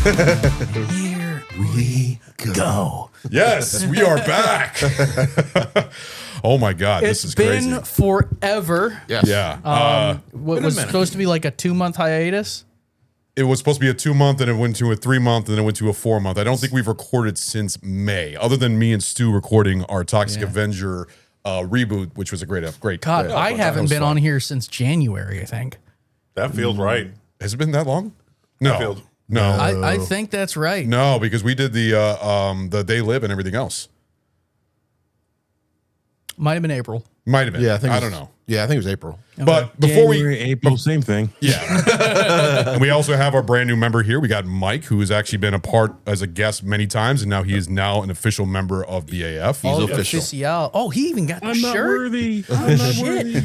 Here we go. Yes, we are back. Oh my God, this is crazy. It's been forever. Yes. Yeah. What was supposed to be like a 2-month hiatus? It was supposed to be a 2-month, and it went to a 3-month, and then it went to a 4-month. I don't think we've recorded since May, other than me and Stu recording our Toxic Avenger reboot, which was a great. God, I haven't been on here since January, I think. That feels right. Has it been that long? No. No. I think that's right. No, because we did the They Live and everything else. Might have been April. Might have been. Yeah, I don't know. Yeah, I think it was April. Okay. But before January, April, same thing. Yeah. And we also have our brand new member here. We got Mike, who has actually been a part as a guest many times, and now he is now an official member of BAF. He's official. Official. Oh, he even got the I'm not shirt. worthy. I'm not worthy.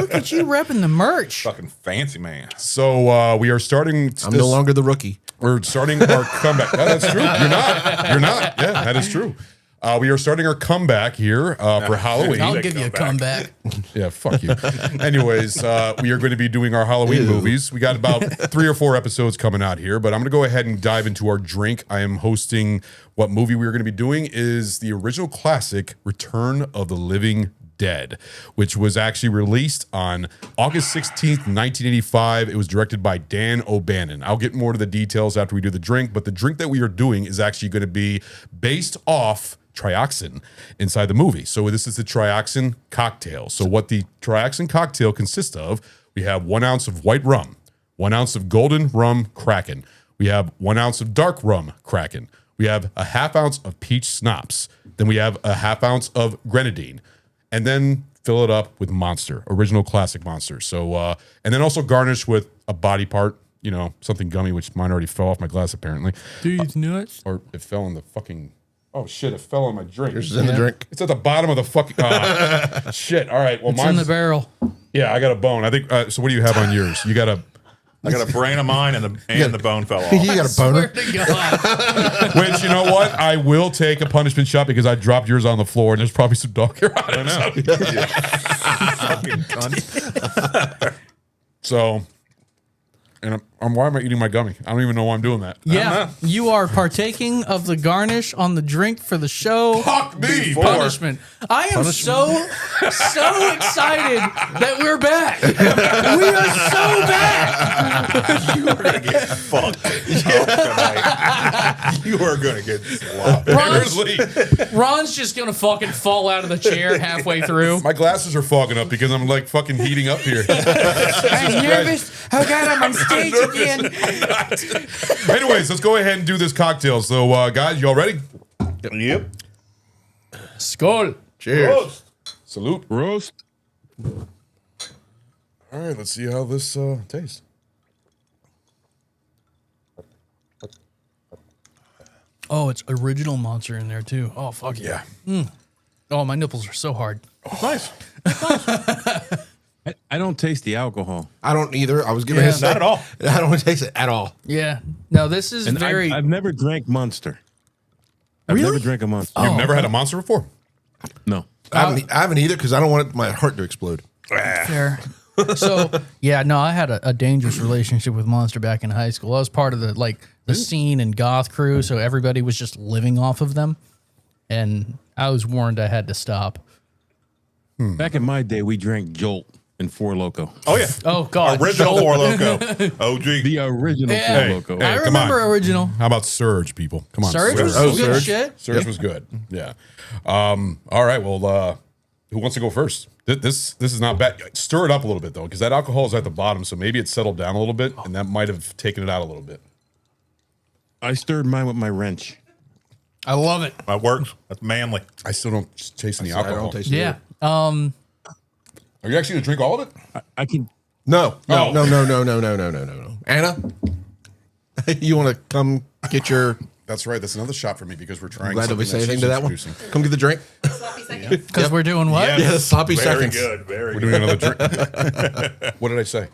Look at you repping the merch. Fucking fancy man. So we are starting. I'm no longer the rookie. We're starting our comeback. Yeah, that's true. You're not. You're not. Yeah, that is true. We are starting our comeback here for Halloween. I'll give you a comeback. Yeah, fuck you. Anyways, we are going to be doing our Halloween movies. We got about 3 or 4 episodes coming out here, but I'm going to go ahead and dive into our drink. I am hosting what movie we are going to be doing is the original classic Return of the Living Dead, which was actually released on August 16th, 1985. It was directed by Dan O'Bannon. I'll get more to the details after we do the drink, but the drink that we are doing is actually going to be based off Trioxin inside the movie. So this is the Trioxin cocktail. So what the Trioxin cocktail consists of, we have 1 ounce of white rum, 1 ounce of golden rum Kraken. We have 1 ounce of dark rum Kraken. We have a 1/2 ounce of peach schnapps. Then we have a 1/2 ounce of grenadine. And then fill it up with Monster, original classic Monster. So, and then also garnish with a body part, you know, something gummy, which mine already fell off my glass apparently. Dude's nuts. Or it fell in the fucking... Oh shit! It fell on my drink. Yours is in the drink. It's at the bottom of the fucking. Shit! All right. Well, It's in the barrel. Yeah, I got a bone. I think. So, what do you have on yours? You got a. I got a brain of mine and the bone fell off. You got a boner? Swear to God. Which, you know what? I will take a punishment shot because I dropped yours on the floor and there's probably some dog hair on it. I know. Fucking cunt. So, and why am I eating my gummy? I don't even know why I'm doing that. Yeah, you are partaking of the garnish on the drink for the show. Fuck me. Punishment. I am so excited that we're back. We are so back. You are gonna get fucked tonight. You are gonna get sloppy. Ron's just gonna fucking fall out of the chair halfway through. My glasses are fogging up because I'm like fucking heating up here. I'm nervous. Oh God, I'm on stage again. Anyways, let's go ahead and do this cocktail. So, guys, y'all ready? Yep. Skål. Cheers. Salute. Roast. All right, let's see how this tastes. Oh, it's original Monster in there too. Oh fuck yeah. Oh, my nipples are so hard. Nice. I don't taste the alcohol. I don't either. I was gonna say Not at all. I don't taste it at all. Yeah. No, this is And very. I've never drank Monster. I've Really? never drank a Monster. You've never had a Monster before? No. I haven't either because I don't want my heart to explode. Fair. So yeah, no, I had a dangerous relationship with Monster back in high school. I was part of the scene and goth crew, so everybody was just living off of them, and I was warned I had to stop. Back in my day, we drank Jolt and Four Loco. Oh yeah. Oh God. Original Four Loco. OG. The original Yeah. Four Loco. Hey, I come remember on. original. How about Surge, people? Come on, Surge was Oh, good Surge. shit. Surge was good. Yeah. All right. Well, who wants to go first? This is not bad. Stir it up a little bit though, because that alcohol is at the bottom, so maybe it settled down a little bit, and that might have taken it out a little bit. I stirred mine with my wrench. I love it. That works. That's manly. I still don't taste any I alcohol. don't taste Yeah. it. Are you actually gonna drink all of it? I can. No. Oh. No. Anna, you want to come get your? That's right. That's another shot for me because we're trying. Glad nobody something say that anything to she's that one. introducing. Come get the drink. Sloppy second. Because we're doing what? Yes. Yeah, the sloppy Very seconds. good. Very We're good. doing another drink. What did I say?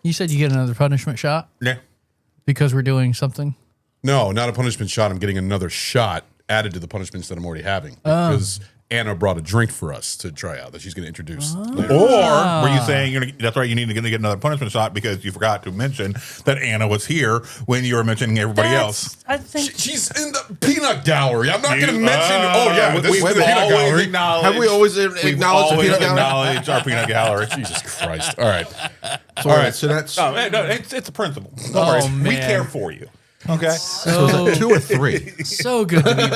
You said you get another punishment shot Yeah. because we're doing something. No, not a punishment shot. I'm getting another shot added to the punishments that I'm already having because Anna brought a drink for us to try out that she's going to introduce. later. Or were you saying that's right? You need to get another punishment shot because you forgot to mention that Anna was here when you were mentioning everybody else. I think She's in the peanut gallery. I'm not going to You- mention. Oh yeah, this is we've the peanut always gallery. acknowledged. Have we always We've acknowledged the always peanut gallery? acknowledged our peanut gallery. Jesus Christ! All right. So, all right, so that's No, it's a principle. Don't worry. We man. care for you. Okay. so, 2 or 3. so good to be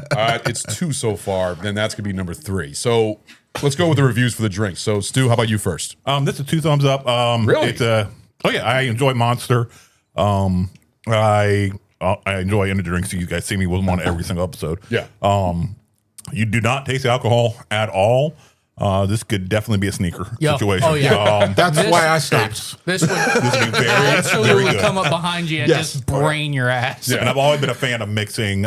back. It's 2 so far. Then that's going to be number 3. So let's go with the reviews for the drinks. So Stu, how about you first? This is 2 thumbs up. Really? It's oh yeah, I enjoy Monster. I enjoy energy drinks. You guys see me with them on every single episode. Yeah. You do not taste the alcohol at all. This could definitely be a sneaker Yeah. situation. Oh, yeah. That's This- why I stopped. This would This would be very, very absolutely good. come up behind you and Yes. just brain your ass. And I've always been a fan of mixing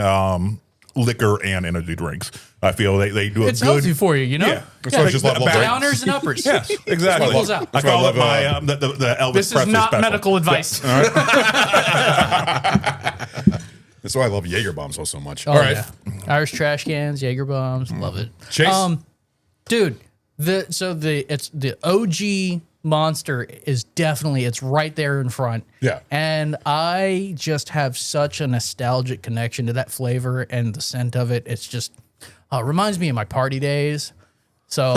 liquor and energy drinks. I feel they do a It's good. healthy for you, you know? Yeah. That's why I just love Back- drink. Downers and uppers. Yes, exactly. Equals out. I That's why I call it love, my the Elvis This is Presley not special. medical advice. That's why I love Jaeger bombs so much. Oh, All right. yeah. Irish trash cans, Jaeger bombs, love it. Chase? Dude, the OG Monster is definitely, it's right there in front. Yeah. And I just have such a nostalgic connection to that flavor and the scent of it. It's just reminds me of my party days. So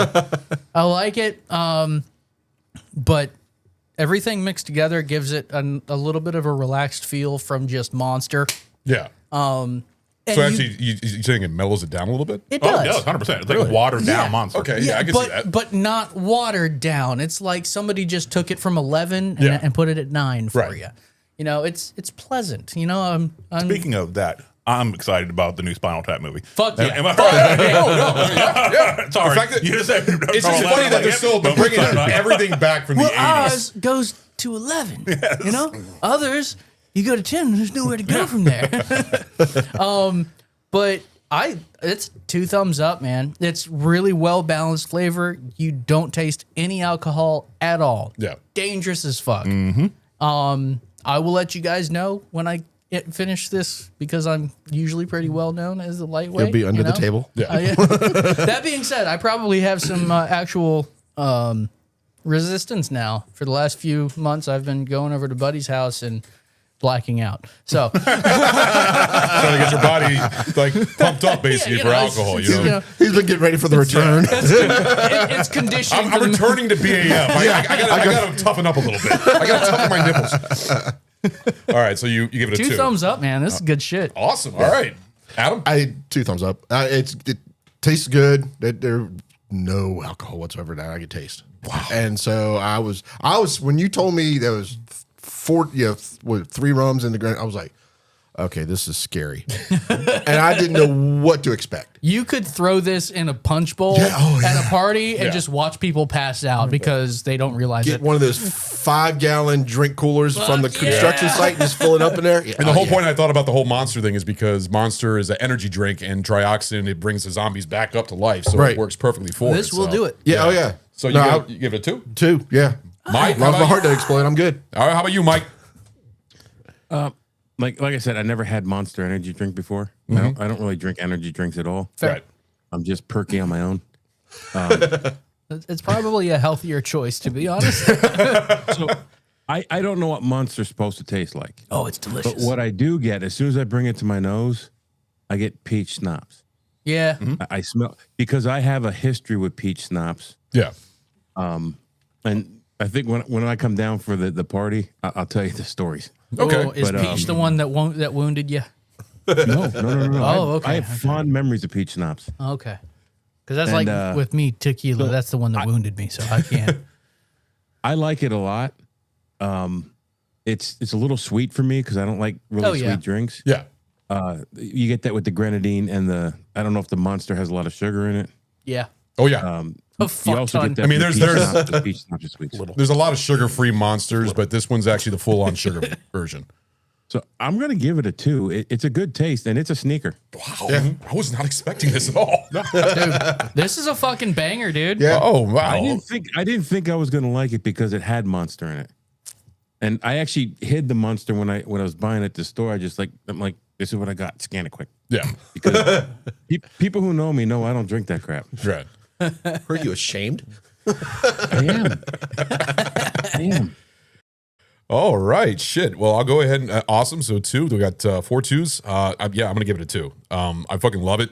I like it. But everything mixed together gives it a little bit of a relaxed feel from just Monster. Yeah. And So actually, you saying it mellows it down a little bit? it Oh, does. it does 100%. It's like a watered down Monster. Okay. Yeah, I can see that. But not watered down. It's like somebody just took it from 11 Yeah. and put it at 9 for Right. you. You know, it's pleasant. You know, I'm Speaking of that, I'm excited about the new Spinal Tap movie. Fuck yeah. Am I right? Yeah. Sorry. The fact that- you just said It's just funny that they're still bringing everything back from the well, 80s. ours goes to 11. You know, others you go to 10. There's nowhere to go from there. But it's 2 thumbs up, man. It's really well balanced flavor. You don't taste any alcohol at all. Yeah. Dangerous as fuck. I will let you guys know when I finish this because I'm usually pretty well known as a lightweight. You'll be under you the know? table. Yeah. Yeah. That being said, I probably have some actual resistance now. For the last few months, I've been going over to Buddy's house and blacking out. So Trying to get your body like pumped up basically you for know, alcohol, it's, you know? He's been getting ready for the return. it's conditioned. I'm returning to BAF. I got to toughen up a little bit. I got to toughen my nipples. All right, so you give it a 2. 2 thumbs up, man. This is good shit. Awesome. All right. Adam? I 2 thumbs up. It tastes good. There no alcohol whatsoever that I could taste. Wow. And so I was when you told me there was 3 rums in the ground, I was like, okay, this is scary. And I didn't know what to expect. You could throw this in a punch bowl at a party and just watch people pass out because they don't realize Get it. one of those 5-gallon drink coolers from the Fuck construction yeah. site and just fill it up in there. And the whole point I thought about the whole Monster thing is because Monster is an energy drink and Trioxin, it brings the zombies back up to life. So Right. it works perfectly for This will do it. Yeah, oh yeah. So No, you give it a 2? 2, yeah. Mike, As long as my heart doesn't explode, I'm good. All right, how about you, Mike? Like I said, I never had Monster energy drink before. I don't really drink energy drinks at all. Fair. Right. I'm just perky on my own. It's probably a healthier choice, to be honest. So I don't know what Monster's supposed to taste like. Oh, it's delicious. But what I do get, as soon as I bring it to my nose, I get peach schnapps. Yeah. I smell, because I have a history with peach schnapps. Yeah. And I think when I come down for the party, I'll tell you the stories. Okay. Oh, is But, Peach the one that wounded you? No. Oh, okay. I have fond memories of peach schnapps. Okay. Because that's And, like with me, tequila. That's the one that wounded me, so I can't. I like it a lot. It's a little sweet for me because I don't like really sweet drinks. Yeah. You get that with the grenadine and I don't know if the Monster has a lot of sugar in it. Yeah. Oh yeah. A You fuck also ton. get that. I mean, with there's- the peach schnapps are sweet. There's a lot of sugar-free monsters, but this one's actually the full-on sugar version. So I'm gonna give it a 2. It's a good taste and it's a sneaker. Wow. I was not expecting this at all. Dude, this is a fucking banger, dude. Yeah. Oh wow. I didn't think I was gonna like it because it had Monster in it, and I actually hid the Monster when I was buying it at the store. I'm like, this is what I got. Scan it quick. Yeah. Because people who know me know I don't drink that crap. Right. Are you ashamed? I am. All right, shit. Well, I'll go ahead and awesome. So 2, we got 4 2s. I'm gonna give it a 2. I fucking love it.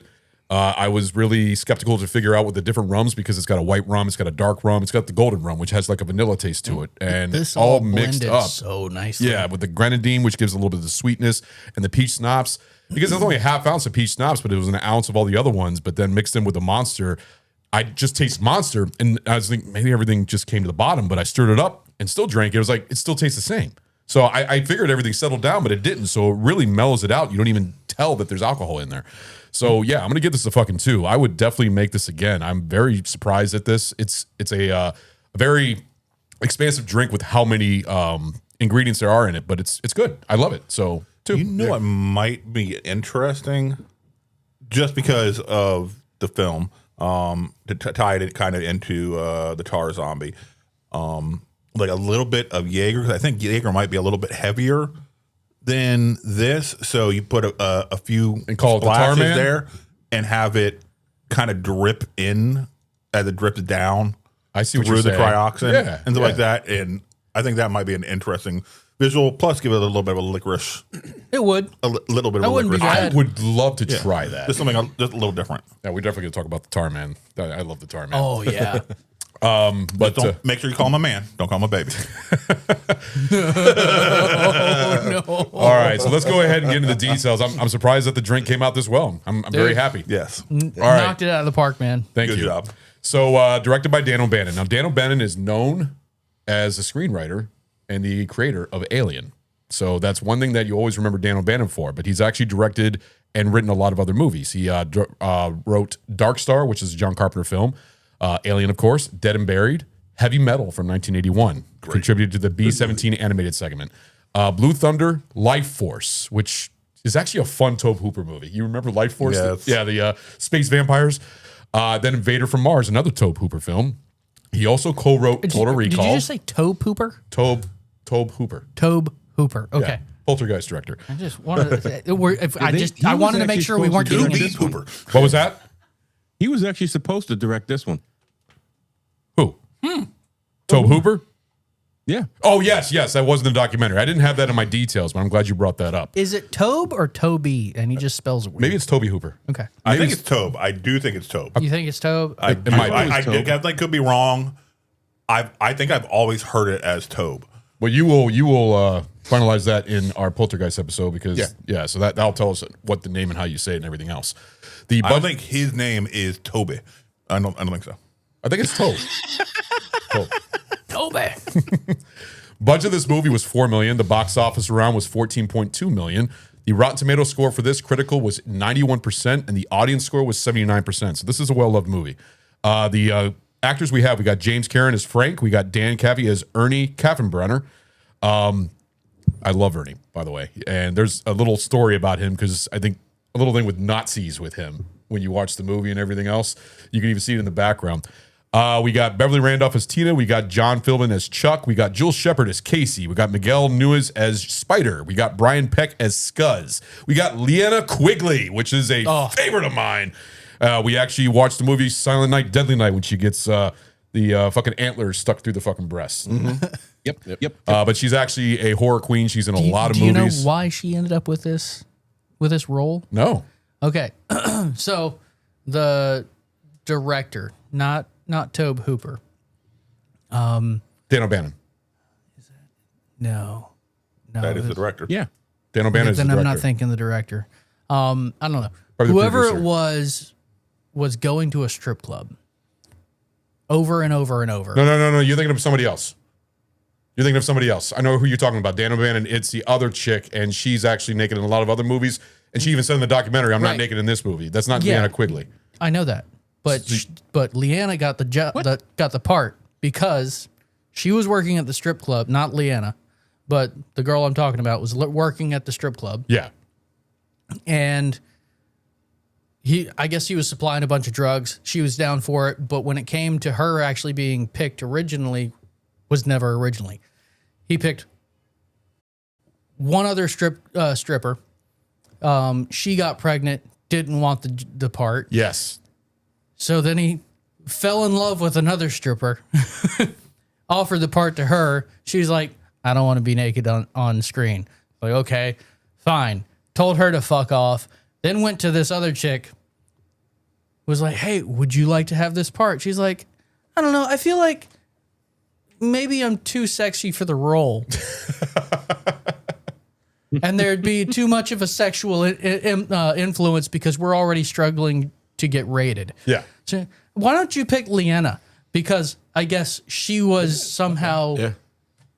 I was really skeptical to figure out what the different rums because it's got a white rum, it's got a dark rum, it's got the golden rum, which has like a vanilla taste to it, and This it's all blended mixed up. so nicely. Yeah, with the grenadine, which gives a little bit of the sweetness, and the peach schnapps. Because there's only a half ounce of peach schnapps, but it was an ounce of all the other ones. But then mixed in with the Monster, I just taste Monster, and I was thinking maybe everything just came to the bottom. But I stirred it up and still drank it. It was like it still tastes the same. So I figured everything settled down, but it didn't. So it really mellows it out. You don't even tell that there's alcohol in there. So yeah, I'm gonna give this a fucking 2. I would definitely make this again. I'm very surprised at this. It's a very expansive drink with how many ingredients there are in it, but it's good. I love it. So 2. You know what might be interesting, just because of the film, to tie it kind of into the Tar Zombie, like a little bit of Jaeger, because I think Jaeger might be a little bit heavier than this. So you put a few And call it the Tar splashes Man? there and have it kind of drip in as it drips down. I see what through you're the saying. trioxin Yeah, and stuff yeah. like that. And I think that might be an interesting visual. Plus, give it a little bit of a licorice, It would. little bit of That a wouldn't be licorice. bad. I would love to try that. Just something just a little different. Yeah, we're definitely gonna talk about the Tar Man. I love the Tar Man. Oh, yeah. but Don't make sure you call him a man. Don't call him a baby. Oh, no. all right, so let's go ahead and get into the details. I'm surprised that the drink came out this well. I'm very happy. Yes. All right. Knocked it out of the park, man. Thank Good you. job. So directed by Dan O'Bannon. Now Dan O'Bannon is known as a screenwriter and the creator of Alien. So that's one thing that you always remember Dan O'Bannon for. But he's actually directed and written a lot of other movies. He wrote Dark Star, which is a John Carpenter film. Alien, of course. Dead and Buried. Heavy Metal from 1981. Contributed to the B-17 animated segment. Blue Thunder, Life Force, which is actually a fun Tobe Hooper movie. You remember Life Force? Yes. The space vampires. Then Invader from Mars, another Tobe Hooper film. He also co-wrote Total Recall. Did you just say Tobe Hooper? Tobe Hooper. Tobe Hooper. Okay. Yeah. Poltergeist director. I just wanted to, he I was wanted to make actually sure we weren't supposed to getting direct any. this one. What was that? He was actually supposed to direct this one. Who? Tobe Hooper? Yeah. Oh, yes. That was in the documentary. I didn't have that in my details, but I'm glad you brought that up. Is it Tobe or Toby? And he just spells it weird. Maybe it's Toby Hooper. Okay. I think it's Tobe. I do think it's Tobe. You think it's Tobe? I might be. definitely could be wrong. I think I've always heard it as Tobe. Well, you will finalize that in our Poltergeist episode because so that'll tell us what the name and how you say it and everything else. I don't think his name is Toby. I don't think so. I think it's Tobe. Tobe. Tobe. Budget of this movie was $4 million. The box office around was $14.2 million. The Rotten Tomato score for this critical was 91%, and the audience score was 79%. So this is a well-loved movie. The actors we got James Karen as Frank. We got Dan Caffey as Ernie Kaffenbrenner. I love Ernie, by the way. And there's a little story about him because I think a little thing with Nazis with him when you watch the movie and everything else. You can even see it in the background. We got Beverly Randolph as Tina. We got John Philbin as Chuck. We got Jules Shepard as Casey. We got Miguel Nuez as Spider. We got Brian Peck as Scuzz. We got Leanna Quigley, which is a favorite of mine. We actually watched the movie Silent Night, Deadly Night when she gets the fucking antlers stuck through the fucking breasts. Yep. But she's actually a horror queen. She's in a lot of do you movies. know why she ended up with this role? No. Okay. So the director, not Tobe Hooper, Dan O'Bannon. No. That is the director. Yeah. Dan O'Bannon is the Then director. I'm not thinking the director. I don't know. Probably the Whoever it producer. was going to a strip club over and over and over. No. You're thinking of somebody else. You're thinking of somebody else. I know who you're talking about. Dan O'Bannon. It's the other chick, and she's actually naked in a lot of other movies. And she even said in the documentary, "I'm not Right. naked in this movie." That's not Yeah. Leanna Quigley. I know that, but Leanna got the part because she was working at the strip club. Not Leanna, but the girl I'm talking about was working at the strip club, Yeah. and I guess he was supplying a bunch of drugs. She was down for it, but when it came to her actually being picked originally, was never originally. He picked one other stripper. She got pregnant, didn't want the part. Yes. So then he fell in love with another stripper, offered the part to her. She's like, I don't want to be naked on screen. Like, okay, fine. Told her to fuck off. Then went to this other chick, was like, hey, would you like to have this part? She's like, I don't know. I feel like maybe I'm too sexy for the role. And there'd be too much of a sexual influence because we're already struggling to get rated. Yeah. So why don't you pick Leanna? Because I guess she was somehow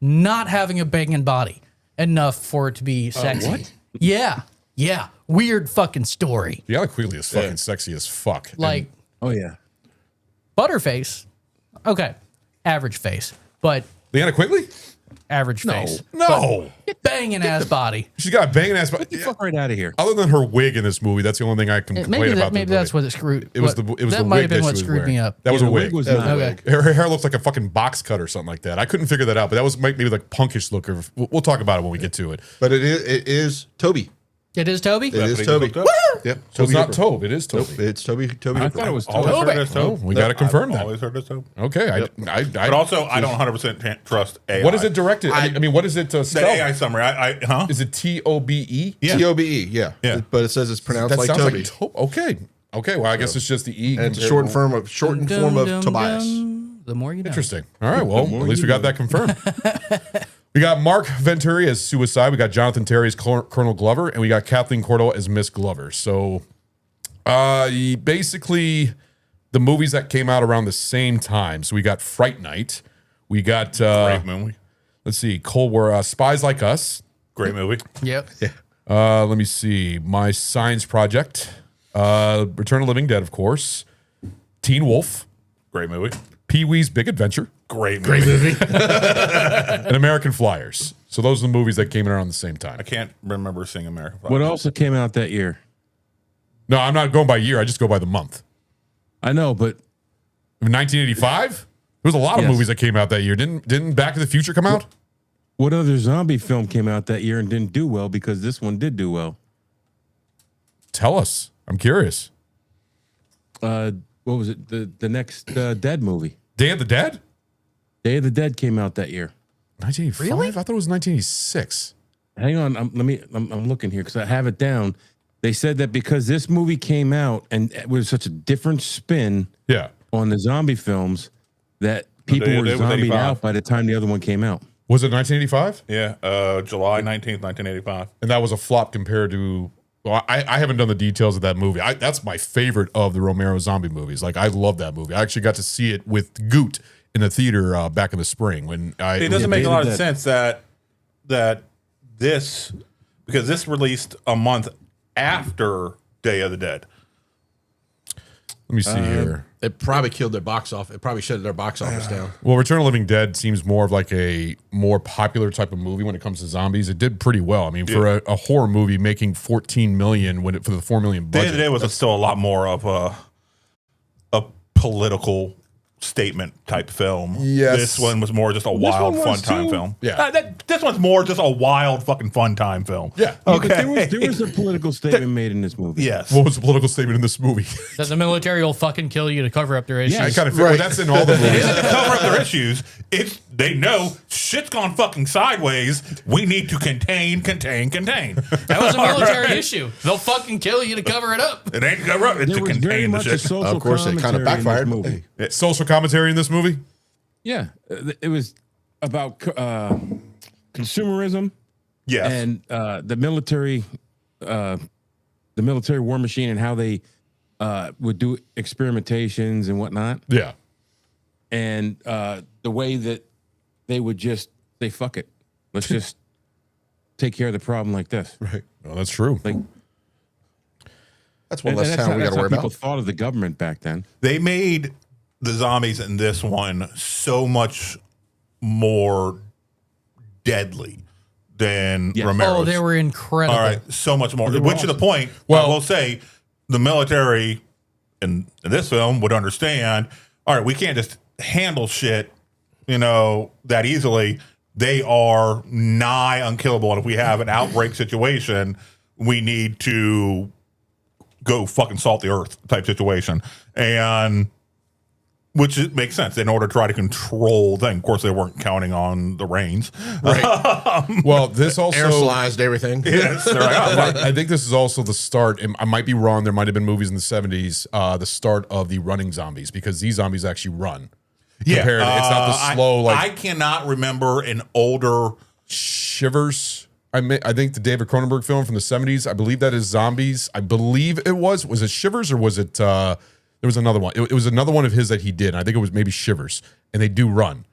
not having a banging body enough for it to be sexy. What? Yeah. Yeah. Weird fucking story. Leanna Quigley is fucking sexy as fuck. Like Oh yeah. Butterface. Okay. Average face. But Leanna Quigley? average face. No. Banging ass body. She's got a banging ass. Get the fuck right out of here. Other than her wig in this movie, that's the only thing I can complain about. Maybe that's what it screwed. It was the wig that might have been that what she was screwed wearing. me up. That was Yeah, a the wig. wig was That was not. a Okay. wig. Her hair looks like a fucking box cut or something like that. I couldn't figure that out, but that was maybe like punkish look. We'll talk about it when we get to it. But it is Toby. It is Toby? It is He Toby. hooked up. Yep. So it's not Hooper. Tobe. It is Toby. Nope, it's Toby. Toby. I Hooper. thought it was Always Toby. heard this Oh, Tobe. we got to confirm that. Always heard this Tobe. Okay. But also, I don't 100% trust AI. What is it directed? I mean, what is it The spelled? AI summary. Huh? Is it TOBE? Yeah. Tobe. Yeah. Yeah. But it says it's pronounced That like sounds Toby. like Tobe. Okay. Okay. Well, I guess it's just the E. And it's a shortened form of Tobias. The more you know. Interesting. All right. Well, at least we got that confirmed. We got Mark Venturi as Suicide. We got Jonathan Terry as Colonel Glover, and we got Kathleen Cordell as Miss Glover. So, basically, the movies that came out around the same time. So we got Fright Night. We got Great movie. let's see, Cold War, Spies Like Us. Great movie. Yep. Let me see, My Science Project. Return of the Living Dead, of course. Teen Wolf. Great movie. Pee Wee's Big Adventure. Great movie. And American Flyers. So those are the movies that came out around the same time. I can't remember seeing American Pie. What also came out that year? No, I'm not going by year. I just go by the month. I know, but 1985? There was a lot of Yes. movies that came out that year. Didn't Back to the Future come out? what other zombie film came out that year and didn't do well because this one did do well? Tell us. I'm curious. What was it? The next Dead movie. Day of the Dead? Day of the Dead came out that year. 1985? Really? I thought it was 1986. Hang on, I'm looking here because I have it down. They said that because this movie came out and it was such a different spin Yeah. on the zombie films that people Day of were the Dead was zombied 85. out by the time the other one came out. Was it 1985? Yeah. July 19th, 1985. And that was a flop compared to. Well, I haven't done the details of that movie. That's my favorite of the Romero zombie movies. Like, I love that movie. I actually got to see it with Goot in the theater back in the spring. When It doesn't make Day a of lot the of Dead. sense that this, because this released a month after Day of the Dead. Let me see here. It probably killed their box office. It probably shut their box office down. Well, Return of the Living Dead seems more of like a more popular type of movie when it comes to zombies. It did pretty well. I mean, for a horror movie making 14 million for the 4 million Day of the budget. Dead was still a lot more of a political statement type film. Yes. This one was more just a wild one fun was time too. film. Yeah. This one's more just a wild fucking fun time film. Yeah. But there was a political statement made in this movie. Yes. What was the political statement in this movie? That the military will fucking kill you to cover up their issues. I kind of feel well, that's in all the It movies. isn't to cover up their issues. It's they know shit's gone fucking sideways. We need to contain. That was a military issue. They'll fucking kill you to cover it up. It ain't to cover up. It's There to was very contain the much a shit. social Of course, it kind of commentary in this backfired. movie. Social commentary in this movie? Yeah, it was about consumerism. Yes. And the military war machine and how they would do experimentations and whatnot. Yeah. And the way that they would just say, fuck it. Let's just take care of the problem like this. Right. Well, that's true. Like, That's one and less town we got to worry people about. thought of the government back then. They made the zombies in this one so much more deadly than Romero's. Oh, they were incredible. All right, so much more. They were Which to the awesome. point, Well- I will say, the military in this film would understand, all right, we can't just handle shit, that easily. They are nigh unkillable. And if we have an outbreak situation, we need to go fucking salt the earth type situation. And which makes sense in order to try to control things. Of course, they weren't counting on the rains. Right. Well, this also Aerosolized everything. Yes, they're like, oh, fuck. I think this is also the start. And I might be wrong. There might have been movies in the 70s, the start of the running zombies, because these zombies actually run. Compared, it's not the slow I cannot remember an older Shivers. I think the David Cronenberg film from the 70s. I believe that is Zombies. I believe it was. Was it Shivers or was it? There was another one. It was another one of his that he did. And I think it was maybe Shivers. And they do run.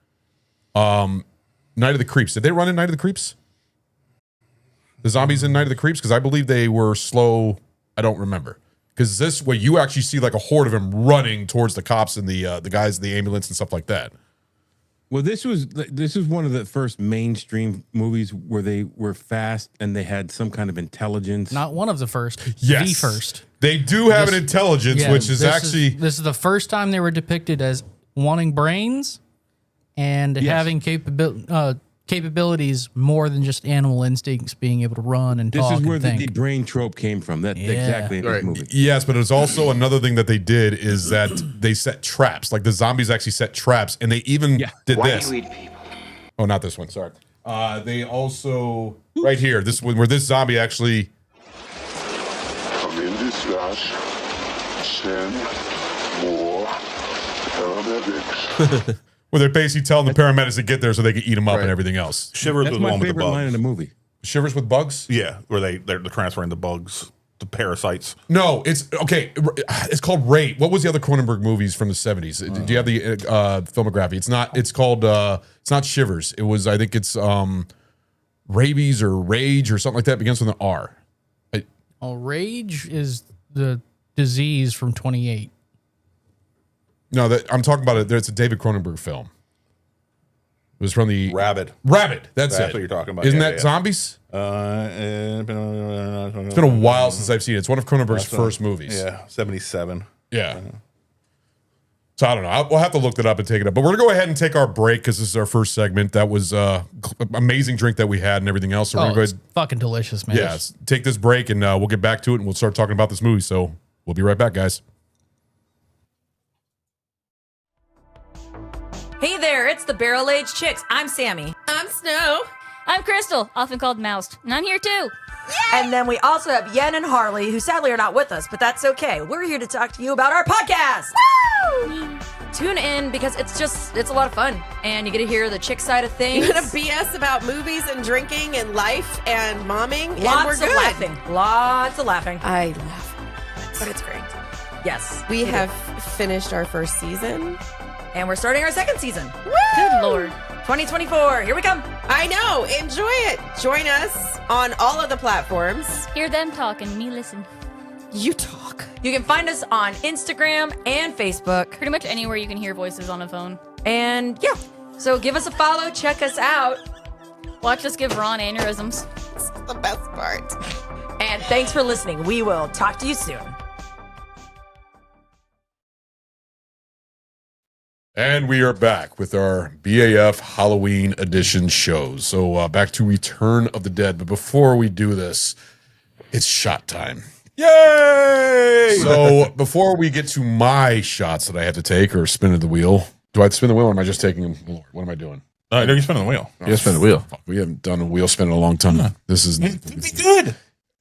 Night of the Creeps. Did they run in Night of the Creeps? The zombies in Night of the Creeps? Because I believe they were slow. I don't remember. Because this way you actually see like a horde of them running towards the cops and the guys in the ambulance and stuff like that. Well, this was one of the first mainstream movies where they were fast and they had some kind of intelligence. Not one of the first. Yes. The first. They do have an intelligence, Yeah, which is actually this is the first time they were depicted as wanting brains and having capabilities more than just animal instincts, being able to run and This talk is where and the think. brain trope came from. That exactly in this movie. Yes, but it's also another thing that they did is that they set traps. Like the zombies actually set traps, and they even did this. Why do you eat people? Oh, not this one. Sorry. They also right here. This one where this zombie actually. Come in dispatch. Send more paramedics. Where they're basically telling the paramedics to get there so they can eat them up and everything else. Shivers That's was the my one with the favorite line in bugs. the movie. Shivers with bugs? Yeah, where they're transferring the bugs, the parasites. No, it's okay. It's called Rate. What was the other Cronenberg movies from the 70s? Do you have the filmography? It's not. It's called. It's not Shivers. It was. I think it's Rabies or Rage or something like that. Begins with an R. Rage is the disease from 28. No, I'm talking about it. It's a David Cronenberg film. It was from the Rabid. Rabbit. That's it. What you're talking about. Isn't Yeah, that yeah. zombies? It's It's been a while since I've seen it. It's one of Cronenberg's first movies. Yeah, 77. Yeah. So I don't know. We'll have to look that up and take it up. But we're going to go ahead and take our break because this is our first segment. That was amazing drink that we had and everything else. So we're Oh, going to go it's ahead. fucking delicious, man. Yeah, take this break and we'll get back to it and we'll start talking about this movie. So we'll be right back, guys. Hey there, it's the Barrel Age Chicks. I'm Sammy. I'm Snow. I'm Crystal, often called Mouse, and I'm here too. And then we also have Yen and Harley, who sadly are not with us, but that's okay. We're here to talk to you about our podcast. Woo! Tune in because it's a lot of fun. And you get to hear the chick side of things. You're gonna BS about movies and drinking and life and momming, and we're Lots of good. laughing. Lots of laughing. I laugh, but it's great. Yes. We have finished our first season. And we're starting our second season. Good Lord. 2024. Here we come. I know. Enjoy it. Join us on all of the platforms. Hear them talk and me listen. You talk. You can find us on Instagram and Facebook. Pretty much anywhere you can hear voices on a phone. And yeah, so give us a follow. Check us out. Watch us give Ron aneurysms. It's the best part. And thanks for listening. We will talk to you soon. And we are back with our BAF Halloween edition shows. So back to Return of the Dead. But before we do this, it's shot time. Yay! So before we get to my shots that I have to take or spin of the wheel, do I have to spin the wheel or am I just taking them? Lord, what am I doing? No, you're spinning the wheel. Yeah, spin the wheel. Fuck, we haven't done a wheel spin in a long time. This is Be good.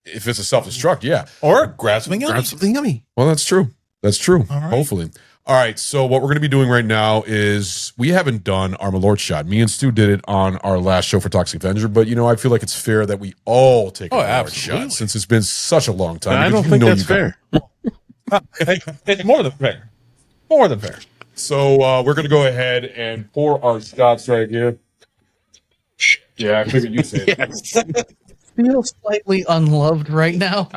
if it's a self-destruct, yeah. Or grab something else. Grab something yummy. Well, that's true. That's true. Hopefully. All right, so what we're going to be doing right now is we haven't done our Malort shot. Me and Stu did it on our last show for Toxic Avenger, but I feel like it's fair that we all take a Malort shot since it's been such a long time. I don't think that's fair. It's more than fair. More than fair. So we're going to go ahead and pour our shots right here. Yeah, I figured you'd say it. Feel slightly unloved right now.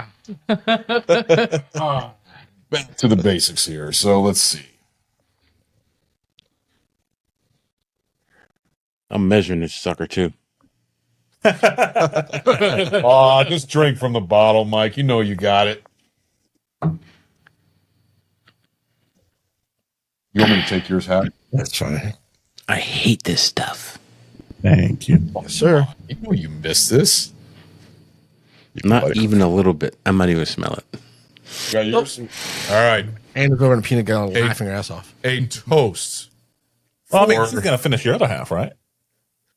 Back to the basics here. So let's see. I'm measuring this sucker too. Just drink from the bottle, Mike. You know you got it. You want me to take yours, Hat? That's fine. I hate this stuff. Thank you. Yes, sir. You know you missed this. Not even a little bit. I might even smell it. You got yours? All right. And it's over in a peanut gallery laughing her ass off. A toast. Well, I mean, she's going to finish your other half, right?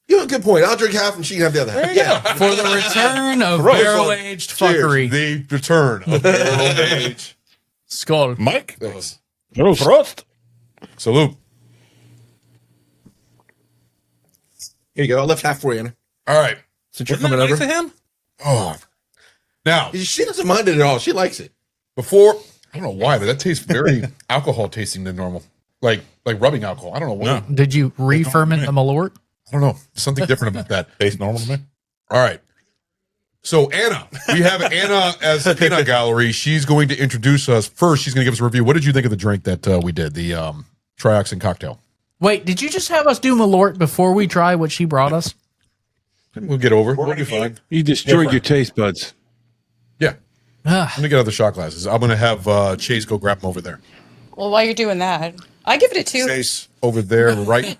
You have a good point. I'll drink half and she can have the other half. Yeah. For the return of barrel-aged fuckery. The return of barrel-aged. Skull. Mike? Thanks. Prost. Salute. Here you go. I left half for you, Anna. All right. Since you're coming over. To him? Oh. Now, She doesn't mind it at all. She likes it. before, I don't know why, but that tastes very alcohol tasting than normal. Like rubbing alcohol. I don't know what. No. Did you re-ferment the Malort? I don't know. Something different about that. Tastes normal to me. All right. So Anna, we have Anna as the peanut gallery. She's going to introduce us. First, she's going to give us a review. What did you think of the drink that we did, the Trioxin cocktail? Wait, did you just have us do Malort before we try what she brought us? We'll get over it. We'll be fine. You destroyed your taste buds. Yeah. I'm going to get other shot glasses. I'm going to have Chase go grab them over there. Well, while you're doing that, I give it a 2. Chase over there, right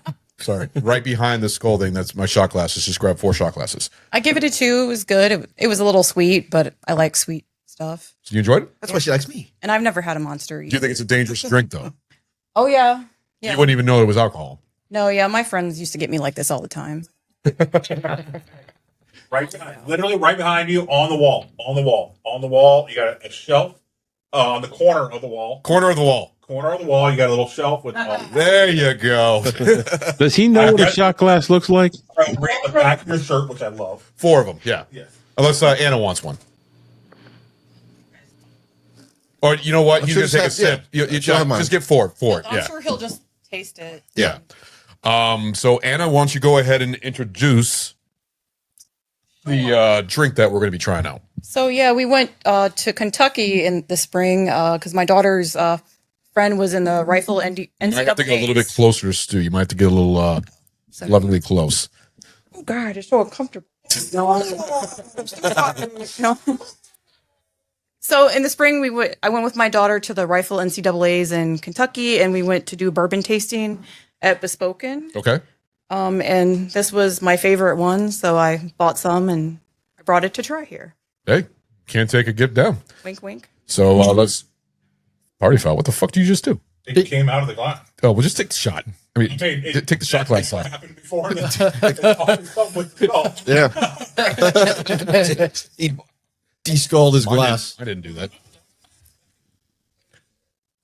behind the skull thing. That's my shot glasses. Just grab 4 shot glasses. I give it a 2. It was good. It was a little sweet, but I like sweet stuff. So you enjoyed it? That's why she likes me. And I've never had a Monster Do you either. think it's a dangerous drink, though? Oh, yeah. Yeah. You wouldn't even know it was alcohol. No, yeah. My friends used to get me like this all the time. Right behind, literally right behind you on the wall. You got a shelf on the corner of the wall. Corner of the wall. You got a little shelf with There you go. Does he know what a shot glass looks like? right at the back of your shirt, which I love. 4 of them, yeah. Yes. Unless Anna wants one. Or you know what? He's going to take a sip. You just get 4. I'm Yeah. sure he'll just taste it. Yeah. So Anna, why don't you go ahead and introduce the drink that we're going to be trying out? So, yeah, we went to Kentucky in the spring because my daughter's friend was in the rifle NCAA. You might have to get a little bit closer to Stu. You might have to get a little lovingly close. Oh, God, it's so uncomfortable. No. So in the spring, I went with my daughter to the rifle NCAAs in Kentucky, and we went to do bourbon tasting at Bespoken. Okay. And this was my favorite one, so I bought some and I brought it to try here. Hey, can't take a gift down. Wink, wink. So let's party foul. What the fuck did you just do? It came out of the glass. Oh, well, just take the shot. I mean, take the shot glass off. Happened before. Yeah. He de-skulled his glass. I didn't do that.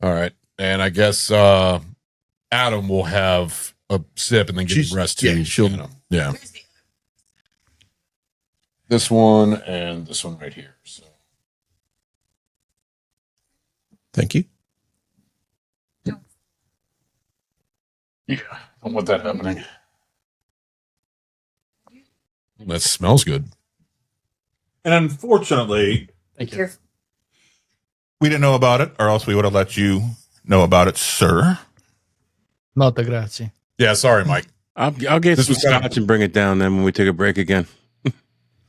All right. And I guess Adam will have a sip and then give the rest to yeah, she'll- Yeah. This one and this one right here. So Thank you. yeah, I don't want that happening. That smells good. And unfortunately, Thank you. we didn't know about it, or else we would have let you know about it, sir. Molto grazie. Yeah, sorry, Mike. I'll get This some was kind of- scotch and bring it down then when we take a break again.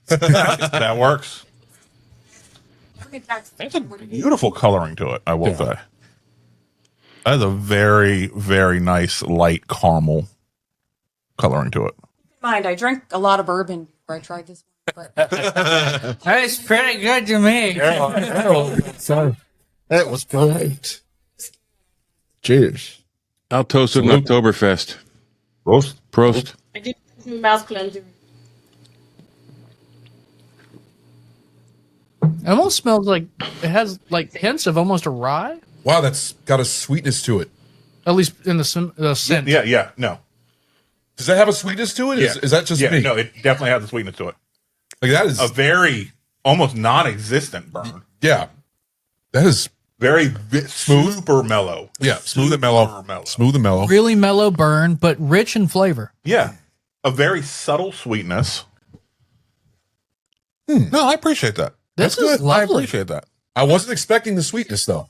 That works. That's a beautiful coloring to it, I will say. That is a very, very nice light caramel coloring to it. Mind, I drank a lot of bourbon before I tried this one. But That's pretty good to me. That was great. Cheers. I'll toast with an Oktoberfest. Prost. I did some mouth cleanser. It almost smells like it has like hints of almost a rye. Wow, that's got a sweetness to it. At least in the scent. Yeah. No. Does that have a sweetness to it? Is that just me? No, it definitely has a sweetness to it. Like that is A very almost non-existent burn. yeah. That is Very super mellow. yeah, smooth and mellow. Smooth and mellow. Really mellow burn, but rich in flavor. Yeah. A very subtle sweetness. No, I appreciate that. This is I lovely. appreciate that. I wasn't expecting the sweetness though.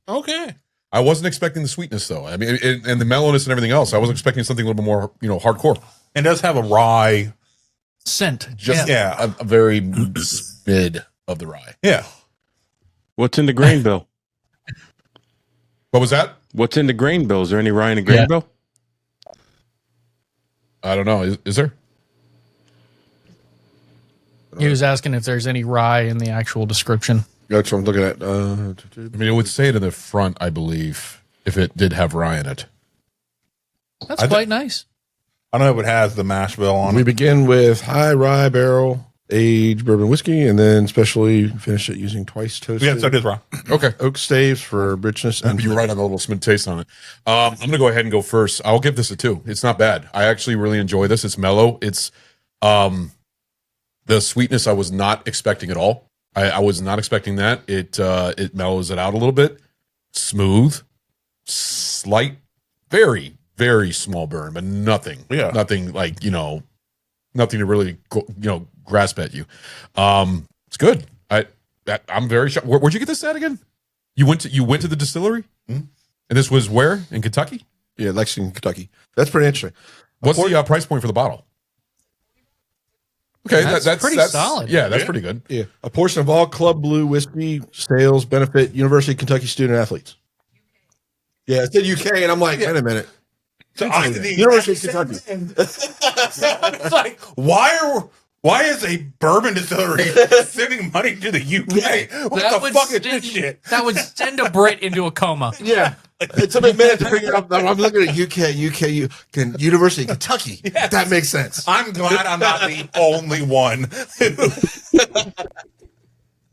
Okay. I wasn't expecting the sweetness though. I mean, and the mellowness and everything else. I was expecting something a little bit more, hardcore. And does have a rye. Scent. Just Yeah. a very mid of the rye. Yeah. What's in the grain bill? What was that? What's in the grain bill? Is there any rye in the grain bill? I don't know. Is there? He was asking if there's any rye in the actual description. That's what I'm looking at. I mean, it would say it in the front, I believe, if it did have rye in it. That's quite nice. I don't know if it has the mash bill on We it. begin with high rye barrel aged bourbon whiskey, and then specially finish it using twice toasted Yeah, so it is rye. Okay. oak staves for richness. And You're right on the little smooth taste on it. I'm going to go ahead and go first. I'll give this a 2. It's not bad. I actually really enjoy this. It's mellow. It's the sweetness I was not expecting at all. I was not expecting that. It mellows it out a little bit. Smooth, slight, very, very small burn, but nothing. Yeah. Nothing like, nothing to really, grasp at you. It's good. I'm very shocked. Where'd you get this at again? You went to the distillery? Mhm. And this was where? In Kentucky? yeah, Lexington, Kentucky. That's pretty interesting. What's the price point for the bottle? Okay, That's pretty solid. Yeah, that's pretty good. Yeah, a portion of all Club Blue whiskey sales benefit University of Kentucky student athletes. Yeah, it said UK, and I'm like, wait a minute. University of Kentucky. It's like, why is a bourbon distillery sending money to the UK? What the fuck is this shit? That would send a Brit into a coma. Yeah. It took me a minute to figure out. I'm looking at UK, University of Kentucky. Yes. That makes sense. I'm glad I'm not the only one.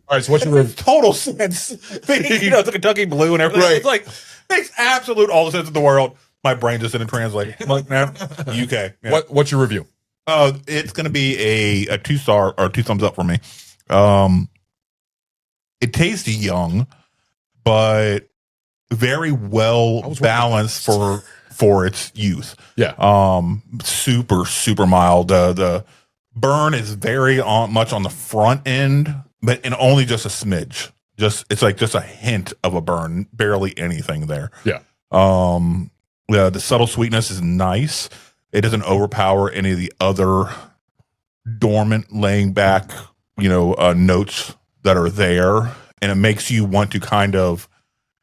All right, so what's your Total sense. It's a Kentucky Blue and everything. Right. It's like, makes absolute all the sense in the world. My brain just didn't translate. I'm like, no, UK. Yeah. what's your review? It's going to be a 2-star or 2 thumbs up for me. It tastes young, but very well balanced for its youth. Yeah. Super mild. The burn is very much on the front end, and only just a smidge. It's like just a hint of a burn, barely anything there. Yeah. The subtle sweetness is nice. It doesn't overpower any of the other dormant, laying back, notes that are there, and it makes you want to kind of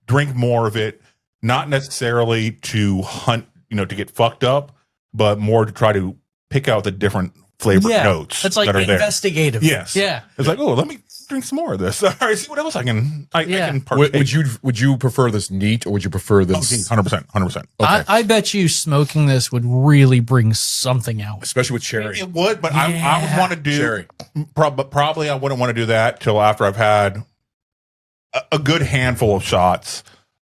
drink more of it, not necessarily to hunt, to get fucked up, but more to try to pick out the different flavor notes It's like that are there. investigative. Yes. Yeah. It's like, let me drink some more of this. All right, see what else I can partake. Would you prefer this neat or would you prefer this 100%. Okay. I bet you smoking this would really bring something out. Especially with cherry. It would, but I would want to do Cherry. Probably I wouldn't want to do that till after I've had a good handful of shots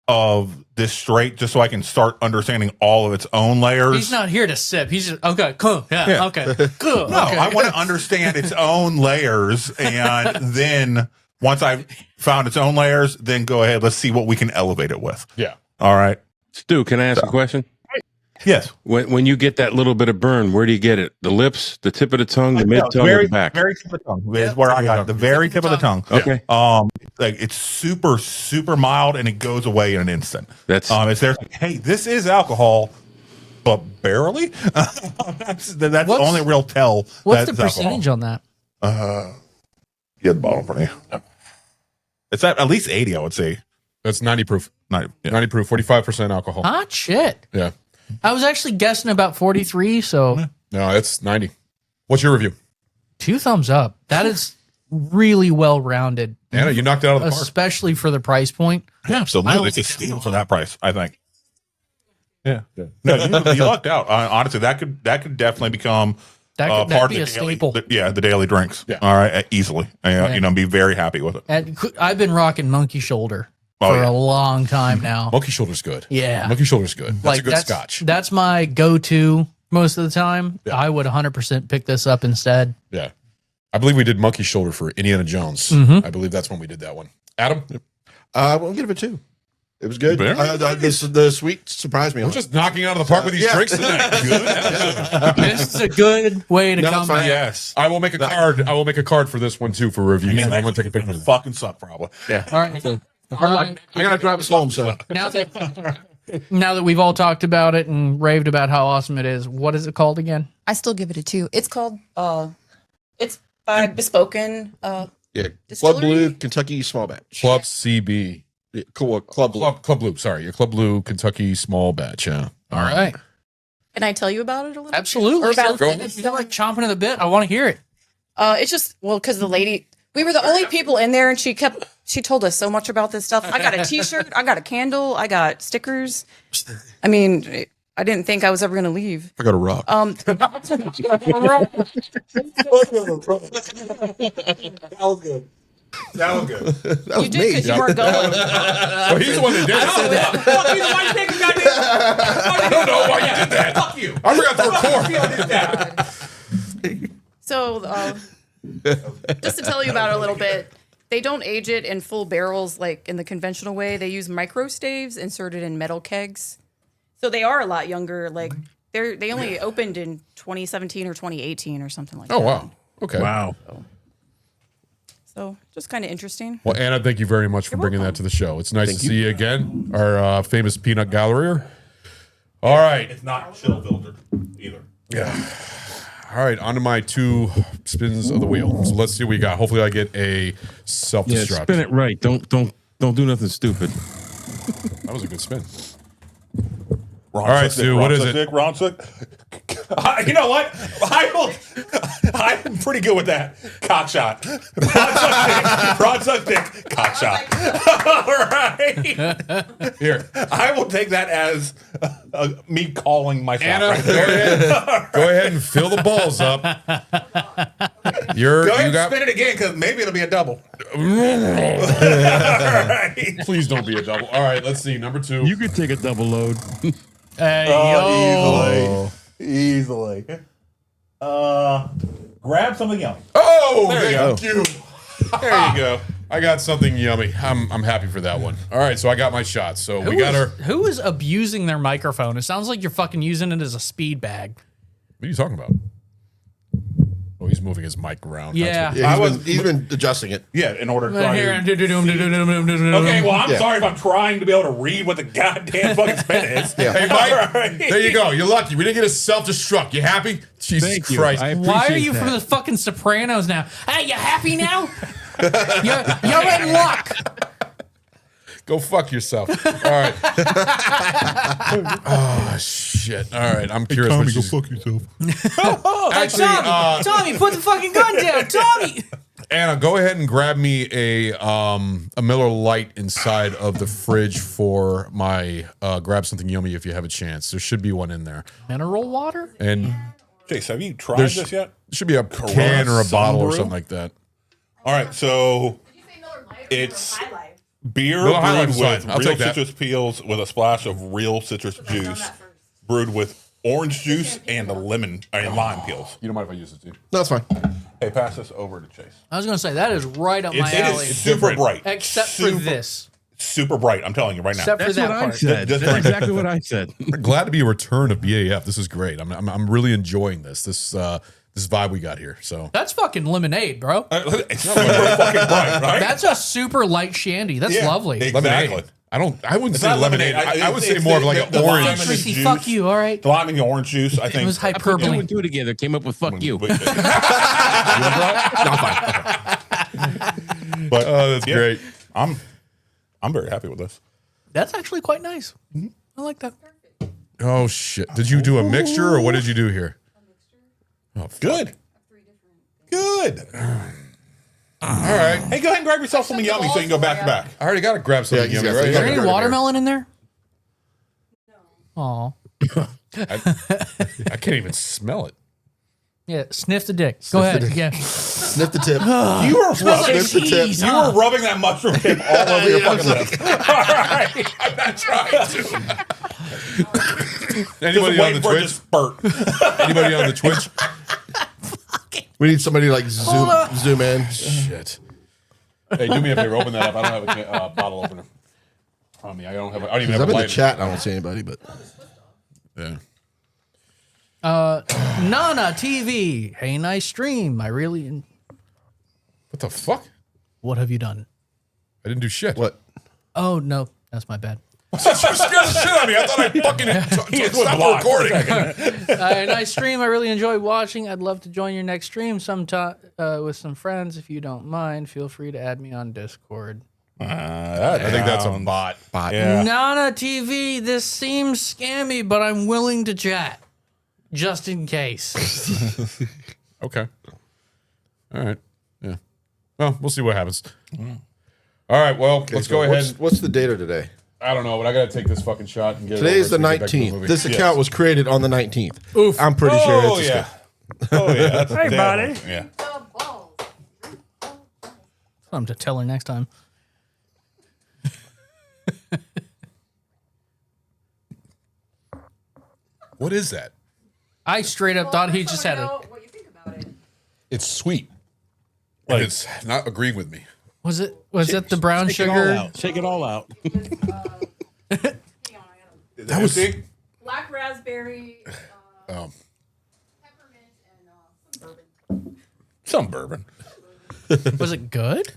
of this straight, just so I can start understanding all of its own layers. He's not here to sip. He's just, okay, cool. Yeah. Okay, cool. No, okay. I want to understand its own layers, and then once I've found its own layers, then go ahead. Let's see what we can elevate it with. Yeah. All right. Stu, can I ask a question? Yes. When you get that little bit of burn, where do you get it? The lips, the tip of the tongue, the mid tongue, or the back? Very tip of the tongue is where I got it. The very tip of the tongue. Okay. Like it's super mild, and it goes away in an instant. That's it's there. Like, hey, this is alcohol, but barely. that's the only real tell. What's that the it's percentage on that? Get the bottle for you. It's at least 80, I would say. That's 90 proof. 90 proof, 45% alcohol. Hot shit. Yeah. I was actually guessing about 43, so No, it's 90. What's your review? 2 thumbs up. That is really well rounded. Anna, you knocked it out of the park. Especially for the price point. Yeah, absolutely. It's a steal for that price, I think. Yeah. No, you lucked out. Honestly, that could definitely become That'd part be of a the daily, staple. the daily drinks. Yeah. All right, easily. Be very happy with it. And I've been rocking Monkey Shoulder. for yeah. a long time now. Monkey shoulder's good. Yeah. Monkey shoulder's good. That's a good that's, scotch. That's my go-to most of the time. Yeah. I would 100% pick this up instead. Yeah. I believe we did monkey shoulder for Indiana Jones. Mm-hmm. I believe that's when we did that one. Adam? We'll give it 2. It was good. The sweet surprised me. We're just knocking out of the park with these drinks tonight. Good. This is a good way to come back. Yes. I will make a card. I will make a card for this one too for review. I'm going to take a picture of it. Fucking suck, probably. Yeah. All right. I gotta drive us home. So Now that we've all talked about it and raved about how awesome it is, what is it called again? I still give it a 2. It's called it's by Bespoken. Club Distillery? Blue Kentucky Small Batch. Club CB. Yeah, cool. Club Blue. Club Blue. Sorry, your Club Blue Kentucky Small Batch. Yeah. All right. Can I tell you about it a little? Absolutely. Or about If you're like chomping at the bit, I want to hear it. It's just because the lady, we were the only people in there, and she told us so much about this stuff. I got a T-shirt, I got a candle, I got stickers. I mean, I didn't think I was ever gonna leave. I got a rock. That was good. That was You did me. because you weren't going. So he's the one that did it. I don't know why you did that. Fuck you. I forgot to record. So, just to tell you about it a little bit, they don't age it in full barrels like in the conventional way. They use micro staves inserted in metal kegs. So they are a lot younger. Like they only opened in 2017 or 2018 or something like that. Oh, wow. Okay. Wow. So just kind of interesting. Well, Anna, thank you very much for bringing that to the show. It's nice to see you again, our famous peanut gallery. All right. It's not chill filtered either. Yeah. All right, on to my 2 spins of the wheel. So let's see what we got. Hopefully I get a self-destruct. Yeah, spin it right. Don't do nothing stupid. That was a good spin. Ron All right, Sick, Stu, Ron what is Sick, it? Ron Sick. You know what? I'm pretty good with that. Cock shot. Ron Suck Dick. Cock shot. All right. Here. I will take that as me calling my shot. Anna, right go there. ahead and fill the balls up. Go ahead and spin it again because maybe it'll be a double. Please don't be a double. All right, let's see. Number 2. You could take a double load. Hey, yo. Easily. Grab something yummy. Oh, There you thank you. There you go. I got something yummy. I'm happy for that one. All right, so I got my shot. So we got our. Who is abusing their microphone? It sounds like you're fucking using it as a speed bag. What are you talking about? Oh, he's moving his mic around. Yeah. Yeah, he's been adjusting it. Yeah, in order to try Here. to... Okay, well, I'm sorry if I'm trying to be able to read what the goddamn fucking spin is. Hey, Mike, there you go. You're lucky. We didn't get a self-destruct. You happy? Jesus Thank you. Christ. I Why are appreciate you that. from the fucking Sopranos now? Hey, you happy now? you're in luck. Go fuck yourself. All right. Oh, shit. All right. I'm curious. Tommy, what go she's- fuck yourself. Actually, Tommy, put the fucking gun down. Tommy. Anna, go ahead and grab me a Miller Lite inside of the fridge for my grab something yummy if you have a chance. There should be one in there. Mineral water? And Chase, have you tried there's this yet? should be a can or a bottle or something like that. All right, so it's beer Miller High Life brewed is fine. with I'll real take that. citrus peels with a splash of real citrus juice, brewed with orange juice and lime peels. You don't mind if I use it, dude? No, it's fine. Hey, pass this over to Chase. I was going to say, that is right up my It alley. is super bright. Except for this. Super bright, I'm telling you right now. Except for That's that what I part. said. Just That's drink. exactly what I said. Glad to be a return of BAF. This is great. I'm really enjoying this. This vibe we got here. So That's fucking lemonade, bro. It's super fucking bright, right? That's a super light shandy. That's Yeah, lovely. Exactly. lemonade. I wouldn't It's say not lemonade. I would say more of like the an lime orange. and Tracy, juice. fuck you, all right? The lime and the orange juice, I think. It was Two hyperbole. and two together came up with "fuck you." But That's yeah, great. I'm very happy with this. That's actually quite nice. I like that. Oh shit! Did you do a mixture or what did you do here? Oh, Good. Good. All right. Hey, go ahead and grab yourself something yummy so you can go back to back. I already got to grab something Yeah, he's yummy, got- right? he's Is got there to any go to watermelon in there? No. Aw. I can't even smell it. Yeah, sniff the dick. Go ahead. Yeah. Sniff the tip. You were rubbing Sniff the tip. cheese. You were rubbing that mushroom tip all over your fucking lips. All right. I'm not trying to. Anybody Just on wait the for it to Twitch? spurt. Anybody on the Twitch? We need somebody to like zoom in. Shit. Hey, do me a favor. Open that up. I don't have a bottle opener on me. I don't even I'm have in a the lighter. chat. I don't see anybody, but Yeah. Nana TV. Hey, nice stream. I really. What the fuck? What have you done? I didn't do shit. what? Oh no, that's my bad. You scared the shit out of me. I thought I fucking stopped recording. Nice stream. I really enjoy watching. I'd love to join your next stream sometime with some friends. If you don't mind, feel free to add me on Discord. I think that's a bot. Yeah. Nana TV. This seems scammy, but I'm willing to chat just in case. Okay. All right. Yeah. Well, we'll see what happens. All right. Well, let's go ahead. What's the date of today? I don't know, but I got to take this fucking shot and get Today it is the over so we can get back to the 19th. movie. This account was created on the 19th. Oof. I'm pretty sure Oh, it's a yeah. scam. Oh, yeah. That's Hey, buddy. Yeah. Something to tell her next time. What is that? I straight up thought he just had a. What you think about it? It's sweet. Like, it's not agreeing with me. Was it the brown Shake it all sugar? out. Shake it all out. That was Black raspberry, peppermint, and some bourbon. Some bourbon. Was it good?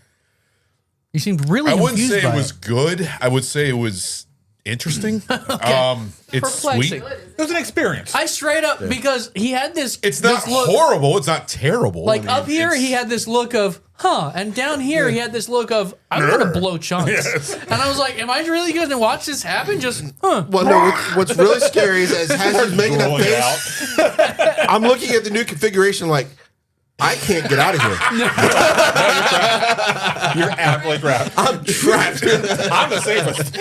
You seemed really. I wouldn't confused say by it was good. I would say it was interesting. It's Perplexing. sweet. It was an experience. I straight up because he had this. It's not this look, horrible. It's not terrible. Like I mean, up here, it's- he had this look of and down here he had this look of I'm gonna blow chunks. And I was like, am I really gonna watch this happen? Just Well, no. What's really scary is as he's making that Rolling it face, out. I'm looking at the new configuration like, I can't get out of here. You're absolutely trapped. I'm trapped. I'm the safest.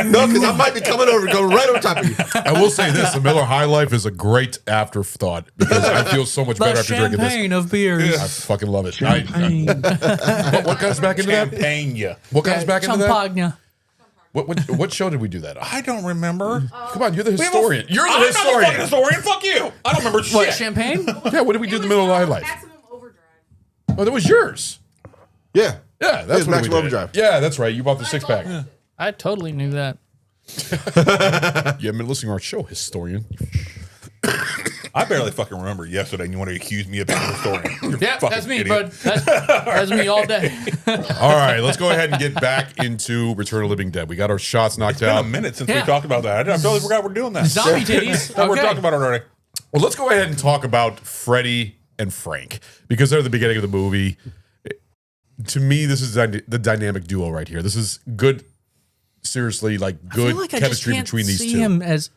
No, because I might be coming over, going right on top of you. I will say this: the Miller High Life is a great afterthought because I feel so much better the after drinking this. champagne of beers. I fucking love it. What comes back into that? Champagne. What comes back into that? Champagne. What show did we do that on? I don't remember. Come on, you're the historian. You're the I'm not the fucking historian. historian. Fuck you. I don't remember shit. What champagne? Yeah, what did we do in the Miller High Life? Maximum overdrive. Oh, that was yours. Yeah. Yeah, that's was what we Maximum did. Overdrive. Yeah, that's right. You bought the 6-pack. I totally knew that. You haven't been listening to our show, historian. I barely fucking remember yesterday, and you want to accuse me of being a historian. You're Yeah, fucking that's me, idiot. bud. That's me all day. All right, let's go ahead and get back into Return of the Living Dead. We got our shots knocked It's been out. a minute since Yeah. we talked about that. I totally forgot we're doing that. Zombie titties. We're Okay. talking about it already. Well, let's go ahead and talk about Freddy and Frank because they're the beginning of the movie. To me, this is the dynamic duo right here. This is good, seriously, like I good feel like I just chemistry can't between these see two. him as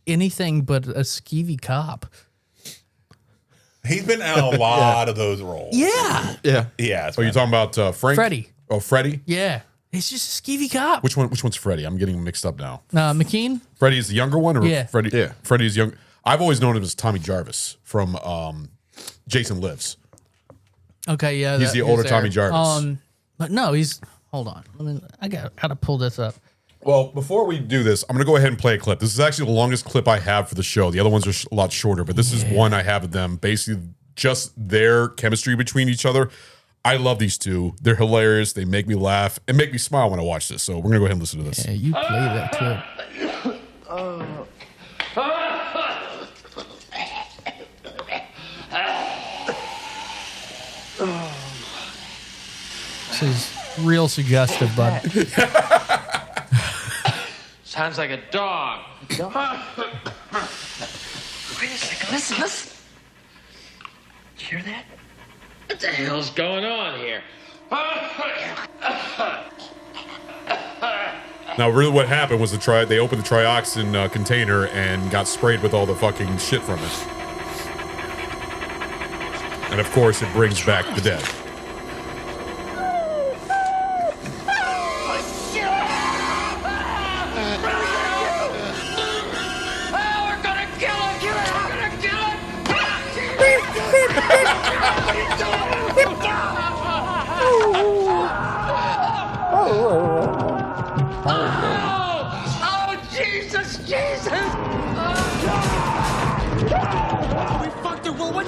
anything but a skeevy cop. He's been in a lot of those roles. Yeah. Yeah. Yeah. Oh, you're talking about Frank? Freddy. Oh, Freddy? Yeah. He's just a skeevy cop. Which one's Freddy? I'm getting mixed up now. McKean? Freddy's the younger one, or Yeah. Freddy? Yeah. Freddy's young. I've always known him as Tommy Jarvis from Jason Lives. Okay, yeah. He's the older there. Tommy Jarvis. But no, he's hold on. I gotta pull this up. Well, before we do this, I'm going to go ahead and play a clip. This is actually the longest clip I have for the show. The other ones are a lot shorter, but this is one I have of them. Basically, just their chemistry between each other. I love these two. They're hilarious. They make me laugh and make me smile when I watch this. So we're going to go ahead and listen to this. Yeah, you play that clip. This is real suggestive, bud. Sounds like a dog. Wait a second, listen. Did you hear that? What the hell's going on here? Now, really what happened was they opened the Trioxin container and got sprayed with all the fucking shit from it. And of course, it brings back the dead. Oh, we're gonna kill him! We're gonna kill him!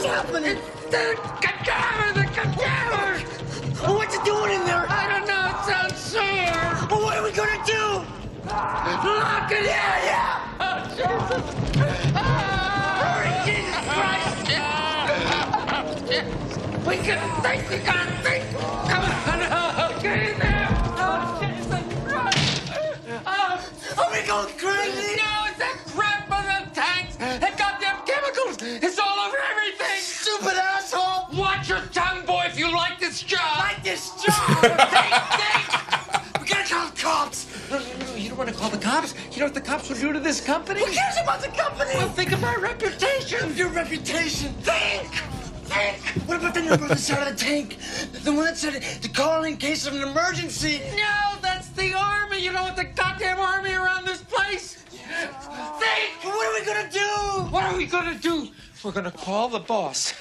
happening? The cadaver! What you doing in there? I don't know. It sounds sore. Well, what are we gonna do? Lock it in! Yeah! Oh, Jesus! Oh, Jesus Christ! We can think. We gotta think. Come on, get in there! Oh, Jesus Christ! Are we going crazy? No, it's that crap on the tanks. That goddamn chemicals. It's all over everything. Stupid asshole. Watch your tongue, boy, if you like this job. Like this job? think. We gotta call the cops. No, you don't want to call the cops? You know what the cops will do to this company? Who cares about the company? Well, think of our reputation. Your reputation. Think. What about the number on the side of the tank? The one that said to call in case of an emergency. No, that's the army. You know what the goddamn army around this place? Think. What are we gonna do? What are we gonna do? We're gonna call the boss.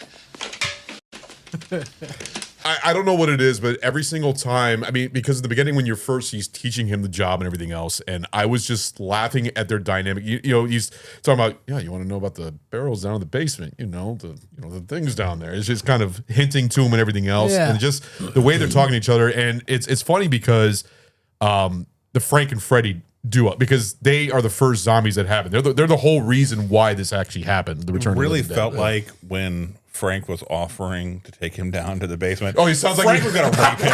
I don't know what it is, but every single time, I mean, because in the beginning when he's teaching him the job and everything else, and I was just laughing at their dynamic. You know, he's talking about, yeah, you want to know about the barrels down in the basement, the things down there. It's just kind of hinting to him and everything else, and just the way they're talking to each other. And it's funny because the Frank and Freddy duo, because they are the first zombies that happened. They're the whole reason why this actually happened. The Return really of the Living felt Dead. like when Frank was offering to take him down to the basement. Oh, he sounds like Frank was gonna rape him.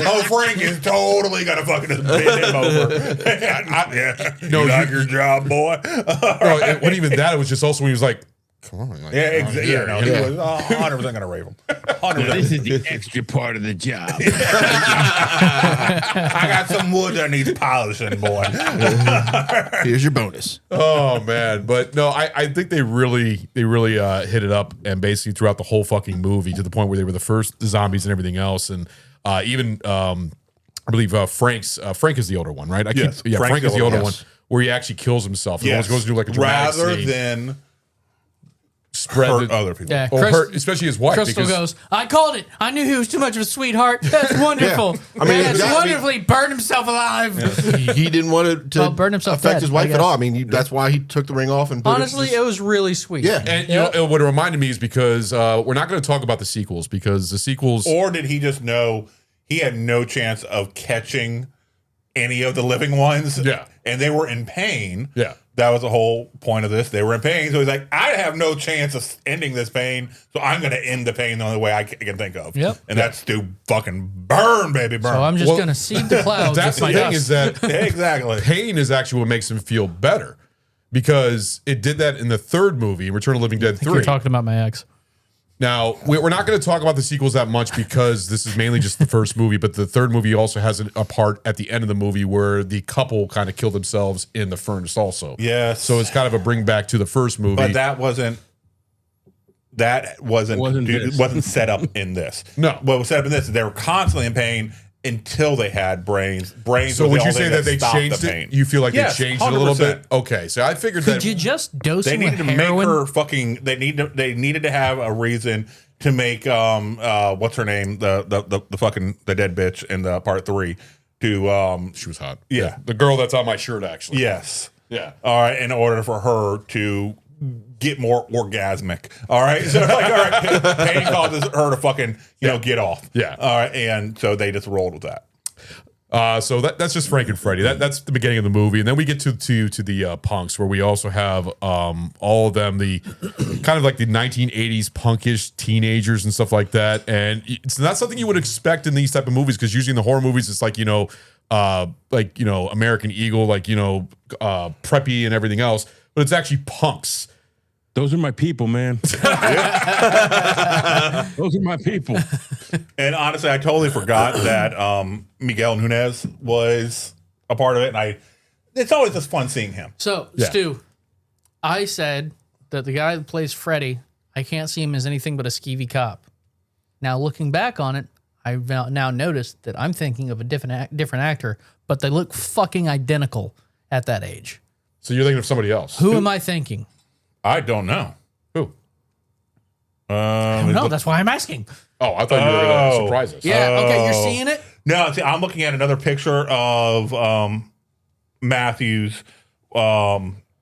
Oh, Frank is totally gonna fucking just bend him over. No, you like your job, boy. No, it wasn't even that. It was just also when he was like, come on. Like, he was 100% gonna rape him. 100%. This is the extra part of the job. I got some wood that needs polishing, boy. Here's your bonus. Oh man, but no, I think they really hit it up, and basically throughout the whole fucking movie, to the point where they were the first zombies and everything else, and even I believe Frank is the older one, right? Frank is the older one, where he actually kills himself. He always goes to do like a dramatic rather scene. than spread other people. Yeah, hurt, especially his wife. Crystal goes, I called it. I knew he was too much of a sweetheart. That's wonderful. I mean, That's yeah, wonderfully burned himself alive. He didn't want to burn himself affect dead, his wife I at all. I guess. mean, that's why he took the ring off and put Honestly, it was really sweet. Yeah. And you know, what it reminded me is because we're not going to talk about the sequels, because the sequels. Or did he just know he had no chance of catching any of the living ones? Yeah. And they were in pain. Yeah. That was the whole point of this. They were in pain. So he's like, I have no chance of ending this pain. So I'm going to end the pain the only way I can think of. Yep. And that's to fucking burn, baby, burn. So I'm just going to seed the clouds. That's with the my thing, dust. is that exactly. pain is actually what makes him feel better, because it did that in the third movie, Return of the Living Dead I think 3. you're talking about my ex. Now, we're not going to talk about the sequels that much, because this is mainly just the first movie, but the third movie also has a part at the end of the movie where the couple kind of kill themselves in the furnace also. Yes. So it's kind of a bring back to the first movie. But that wasn't set up in this. No. What was set up in this is they were constantly in pain until they had brains. Brains. So was would the you only say thing that they stopped changed the it? pain. You feel like Yes, they changed it a little 100%. bit? Okay, so I figured Could that you just dose They him needed with to make heroin? her fucking. They needed to have a reason to make what's her name, the fucking the dead bitch in the part 3 to she was hot. Yeah. The girl that's on my shirt, actually. yes. Yeah. All right, in order for her to get more orgasmic. All right. So like, all right, pain causes her to fucking, get off. Yeah. All right. And so they just rolled with that. So that's just Frank and Freddy. That's the beginning of the movie, and then we get to the punks, where we also have all of them, the kind of like the 1980s punkish teenagers and stuff like that. And it's not something you would expect in these type of movies, because usually in the horror movies it's like American Eagle, preppy and everything else, but it's actually punks. Those are my people, man. Those are my people. And honestly, I totally forgot that Miguel Nunez was a part of it, and it's always just fun seeing him. So, Stu, I said that the guy that plays Freddy, I can't see him as anything but a skeevy cop. Now, looking back on it, I've now noticed that I'm thinking of a different actor, but they look fucking identical at that age. So you're thinking of somebody else. Who am I thinking? I don't know. Who? I don't know. That's why I'm asking. Oh, I thought you were going to surprise us. Yeah. Okay. You're seeing it. No, see, I'm looking at another picture of Matthews.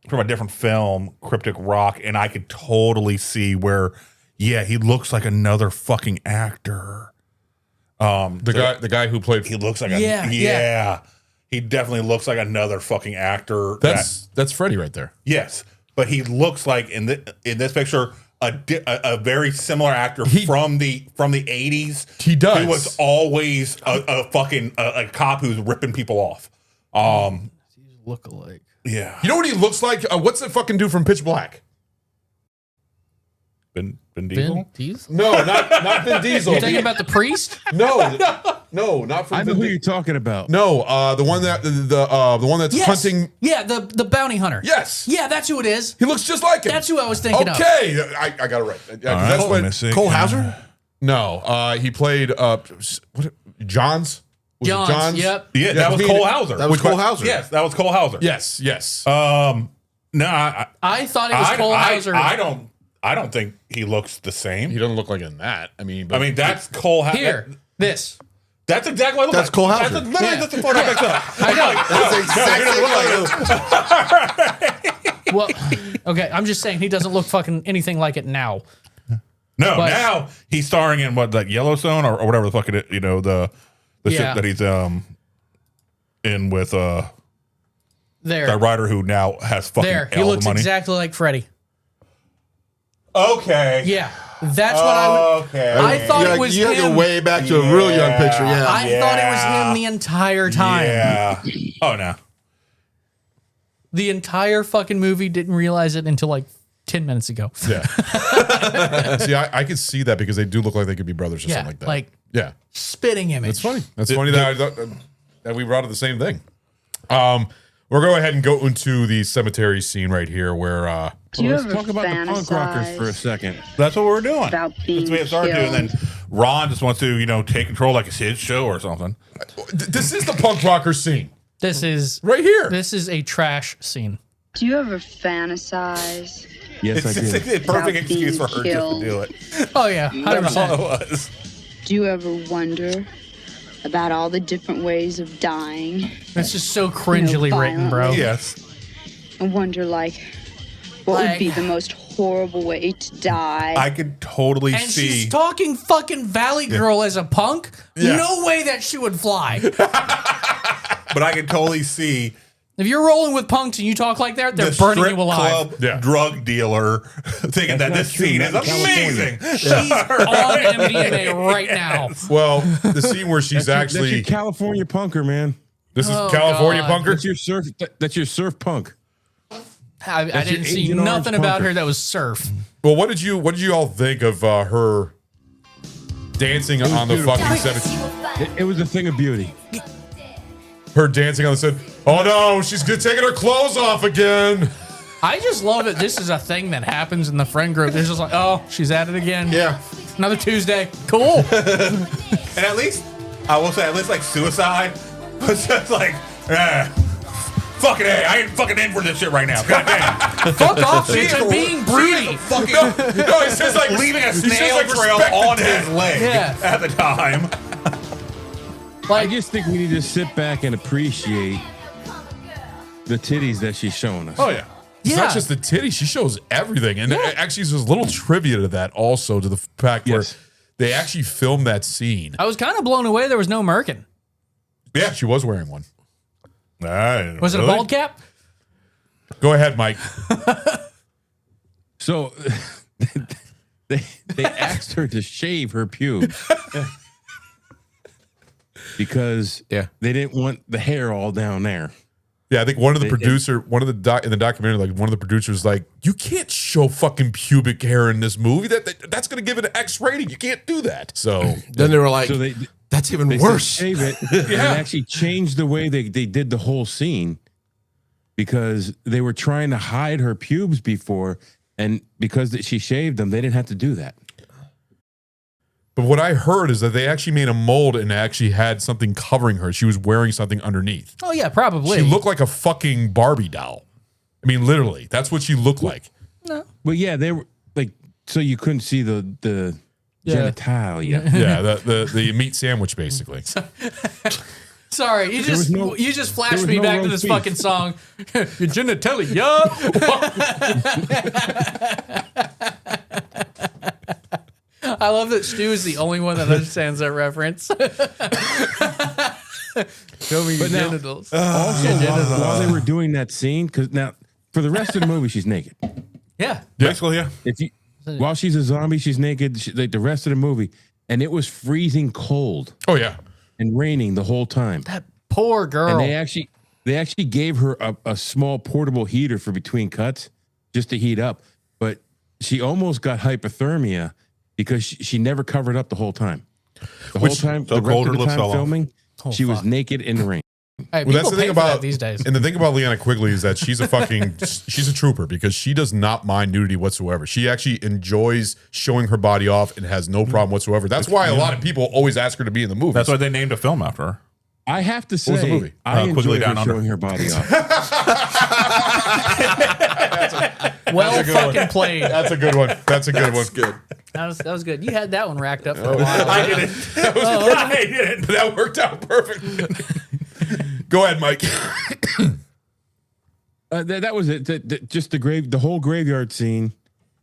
from a different film, Cryptic Rock, and I could totally see where, yeah, he looks like another fucking actor. The guy who played. He looks like Yeah. He definitely looks like another fucking actor. That's Freddy right there. Yes, but he looks like in this picture a very similar actor from the 80s. He does. He was always a fucking a cop who's ripping people off. Look alike. Yeah. You know what he looks like? What's that fucking dude from Pitch Black? Vin Diesel? Vin Diesel? No, not Vin Diesel. You thinking about the priest? No, not from. I know Vin who you're talking about. No, the one that's hunting. Yeah, the bounty hunter. Yes. Yeah, that's who it is. He looks just like him. That's who I was thinking of. Okay, I got it right. That's what Cole Hauser? No, he played Johns. Was it Johns, yep. Yeah, that was Cole Hauser. That was Cole Hauser. Yes, that was Cole Hauser. Yes. No, I thought it was Cole Hauser. I don't think he looks the same. He doesn't look like in that. I mean, That's Cole Hauser. Here, this. That's exactly what I look That's like. Cole Hauser. That's literally that's the photo I picked up. I know. That's exactly Well, okay, I'm just saying he doesn't look fucking anything like it now. No, But- now he's starring in what, like Yellowstone or whatever the fuck it is, you know, the shit Yeah. that he's in with There. that writer who now has fucking There. He all looks the money. exactly like Freddy. Okay. Yeah. That's what I would. Okay. I thought it was you had to him. go way back to a real young picture. Yeah. I thought it was him the entire time. Yeah. Oh no. The entire fucking movie, didn't realize it until like 10 minutes ago. yeah. See, I could see that because they do look like they could be brothers or Yeah, something like that. like yeah, spitting image. that's funny. That's funny that we brought up the same thing. We'll go ahead and go into the cemetery scene right here where Let's talk about the punk rockers for a second. That's what we're doing. About That's being what we started doing. And then Ron just wants to, take control like it's his show or something. this is the punk rocker scene This is right here. This is a trash scene. Do you ever fantasize? Yes, I It's did. a perfect About excuse for being her just to killed. do it. Oh yeah, That's all 100%. it was. Do you ever wonder about all the different ways of dying? That's just so cringily written, bro. violently. Yes. And wonder, what would be the most horrible way to die? I could totally And see. she's talking fucking Valley Girl as a punk. Yeah. No way that she would fly. But I could totally see If you're rolling with punks and you talk like that, they're the burning strip you alive. club drug dealer thinking that this scene is amazing. She's on MDMA right now. Well, the scene where she's That's your actually California punker, man. this is Oh, California God. punker. That's your surf punk. I your didn't see Agent Orange nothing about punker. her that was surf. Well, what did you all think of her dancing on the beautiful. fucking cemetery? It was a thing of beauty. Her dancing on the set. Oh no, she's taking her clothes off again. I just love it. This is a thing that happens in the friend group. It's just like, oh, she's at it again. Yeah. Another Tuesday. Cool. And at least, I will say, at least like Suicide was just like, fucking A, I ain't fucking in for this shit right now. God damn. Fuck off, bitch. I'm being broody. Fucking, No, he says like leaving a he says, snail like, trail respect the on dead. his leg Yeah. at the time. I just think we need to sit back and appreciate the titties that she's showing us. Oh yeah. It's Yeah. not just the titty. She shows everything. And actually, there's a little trivia to that also, to the fact where Yes. they actually filmed that scene. I was kind of blown away there was no merkin. Yeah, she was wearing one. Was it a bald cap? Go ahead, Mike. So they asked her to shave her pubes because they didn't want the hair all down there. Yeah, I think one of the in the documentary, like one of the producers, like, you can't show fucking pubic hair in this movie. That's going to give it an X rating. You can't do that. So Then they were like, So that's even they worse. said shave it and actually changed the way they did the whole scene because they were trying to hide her pubes before, and because she shaved them, they didn't have to do that. but what I heard is that they actually made a mold and actually had something covering her. She was wearing something underneath. Oh, yeah, probably. She looked like a fucking Barbie doll. I mean, literally, that's what she looked like. Well, yeah, they were like, so you couldn't see the genitalia. Yeah, the meat sandwich, basically. Sorry, you just flashed me no back to roast this beef. fucking song. Your genitalia. I love that Stu is the only one that understands that reference. Show me your genitals. Also, while they were doing that scene, because now for the rest of the movie, she's naked. Yeah. Basically, yeah. While she's a zombie, she's naked. Like the rest of the movie, and it was freezing cold. Oh yeah, and raining the whole time. That poor girl. And they actually gave her a small portable heater for between cuts, just to heat up. But she almost got hypothermia because she never covered up the whole time. The whole time, the rest of the time filming, she was naked in the rain. Hey, well, that's the thing about these days. And the thing about Liana Quigley is that she's a trooper because she does not mind nudity whatsoever. She actually enjoys showing her body off and has no problem whatsoever. That's why a lot of people always ask her to be in the movie. That's why they named a film after her. I have to say, what was the movie? I enjoyed Down her Under. showing her body off. Well fucking played. That's a good one. That's a good one. Good. That was good. You had that one racked up for a while. I didn't. I didn't. That worked out perfect. Go ahead, Mike. That was it. Just the whole graveyard scene,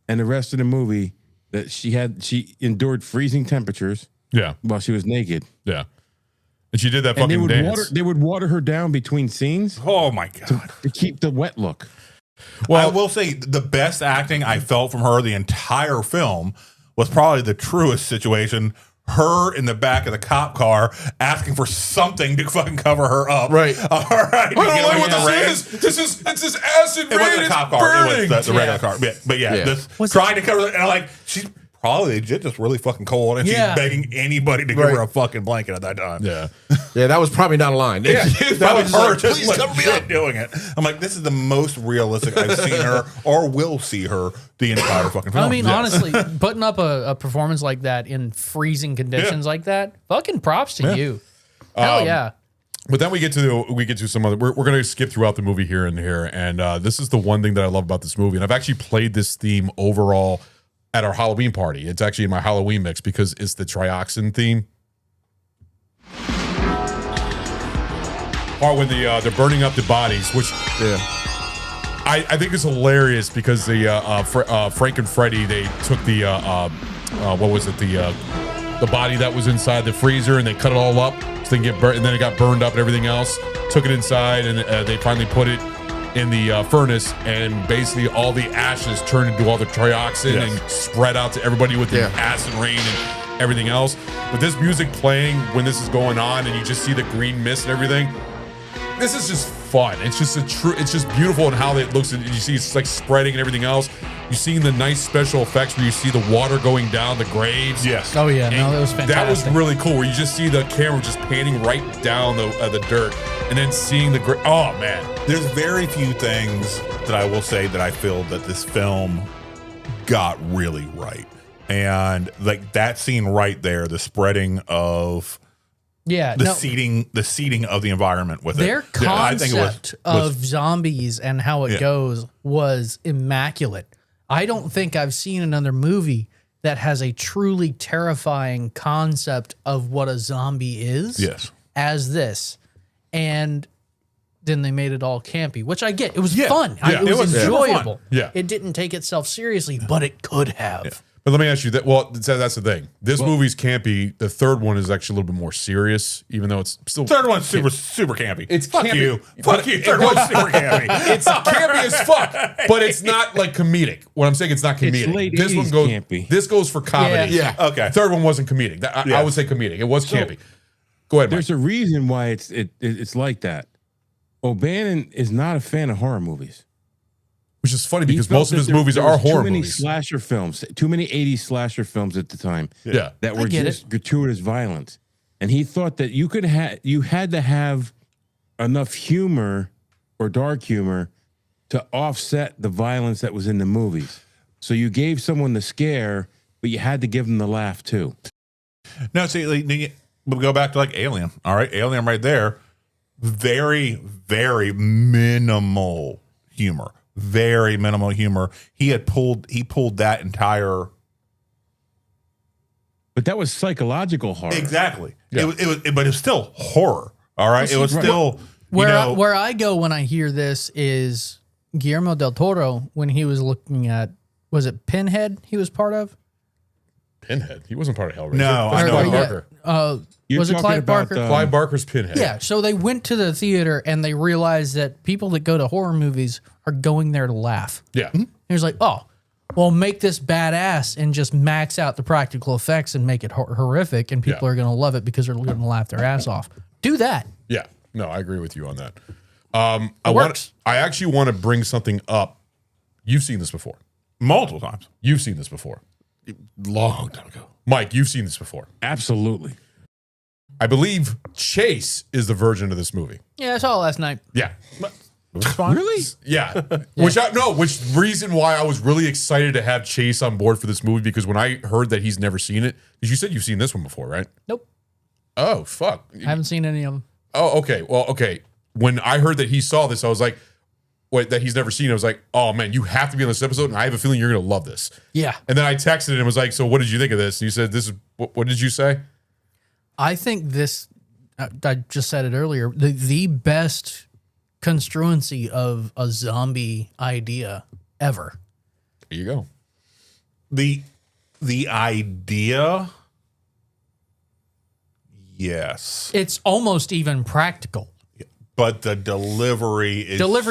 and the rest of the movie. That she endured freezing temperatures. Yeah, while she was naked. Yeah, and she did that fucking dance. They would water her down between scenes. Oh my god! To keep the wet look. Well, I will say the best acting I felt from her the entire film was probably the truest situation. Her in the back of the cop car asking for something to fucking cover her up. Right. All right. I don't know what this is. It's this acid It rain. wasn't a cop car. Burning. It was the regular car. But yeah, Yeah. this trying to cover it. And I'm like, she's probably legit just really fucking cold. And Yeah. she's begging anybody to give her a fucking blanket at that time. Yeah. Yeah, that was probably not a line. Yeah, that was her like, just please cover me up. legit doing it. I'm like, this is the most realistic I've seen her or will see her the entire fucking film. I mean, honestly, putting up a performance like that in freezing conditions like that, fucking props to you. Hell yeah. But then we get to some other. We're going to skip throughout the movie here and here, and this is the one thing that I love about this movie. And I've actually played this theme overall at our Halloween party. It's actually in my Halloween mix because it's the Trioxin theme. Or when they're burning up the bodies, which I think is hilarious because the Frank and Freddy, they took the what was it, the body that was inside the freezer and they cut it all up so they can get burnt, and then it got burned up and everything else. Took it inside and they finally put it in the furnace, and basically all the ashes turned into all the trioxin and spread out to everybody with the acid rain and everything else. But this music playing when this is going on and you just see the green mist and everything, this is just fun. It's just it's just beautiful in how it looks. And you see it's like spreading and everything else. You're seeing the nice special effects where you see the water going down the graves. Yes. Oh yeah, no, that was fantastic. That was really cool. Where you just see the camera just panning right down the dirt, and then seeing the oh man. There's very few things that I will say that I feel that this film got really right, and like that scene right there, the spreading of the seeding of the environment with their it. concept of zombies and how it goes was immaculate. I don't think I've seen another movie that has a truly terrifying concept of what a zombie is as this. And then they made it all campy, which I get. It was fun. It was enjoyable. Yeah. It didn't take itself seriously, but it could have. But let me ask you that. Well, that's the thing. This movie's campy. The third one is actually a little bit more serious, even though it's still. Third one's super campy. It's fuck campy. you. Fuck you. Third one's super campy. It's campy as fuck, but it's not like comedic. What I'm saying, it's not comedic. It's late this one 80s goes. campy. This goes for comedy. Yeah. Okay. Third one wasn't comedic. I would say comedic. It was campy. Go ahead, Mike. There's a reason why it's like that. O'Bannon is not a fan of horror movies. Which is funny because most of his movies are horror too many movies. Slasher films, too many 80s slasher films at the time. Yeah. That were just gratuitous violence. And he thought that you had to have enough humor or dark humor to offset the violence that was in the movies. So you gave someone the scare, but you had to give them the laugh too. No, see, we'll go back to like Alien. All right, Alien right there. Very, very minimal humor. Very minimal humor. He pulled that entire. But that was psychological horror. Exactly. Yeah. It was, but it's still horror. All right, it was still where I go when I hear this is Guillermo del Toro when he was looking at, was it Pinhead he was part of? Pinhead. He wasn't part of Hellraiser. No, I know. Clive Barker. Was it Clive Barker? Clive Barker's Pinhead. Yeah. So they went to the theater and they realized that people that go to horror movies are going there to laugh. Yeah. He was like, oh, well, make this badass and just max out the practical effects and make it horrific, and people are going to love it because they're going to laugh their ass off. Do that. Yeah. No, I agree with you on that. I actually want to bring something up. You've seen this before. Multiple times. You've seen this before. Long time ago. Mike, you've seen this before. Absolutely. I believe Chase is the virgin of this movie. Yeah, I saw it last night. Yeah. Really? Yeah. Which reason why I was really excited to have Chase on board for this movie, because when I heard that he's never seen it, because you said you've seen this one before, right? Nope. Oh, fuck. I haven't seen any of them. Oh, okay. Well, okay. When I heard that he saw this, I was like, wait, that he's never seen it. I was like, oh man, you have to be on this episode, and I have a feeling you're going to love this. Yeah. And then I texted and was like, so what did you think of this? And you said, this is, what did you say? I think this, I just said it earlier, the best construency of a zombie idea ever. There you go. The idea, yes. It's almost even practical. But the delivery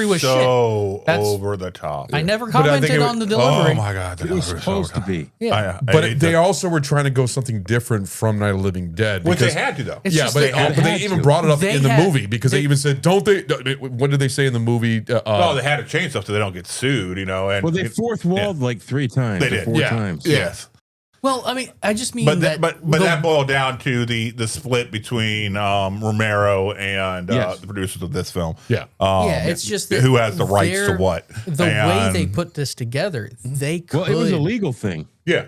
was so shit. That's, over the top. I never commented on the delivery. Oh my god, It was supposed to be. Yeah. But they also were trying to go something different from Night of the Living Dead. Which they had to, though. It's Yeah, just but they even brought it up in the movie, because they even said, don't they, what did they say in the movie? Oh, they had to change stuff so they don't get sued, you know. And Well, they fourth walled like 3 times. They or did. 4 Yeah. times. Yes. Well, I mean, I just mean But that. that boiled down to the split between Romero and Yes. the producers of this film. Yeah. yeah, it's just that who has the rights to what. The way And- they put this together, they could. Well, it was a legal thing. Yeah.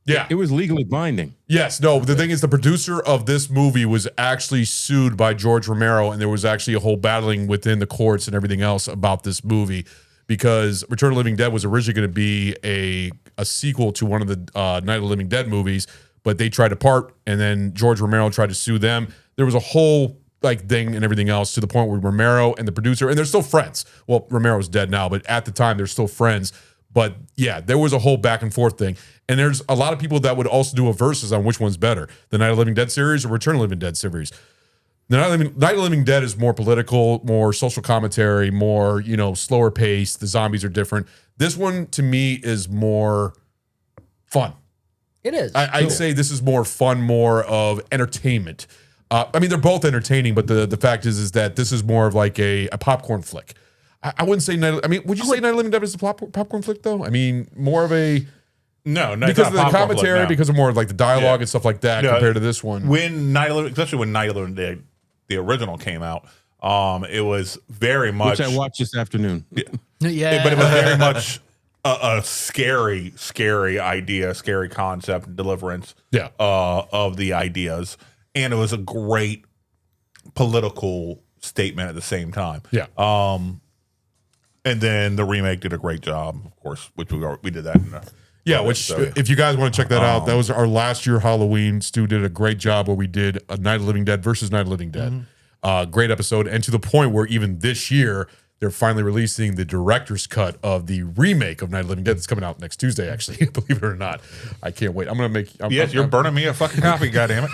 Yeah. It was legally binding. Yes. No, the thing is, the producer of this movie was actually sued by George Romero, and there was actually a whole battling within the courts and everything else about this movie, because Return of the Living Dead was originally going to be a sequel to one of the Night of the Living Dead movies, but they tried to part, and then George Romero tried to sue them. There was a whole thing and everything else, to the point where Romero and the producer, and they're still friends. Well, Romero's dead now, but at the time they're still friends. But yeah, there was a whole back and forth thing. And there's a lot of people that would also do a versus on which one's better, the Night of the Living Dead series or Return of the Living Dead series. The Night of the Living Dead is more political, more social commentary, more, slower pace. The zombies are different. This one, to me, is more fun. It is. I'd say this is more fun, more of entertainment. I mean, they're both entertaining, but the fact is that this is more of like a popcorn flick. I wouldn't say would you say Night of the Living Dead is a popcorn flick, though? I mean, more of a... No, because of the commentary, because of more of like the dialogue and stuff like that, compared to this one. Especially when Night of the Living Dead, the original, came out, it was very much... Which I watched this afternoon. Yeah. But it was very much a scary idea, scary concept, deliverance of the ideas. And it was a great political statement at the same time. Yeah. And then the remake did a great job, of course, which we did that. If you guys want to check that out, that was our last year Halloween. Stu did a great job where we did a Night of the Living Dead versus Night of the Living Dead. Great episode. And to the point where even this year, they're finally releasing the director's cut of the remake of Night of the Living Dead that's coming out next Tuesday, actually, believe it or not. I can't wait. I'm going to make... You're burning me a fucking copy, goddammit.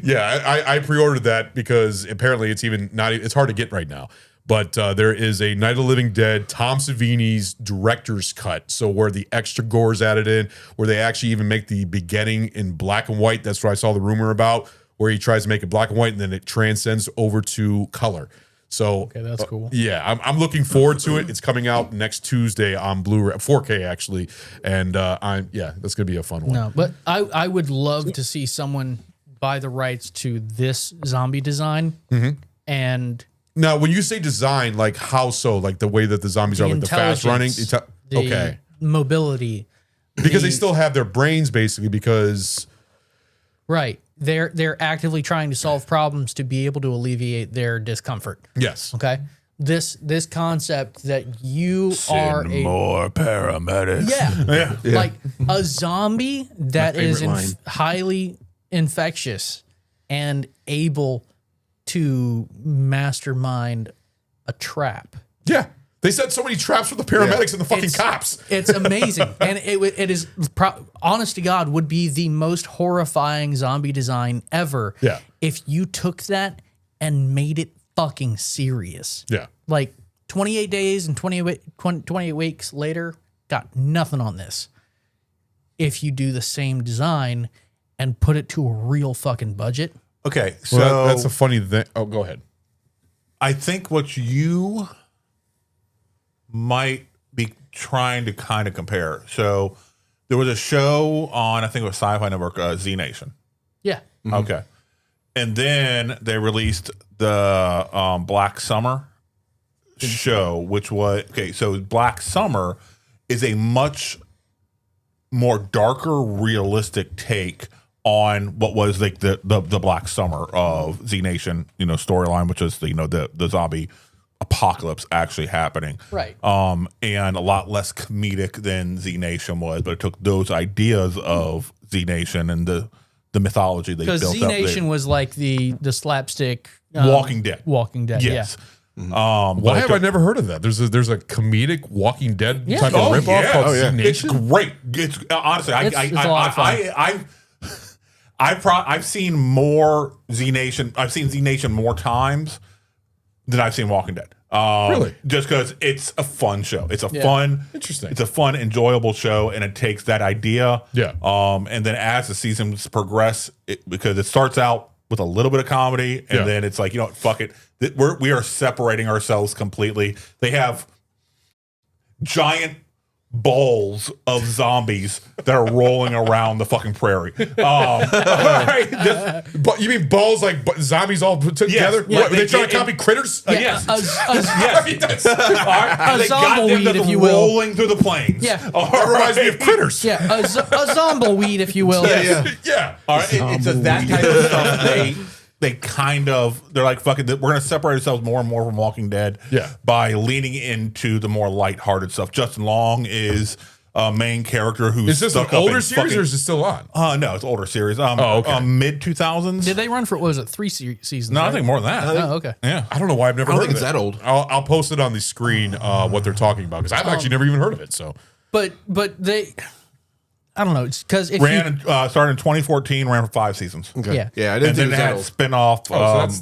Yeah, I pre-ordered that because apparently it's hard to get right now. But there is a Night of the Living Dead, Tom Savini's director's cut. So where the extra gore is added in, where they actually even make the beginning in black and white. That's what I saw the rumor about, where he tries to make it black and white and then it transcends over to color. So okay, that's cool. Yeah, I'm looking forward to it. It's coming out next Tuesday on Blu-ray, 4K actually, and that's gonna be a fun one. No, but I would love to see someone buy the rights to this zombie design and. Now, when you say design, like how so? Like the way that the zombies are, like the fast running? Okay. Mobility. Because they still have their brains, basically, because... Right. They're actively trying to solve problems to be able to alleviate their discomfort. Yes. Okay? This concept that you are more paramedics. Yeah. Like a zombie that is highly infectious and able to mastermind a trap. Yeah. They set so many traps for the paramedics and the fucking cops. It's amazing. And it is, honest to God, would be the most horrifying zombie design ever. Yeah. If you took that and made it fucking serious. Yeah. Like 28 days and 28 weeks later, got nothing on this. If you do the same design and put it to a real fucking budget. Okay, so Well, that's a funny thing. Oh, go ahead. I think what you might be trying to kind of compare. So there was a show on, I think it was Sci-Fi Network, Z Nation. Yeah. Okay. And then they released the Black Summer show, which was, okay, so Black Summer is a much more darker, realistic take on what was like the Black Summer of Z Nation, storyline, which is the zombie apocalypse actually happening. Right. And a lot less comedic than Z Nation was, but it took those ideas of Z Nation and the mythology they built up. Because Z Nation was like the slapstick Walking Dead. Walking Dead. Yes. Yeah. Why have I never heard of that? There's a comedic Walking Dead type of ripoff called Z It's Nation. great. It's honestly, It's a lot of fun. I've seen more Z Nation. I've seen Z Nation more times than I've seen Walking Dead. Really? Just because it's a fun show. It's a Interesting. It's a fun, enjoyable show, and it takes that idea. Yeah. And then as the seasons progress, because it starts out with a little bit of comedy, and then it's like, fuck it. We are separating ourselves completely. They have giant balls of zombies that are rolling around the fucking prairie. But you mean balls like zombies all put together? Yeah, What, they trying to copy critters? Yes. Yes. They got them zombleweed, that's if you will. rolling through the plains. Yeah. That reminds me of critters. Yeah, a zombleweed, if you will. Yeah. All right, it's just that type of stuff. They're like, fuck it, we're going to separate ourselves more and more from Walking Dead by leaning into the more lighthearted stuff. Justin Long is a main character who's Is this an older series or is it still on? No, it's older series. Okay. Mid 2000s. Did they run for, what was it, 3 seasons? No, right? I think more than that. Oh, okay. Yeah. I don't know why I've never I don't heard think of it's it. that old. I'll post it on the screen what they're talking about because I've actually never even heard of it. So, But they, I don't know, because if Started in 2014, ran for 5 seasons. Yeah. Yeah, I And didn't then think it was they that had old. spin-off that's-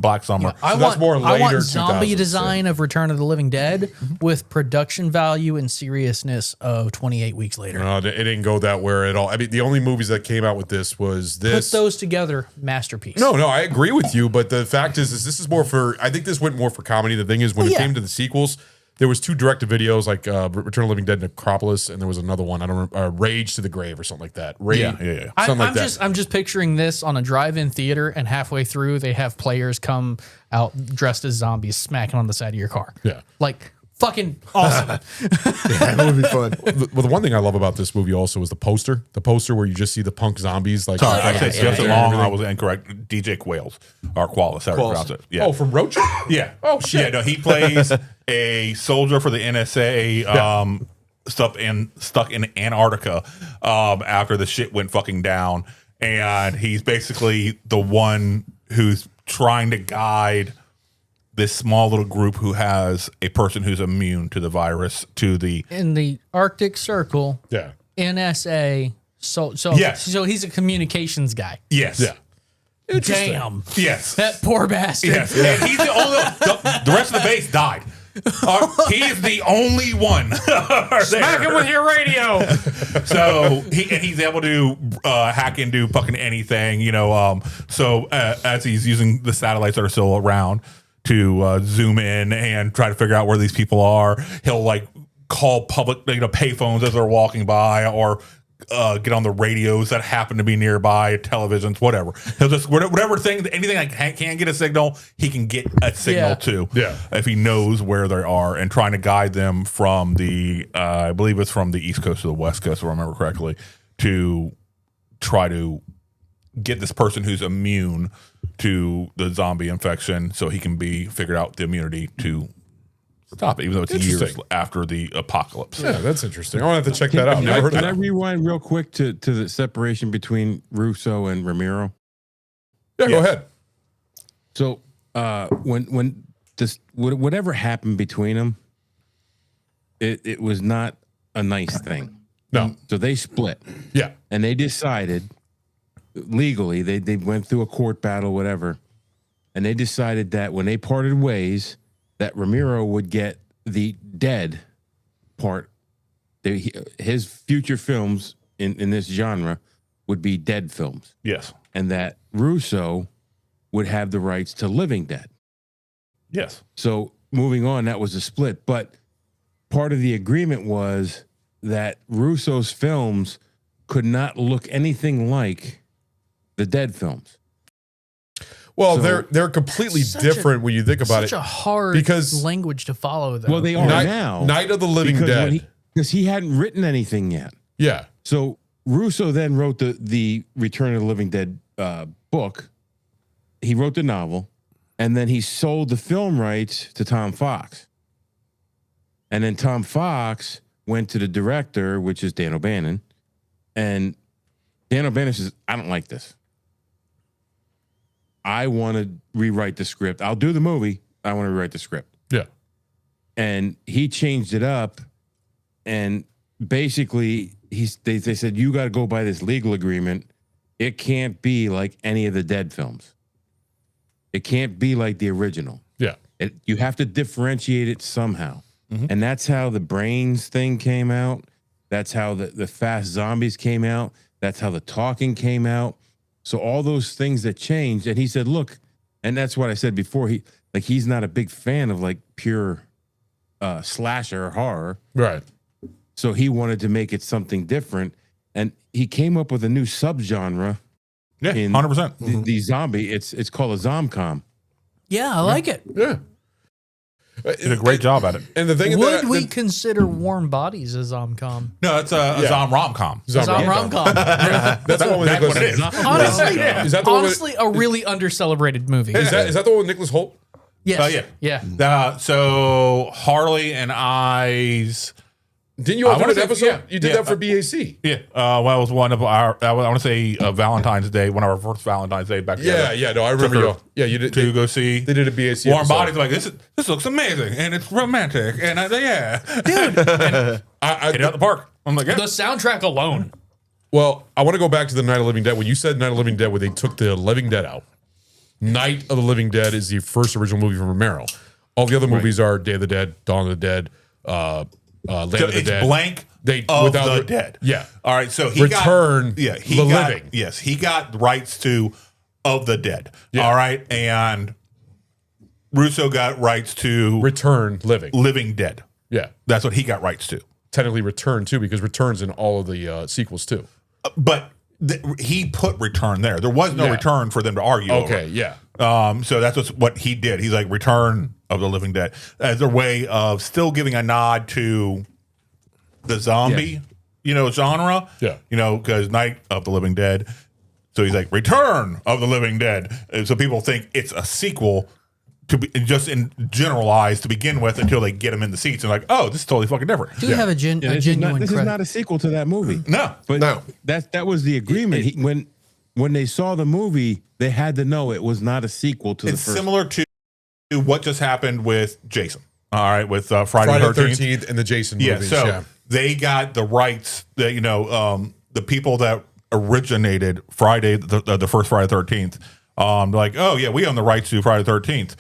Black Summer. I that's more I later want zombie 2000s, design of Return of the Living Dead with production value and seriousness of 28 weeks later. no, it didn't go that way at all. I mean, the only movies that came out with this was this. Put those together, masterpiece. No, I agree with you, but the fact is this is more for. I think this went more for comedy. The thing is, when it came to the sequels, there was 2 direct-to-videos like Return of the Living Dead, Necropolis, and there was another one. I don't remember, Rage to the Grave or something like that. Something like that. I'm just picturing this on a drive-in theater, and halfway through they have players come out dressed as zombies, smacking on the side of your car. Yeah. Like fucking awesome. That would be fun. Well, the one thing I love about this movie also is the poster. The poster where you just see the punk zombies. Like, Sorry, I said Justin Long. I everything. was incorrect. DJ Quails or Qualis, however you pronounce it. Yeah. Oh, from Roach? Yeah. Oh, shit. Yeah, no, he plays a soldier for the NSA stuck in Antarctica after the shit went fucking down. And he's basically the one who's trying to guide this small little group who has a person who's immune to the virus, to the In the Arctic Circle, Yeah. NSA. So Yes. so he's a communications guy. yes. Yeah. Damn. Yes. That poor bastard. Yes, and he's the only. The rest of the base died. He's the only one. Smack him with your radio. So he's able to hack into fucking anything, So as he's using the satellites that are still around to zoom in and try to figure out where these people are, he'll like call public, payphones as they're walking by, or get on the radios that happen to be nearby, televisions, whatever. He'll just whatever thing, anything that can get a signal, he can get a signal to. Yeah. If he knows where they are, and trying to guide them from the, I believe it's from the East Coast to the West Coast, if I remember correctly, to try to get this person who's immune to the zombie infection, so he can be figured out the immunity to stop it, even though it's years Interesting. after the apocalypse. Yeah, that's interesting. I want to have to check that out. Can, Never I, heard of can I that. rewind real quick to the separation between Russo and Ramiro? Yeah, go ahead. So when this whatever happened between them, it was not a nice thing. No. So they split. Yeah. And they decided legally, they went through a court battle, whatever, and they decided that when they parted ways, that Ramiro would get the dead part. His future films in this genre would be dead films. Yes. And that Russo would have the rights to Living Dead. Yes. So moving on, that was a split. But part of the agreement was that Russo's films could not look anything like the Dead films. Well, So- they're completely different when you think about it. Such a hard because language to follow, though. Well, they are now. Night of the Living Dead. Because he hadn't written anything yet. Yeah. So Russo then wrote the Return of the Living Dead book. He wrote the novel, and then he sold the film rights to Tom Fox. And then Tom Fox went to the director, which is Dan O'Bannon, and Dan O'Bannon says, I don't like this. I want to rewrite the script. I'll do the movie. I want to rewrite the script. Yeah. And he changed it up, and basically they said, you got to go by this legal agreement. It can't be like any of the Dead films. It can't be like the original. Yeah. You have to differentiate it somehow. Mm-hmm. And that's how the Brains thing came out. That's how the Fast Zombies came out. That's how the Talking came out. So all those things that changed. And he said, look, and that's what I said before. He's not a big fan of like pure slasher or horror. Right. So he wanted to make it something different. And he came up with a new subgenre. Yeah, in 100%. The zombie. It's called a zomcom. Yeah, I like it. Yeah. Did a great job at it. And the thing Would we consider Warm Bodies a zomcom? No, it's a zom rom-com. Zom rom-com. That's the one with That's Nicholas. what it is. Honestly, Is that the one with, honestly, a really under-celebrated movie. is that the one with Nicholas Holt? Yes. Yeah. Yeah. So Harley and I's. Didn't you all I do wanna an say- episode? yeah, You did yeah, that for BAC. Yeah. Well, it was one of our, I want to say Valentine's Day, one of our first Valentine's Day back Yeah, together. no, I remember Took you. her Yeah, you did. to go see. They did a BAC Warm episode. Bodies. Like, this looks amazing and it's romantic and yeah, Dude, I hit it out the park. I'm like, yeah. the soundtrack alone. Well, I want to go back to the Night of the Living Dead. When you said Night of the Living Dead, where they took the Living Dead out, Night of the Living Dead is the first original movie from Romero. All the other movies are Day of the Dead, Dawn of the Dead, Land So of the it's Dead. blank They of without the dead. Yeah. All right. So he Return got, yeah, he the got, living. Yes, he got rights to of the dead. Yeah. All right, and Russo got rights to Return Living. Living Dead. Yeah. That's what he got rights to. Technically Return too, because Return's in all of the sequels too. But he put Return there. There was no Yeah. Return for them to argue. Okay, over. yeah. So that's what he did. He's like Return of the Living Dead as a way of still giving a nod to the zombie, genre. Yeah. Because Night of the Living Dead. So he's like Return of the Living Dead. And so people think it's a sequel to be just in generalized to begin with until they get him in the seats and like, oh, this is totally fucking different. Do you have a genuine This is credit? not a sequel to that movie. No. But No. that was the agreement. When they saw the movie, they had to know it was not a sequel to the It's first. similar to what just happened with Jason. All right, with Friday the 13th. and the Jason Yeah, movies. so they got the rights that the people that originated Friday the first Friday the 13th. Like, oh yeah, we own the rights to Friday the 13th.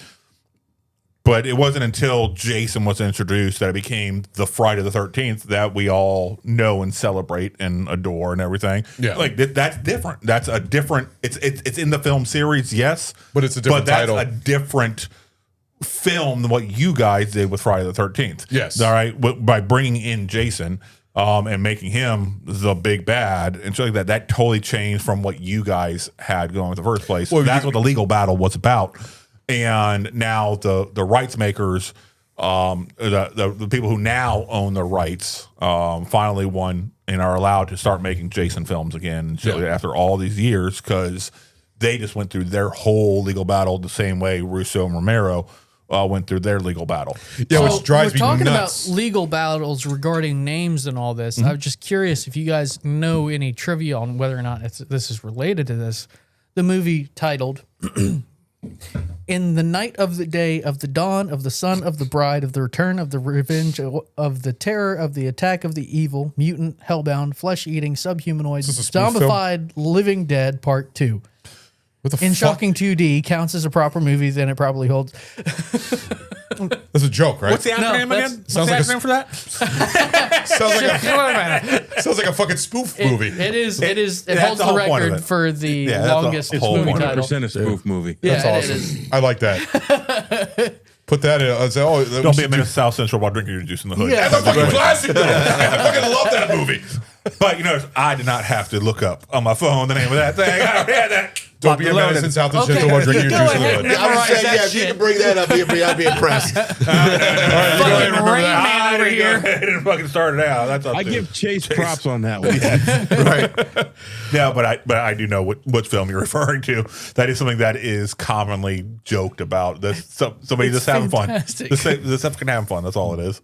But it wasn't until Jason was introduced that it became the Friday the 13th that we all know and celebrate and adore and everything. Yeah. Like that's different. That's a different. It's in the film series, yes, But it's a different that's title. a different film than what you guys did with Friday the 13th. Yes. All right. By bringing in Jason and making him the big bad and showing that totally changed from what you guys had going in the first place. Well, that's what the legal battle was about. And now the rights makers, the people who now own the rights, finally won and are allowed to start making Jason films again after all these years because they just went through their whole legal battle the same way Russo and Romero went through their legal battle. Yeah, So which drives we're talking me nuts. about legal battles regarding names and all this. I'm just curious if you guys know any trivia on whether or not this is related to this. The movie titled In the night of the day, of the dawn, of the son, of the bride, of the return, of the revenge, of the terror, of the attack of the evil, mutant, hellbound, flesh-eating, subhumanoid, Is this a spoof zombified, living dead, part 2. What the In fuck? shocking 2D, counts as a proper movie, then it probably holds. That's a joke, right? What's the acronym that's- again? What's sounds the like a acronym for that? sounds like a fucking spoof movie. It holds that's the the whole point of record it. for the Yeah, that's the longest whole movie point of it. title. 100% a spoof movie. Yeah, That's it awesome. is. I like that. Put that in. I say, oh, Don't be a minute South Central while drinking your juice in the hood. Yeah. That's a fucking classic, though. I fucking love that movie. But you know, I did not have to look up on my phone the name of that thing. I already had that. Don't be a menace in South and Okay. Central while drinking your Go juice in the ahead hood. and I was memorize saying, that yeah, if you shit. could bring that up, I'd be impressed. Fucking Rain Man over Go here. ahead and fucking start it out. That's up I to give Chase props on that one. Right. Yeah, but I do know what film you're referring to. That is something that is commonly joked about. Somebody It's just having fantastic. fun. This fucking having fun. That's all it is.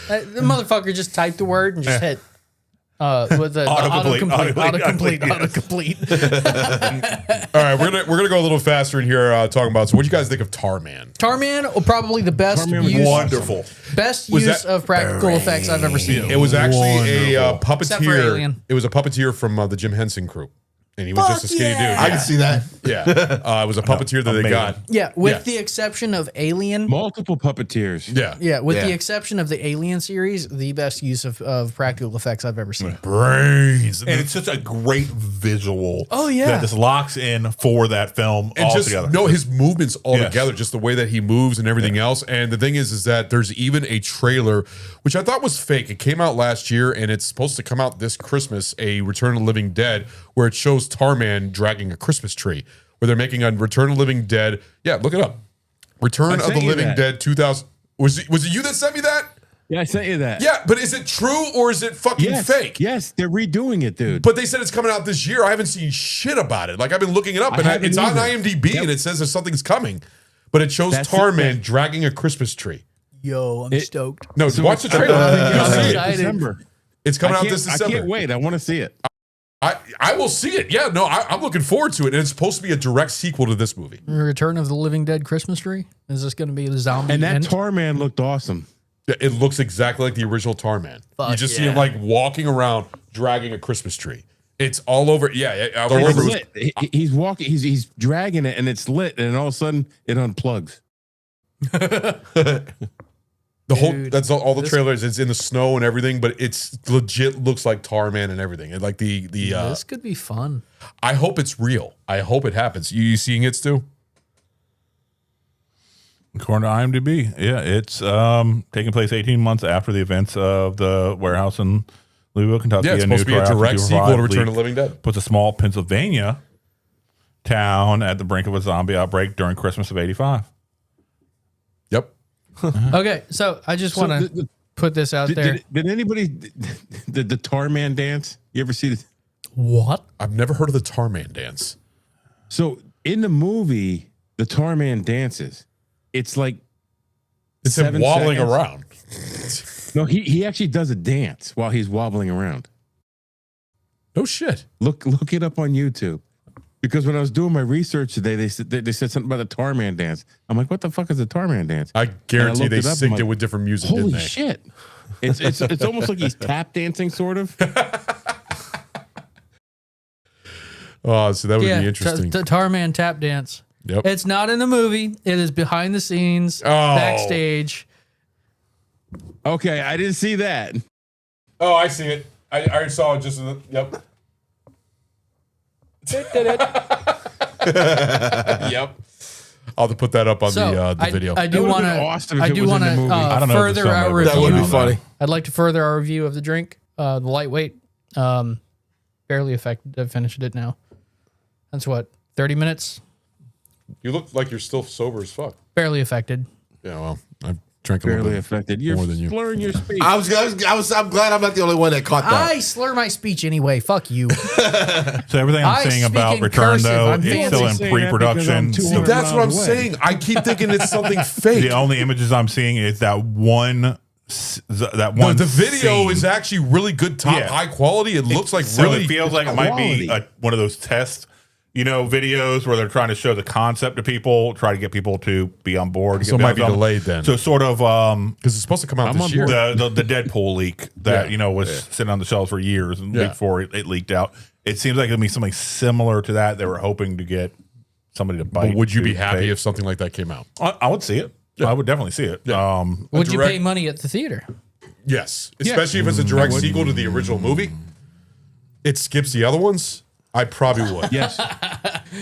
The motherfucker just typed the word and just hit with the Autocomplete. autocomplete. All right, we're gonna go a little faster in here talking about. So, what do you guys think of Tarman? Tarman, probably the best Tarman was use, Wonderful. best Was use that- of practical effects I've ever seen. It was actually a Except for puppeteer. Alien. It was a puppeteer from the Jim Henson crew, and he was just a skinny dude. I can see that. Yeah, it was a puppeteer that they got. Yeah, with Yeah. the exception of Alien. Multiple puppeteers. Yeah, Yeah, with Yeah. the exception of the Alien series, the best use of practical effects I've ever seen. brains. And it's such a great visual. Oh, yeah. that just locks in for that film And just altogether. know his movements all Yes. together, just the way that he moves and everything else. And the thing is that there's even a trailer, which I thought was fake. It came out last year, and it's supposed to come out this Christmas, a Return of the Living Dead, where it shows Tarman dragging a Christmas tree, where they're making a Return of the Living Dead. Yeah, look it up. Return I of sent the you Living that. Dead 2000. Was it you that sent me that? Yeah, I sent you that. Yeah, but is it true or is it fucking Yes. fake? Yes, they're redoing it, dude. But they said it's coming out this year. I haven't seen shit about it. Like, I've been looking it up, I and haven't it's on either. IMDb, and it says that something's coming. But it shows That's Tarman it. dragging a Christmas tree. Yo, I'm stoked. No, So watch the it's- trailer. I'm You'll see it. excited. December. It's coming I out can't- this I December. can't wait. I want to see it. I will see it. Yeah, no, I'm looking forward to it. And it's supposed to be a direct sequel to this movie. Return of the Living Dead Christmas tree. Is this going to be the zombie? And that end? Tar Man looked awesome. Yeah, it looks exactly like the original Tarman. You Fuck just see him yeah. like walking around dragging a Christmas tree. It's all over. Yeah, I It's remember. It was, lit. He's walking. He's dragging it, and it's lit, and all of a sudden it unplugs. the whole Dude, that's all the this- trailers. It's in the snow and everything, but it's legit looks like Tarman and everything. And like the This could be fun. I hope it's real. I hope it happens. You seeing it, Stu? According to IMDb, yeah, it's taking place 18 months after the events of the warehouse in Louisville, Kentucky. Yeah, it's A supposed to new be a Trioxin direct sequel to 205 Return of leak the Living Dead. Puts a small Pennsylvania town at the brink of a zombie outbreak during Christmas of '85. Yep. Okay, so I just So want to put this out there. Did anybody did the Tar Man dance? You ever see this? What? I've never heard of the Tarman dance. So in the movie, the Tar Man dances. It's like It's him 7 wobbling seconds. around. No, he actually does a dance while he's wobbling around. No shit. Look it up on YouTube. Because when I was doing my research today, they said something about the Tar Man dance. I'm like, what the fuck is the Tar Man dance? I guarantee looked they it up, I'm synced like, it with different music, didn't Holy they? shit! It's almost like he's tap dancing, sort of. Oh, so that would Yeah, be interesting. the Tarman tap dance. Yep. It's not in the movie. It is behind the scenes, Oh. backstage. Okay, I didn't see that. Oh, I see it. I already saw it just in the, yep. Yep. I'll have to put that up on the video. I do That would've want been to. awesome if I it do was in want the to movie. I don't know if further the our film review. ever That would be came out. funny. I'd like to further our review of the drink, the lightweight. Barely affected. I've finished it now. That's what 30 minutes. You look like you're still sober as fuck. Barely affected. Yeah, well, I've drank a little Barely bit affected. You're more than you. slurring your speech. I'm glad I'm not the only one that caught that. I slur my speech anyway. Fuck you. So everything I'm I saying speak about in Return, cursive. though, I'm it's fancy still in saying that because pre-production. I'm 200 That's what I'm miles away. saying. I keep thinking it's something fake. The only images I'm seeing is that one. That No, one. the video scene. is actually really good, top, Yeah. high quality. It looks like So really. it feels like it might be quality. one of those tests videos where they're trying to show the concept to people, try to get people to be on board. So it might be delayed then. So sort of because it's supposed to come out this year. The Deadpool leak that was sitting on the shelves for years before it leaked out. It seems like it'll be something similar to that. They were hoping to get somebody to bite. But would you be happy if something like that came out? I would see it. Yeah. I would definitely see it. Yeah. Would you pay money at the theater? Yes, especially if it's a direct sequel to the original movie. It skips the other ones. I probably would. Yes,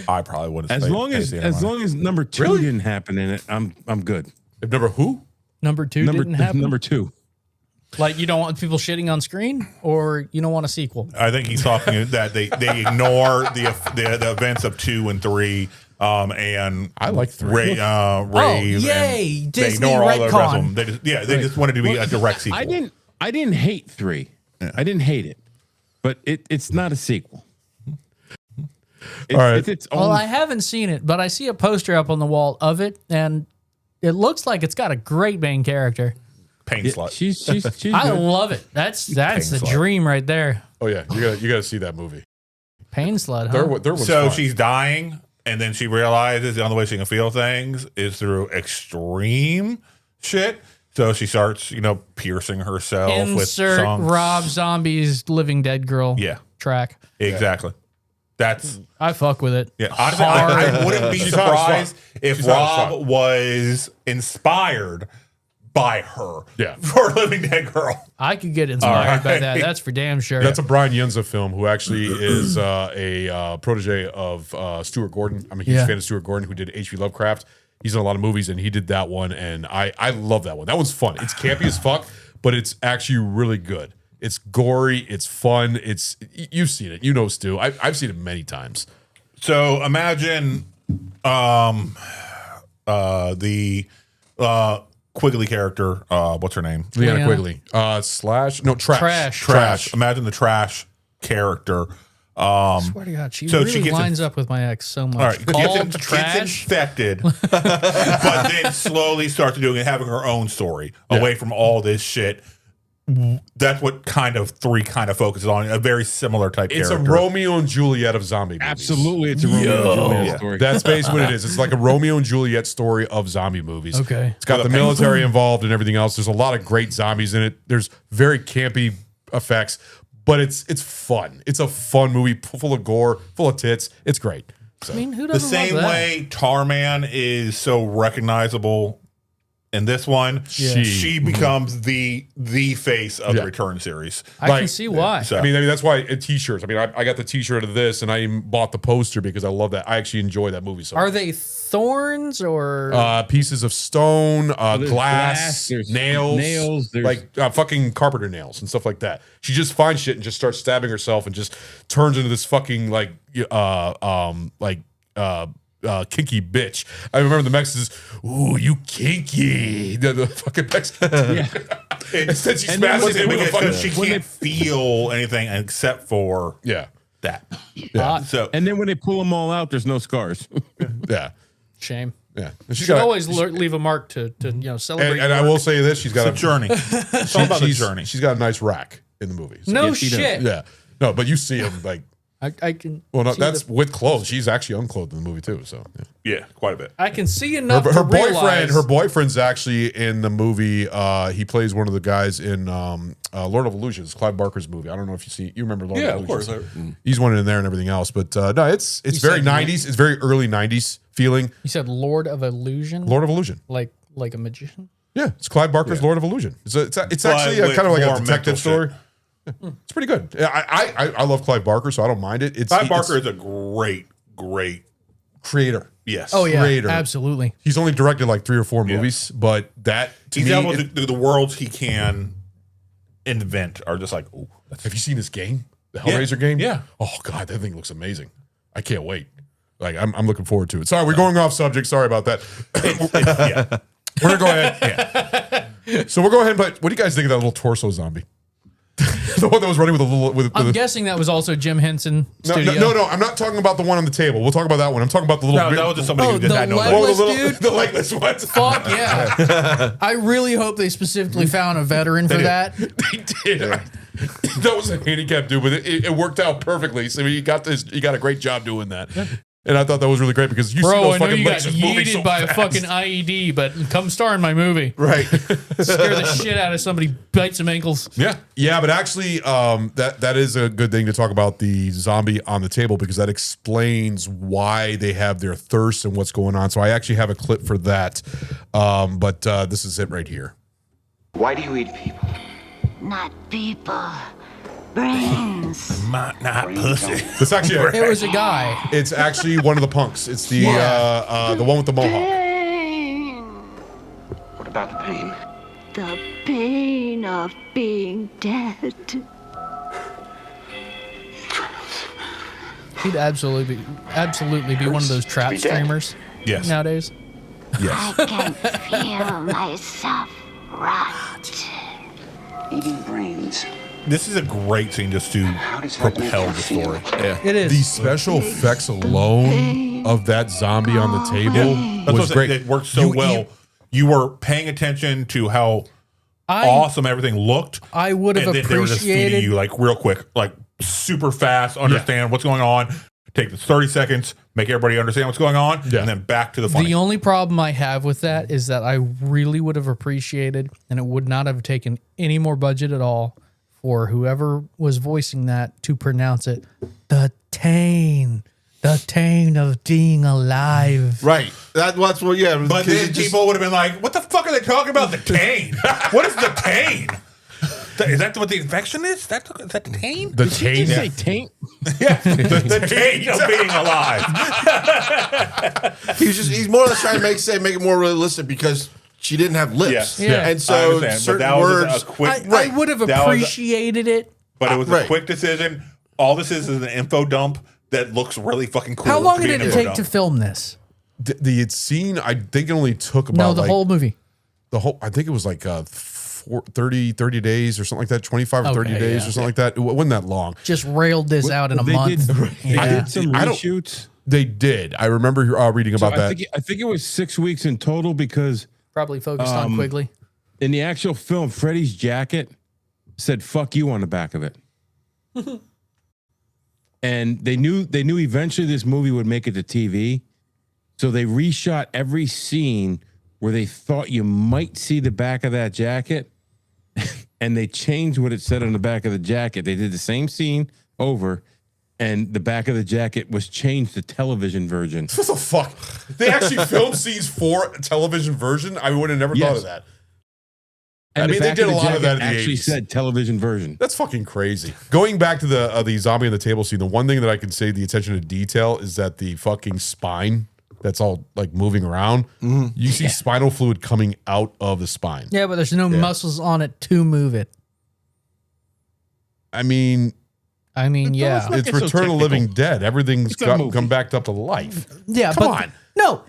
I probably would. As long as number 2 didn't happen in it, I'm good. If number 2 didn't happen. Number 2. Like you don't want people shitting on screen, or you don't want a sequel. I think he's talking that they ignore the events of 2 and 3. And I like 3. Rave. Yay! And Disney they ignore all the rest of retcon. them. They just wanted to be a direct sequel. I didn't hate 3. Yeah. I didn't hate it, but it's not a sequel. All right. It's its own. Well, I haven't seen it, but I see a poster up on the wall of it, and it looks like it's got a great main character. Pain slut. She's I good. love it. That's the slut. dream right there. Oh yeah, you got to see that movie. Pain slut, huh? So she's dying, and then she realizes the only way she can feel things is through extreme shit. So she starts, piercing herself with Insert songs. Rob Zombie's Living Dead Girl track. Exactly. That's I fuck with it. yeah. Honestly, I wouldn't be surprised if Rob was inspired by her. Yeah. For Living Dead Girl. I could get inspired by that. That's for damn sure. That's a Brian Yunza film, who actually is a protege of Stuart Gordon. I'm a huge fan of Stuart Gordon, who did H.P. Lovecraft. He's in a lot of movies, and he did that one, and I love that one. That one's fun. It's campy as fuck, but it's actually really good. It's gory. It's fun. You've seen it. Stu. I've seen it many times. So imagine the Quigley character. What's her name? Leanna Quigley. Trash. Imagine the Trash character. I swear to God, she lines up with my ex so much. All right, gets infected, but then slowly starts doing it, having her own story away from all this shit. That's what kind of 3 kind of focuses on, a very similar type It's character. a Romeo and Juliet of zombie movies. Absolutely, it's a Romeo and Juliet story. That's basically what it is. It's like a Romeo and Juliet story of zombie movies. Okay. It's got the military involved and everything else. There's a lot of great zombies in it. There's very campy effects, but it's fun. It's a fun movie, full of gore, full of tits. It's great. So. I mean, who The doesn't same love that? way Tarman is so recognizable in this one, she becomes the face of the Return series. I can see why. So. I mean, that's why t-shirts. I mean, I got the t-shirt of this, and I even bought the poster because I love that. I actually enjoy that movie so much. Are they thorns or pieces of stone, glass, there's nails, like fucking carpenter nails and stuff like that. She just finds shit and just starts stabbing herself and just turns into this fucking kinky bitch. I remember the Mexicans, ooh, you kinky. The fucking Mexicans. Instead, she smashes him with a fucking. She can't feel anything except for that. Yeah. So and then when they pull them all out, there's no scars. Yeah. Shame. Yeah. She should always leave a mark to celebrate. And I will say this: she's got a journey. It's all about the journey. She's got a nice rack in the movie. So. No shit. Yeah. No, but you see him like. I can. Well, no, that's with clothes. She's actually unclothed in the movie too. So yeah, quite a bit. I can see enough. Her to boyfriend. realize. Her boyfriend's actually in the movie. He plays one of the guys in Lord of Illusions, Clive Barker's movie. I don't know if you remember Lord of Illusions. Yeah, of course. He's one in there and everything else. But no, it's very 90s. It's very early 90s feeling. You said Lord of Illusion. Lord of Illusion. Like a magician. Yeah, it's Clive Barker's Lord of Illusion. It's actually kind of like a detective story. It's pretty good. I love Clive Barker, so I don't mind it. Clive Barker is a great creator. Yes. Oh yeah, creator. absolutely. He's only directed like 3 or 4 movies, but that to he's me, able to do the worlds he can invent are just like. Ooh, have you seen this game, the Hellraiser game? Yeah. Oh god, that thing looks amazing. I can't wait. Like I'm looking forward to it. Sorry, we're going off subject. Sorry about that. We're gonna go ahead. Yeah. So we'll go ahead. But what do you guys think of that little torso zombie? The one that was running with a little. I'm guessing that was also Jim Henson No, studio. no. I'm not talking about the one on the table. We'll talk about that one. I'm talking about the little. No, that was just somebody who the did not know legless that. dude? The legless ones. Fuck yeah. I really hope they specifically found a veteran for that. They did. That was a handicapped dude, but it worked out perfectly. So you got a great job doing that. And I thought that was really great because you see Bro, those I know fucking you got legs just moving yeeted so by fast. a fucking IED, but come star in my movie. Right. Scare the shit out of somebody, bite some ankles. Yeah, but actually, that is a good thing to talk about the zombie on the table because that explains why they have their thirst and what's going on. So I actually have a clip for that, but this is it right here. Why do you eat people? Not people. Brains. Not pussy. It's actually It was a guy. It's actually one of the punks. It's the one with the mohawk. Pain. What about the pain? The pain of being dead. He'd absolutely be one of those trap streamers. Yes. Nowadays. I can feel myself rot. Eating brains. This is a great scene just to propel the story. Yeah. It is. The special effects alone of that zombie on the table That's was what great. it worked so well. You were paying attention to how awesome everything looked. I would have and then they were just feeding appreciated you like real quick, like super fast, understand what's going on. Take the 30 seconds, make everybody understand what's going on, and then back to the funny. The only problem I have with that is that I really would have appreciated, and it would not have taken any more budget at all for whoever was voicing that to pronounce it, the pain of being alive. Right. That's what. Yeah. But then people would have been like, "What the fuck are they talking about? The taint? What is the taint? Is that what the infection is? Is that the taint? The taint? Did you say taint? Yeah, the taint of being alive." He's more or less trying to make it more realistic because she didn't have lips. Yes. Yeah. And so certain words. I would have appreciated it. But it was a quick decision. All this is an info dump that looks really fucking cool. How long to be did an it info take dump. to film this? The scene, I think it only took about The whole movie. I think it was like 30 days or something like that, 25 or 30 Okay, days yeah. or something like that. It wasn't that long. Just railed this out in a They month. They did some reshoots. They did. I remember reading about that. I think it was 6 weeks in total because Probably focused on Quigley. in the actual film, Freddy's jacket said "fuck you" on the back of it. And they knew eventually this movie would make it to TV. So they reshot every scene where they thought you might see the back of that jacket. And they changed what it said on the back of the jacket. They did the same scene over, and the back of the jacket was changed to television version. What the fuck? They actually filmed scenes for a television version? I would have never thought of that. And I the mean, they back did a the lot of that in jacket the actually 80s. said television version. That's fucking crazy. Going back to the zombie on the table scene, the one thing that I can say, the attention to detail, is that the fucking spine that's all like moving around, you see spinal fluid coming out of the spine. Yeah, but there's no muscles on it to move it. I mean, yeah. it's Return of the Living Dead. Everything's It's a movie. come back up to life. Yeah, Come but on. No,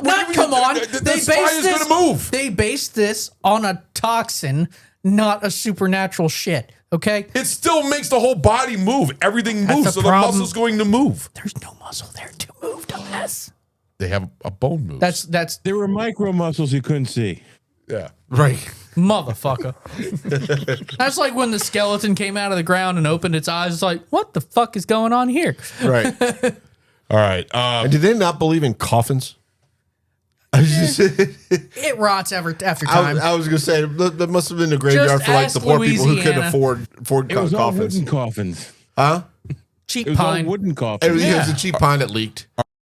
not come on. The spine is going to move. They based this on a toxin, not a supernatural shit. Okay, It still makes the whole body move. Everything That's moves, the so the problem. muscle's going to move. there's no muscle there to move, dumbass. They have a bone move. That's There were micro muscles you couldn't see. yeah. Right. motherfucker. That's like when the skeleton came out of the ground and opened its eyes. It's like, what the fuck is going on here? Right. All right. And did they not believe in coffins? It rots after time. I was gonna say that must have been the graveyard Just for like the ask poor people who couldn't Louisiana. afford It was all coffins. wooden coffins. Huh? Cheap It was all pine. wooden It coffins. was, it was a cheap pine that leaked.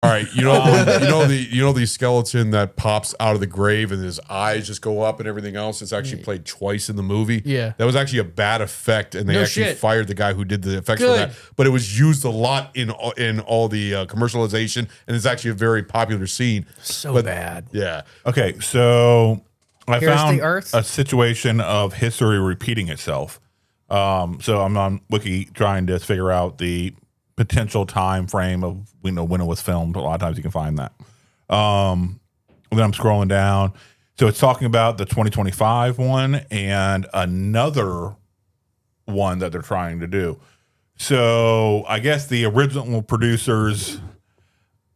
All right, you know the skeleton that pops out of the grave and his eyes just go up and everything else. It's actually played twice in the movie. Yeah. that was actually a bad effect, and they No actually shit. fired the guy who did the effects Good. for that. But it was used a lot in all the commercialization, and it's actually a very popular scene. So bad. Yeah. Okay, so I Here's found the Earth. a situation of history repeating itself. So I'm on Wiki trying to figure out the potential time frame of when it was filmed. A lot of times you can find that. Then I'm scrolling down. So it's talking about the 2025 one and another one that they're trying to do. So I guess the original producers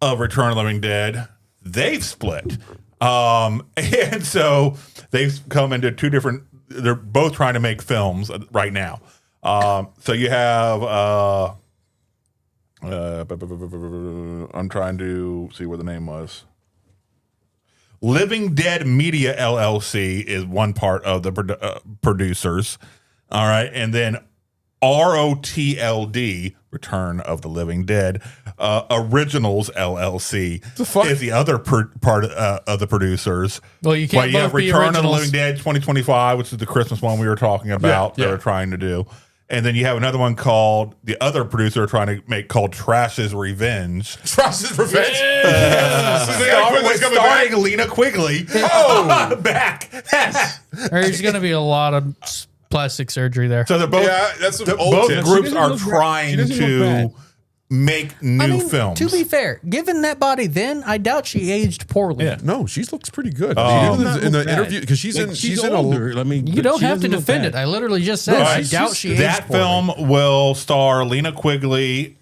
of Return of the Living Dead, they've split. And so they've come into two different, they're both trying to make films right now. So you have, I'm trying to see where the name was. Living Dead Media LLC is one part of the producers. All right. And then ROTLD, Return of the Living Dead, Originals LLC is the other part of the producers. Well, you can't both have be Return of the originals. Living Dead 2025, which is the Christmas one we were talking about they're trying to do. And then you have another one called, the other producer trying to make called Trash's Revenge. Trash's Revenge? Starring Lena Quigley. Oh! Back. There's going to be a lot of plastic surgery there. So they're both, that's both groups are trying to make new films. To be fair, given that body then, I doubt she aged poorly. Yeah, no, she looks pretty good. in the interview, because she's in older. I mean, You don't have to defend it. I literally just said I doubt she aged That poorly. film will star Lena Quigley,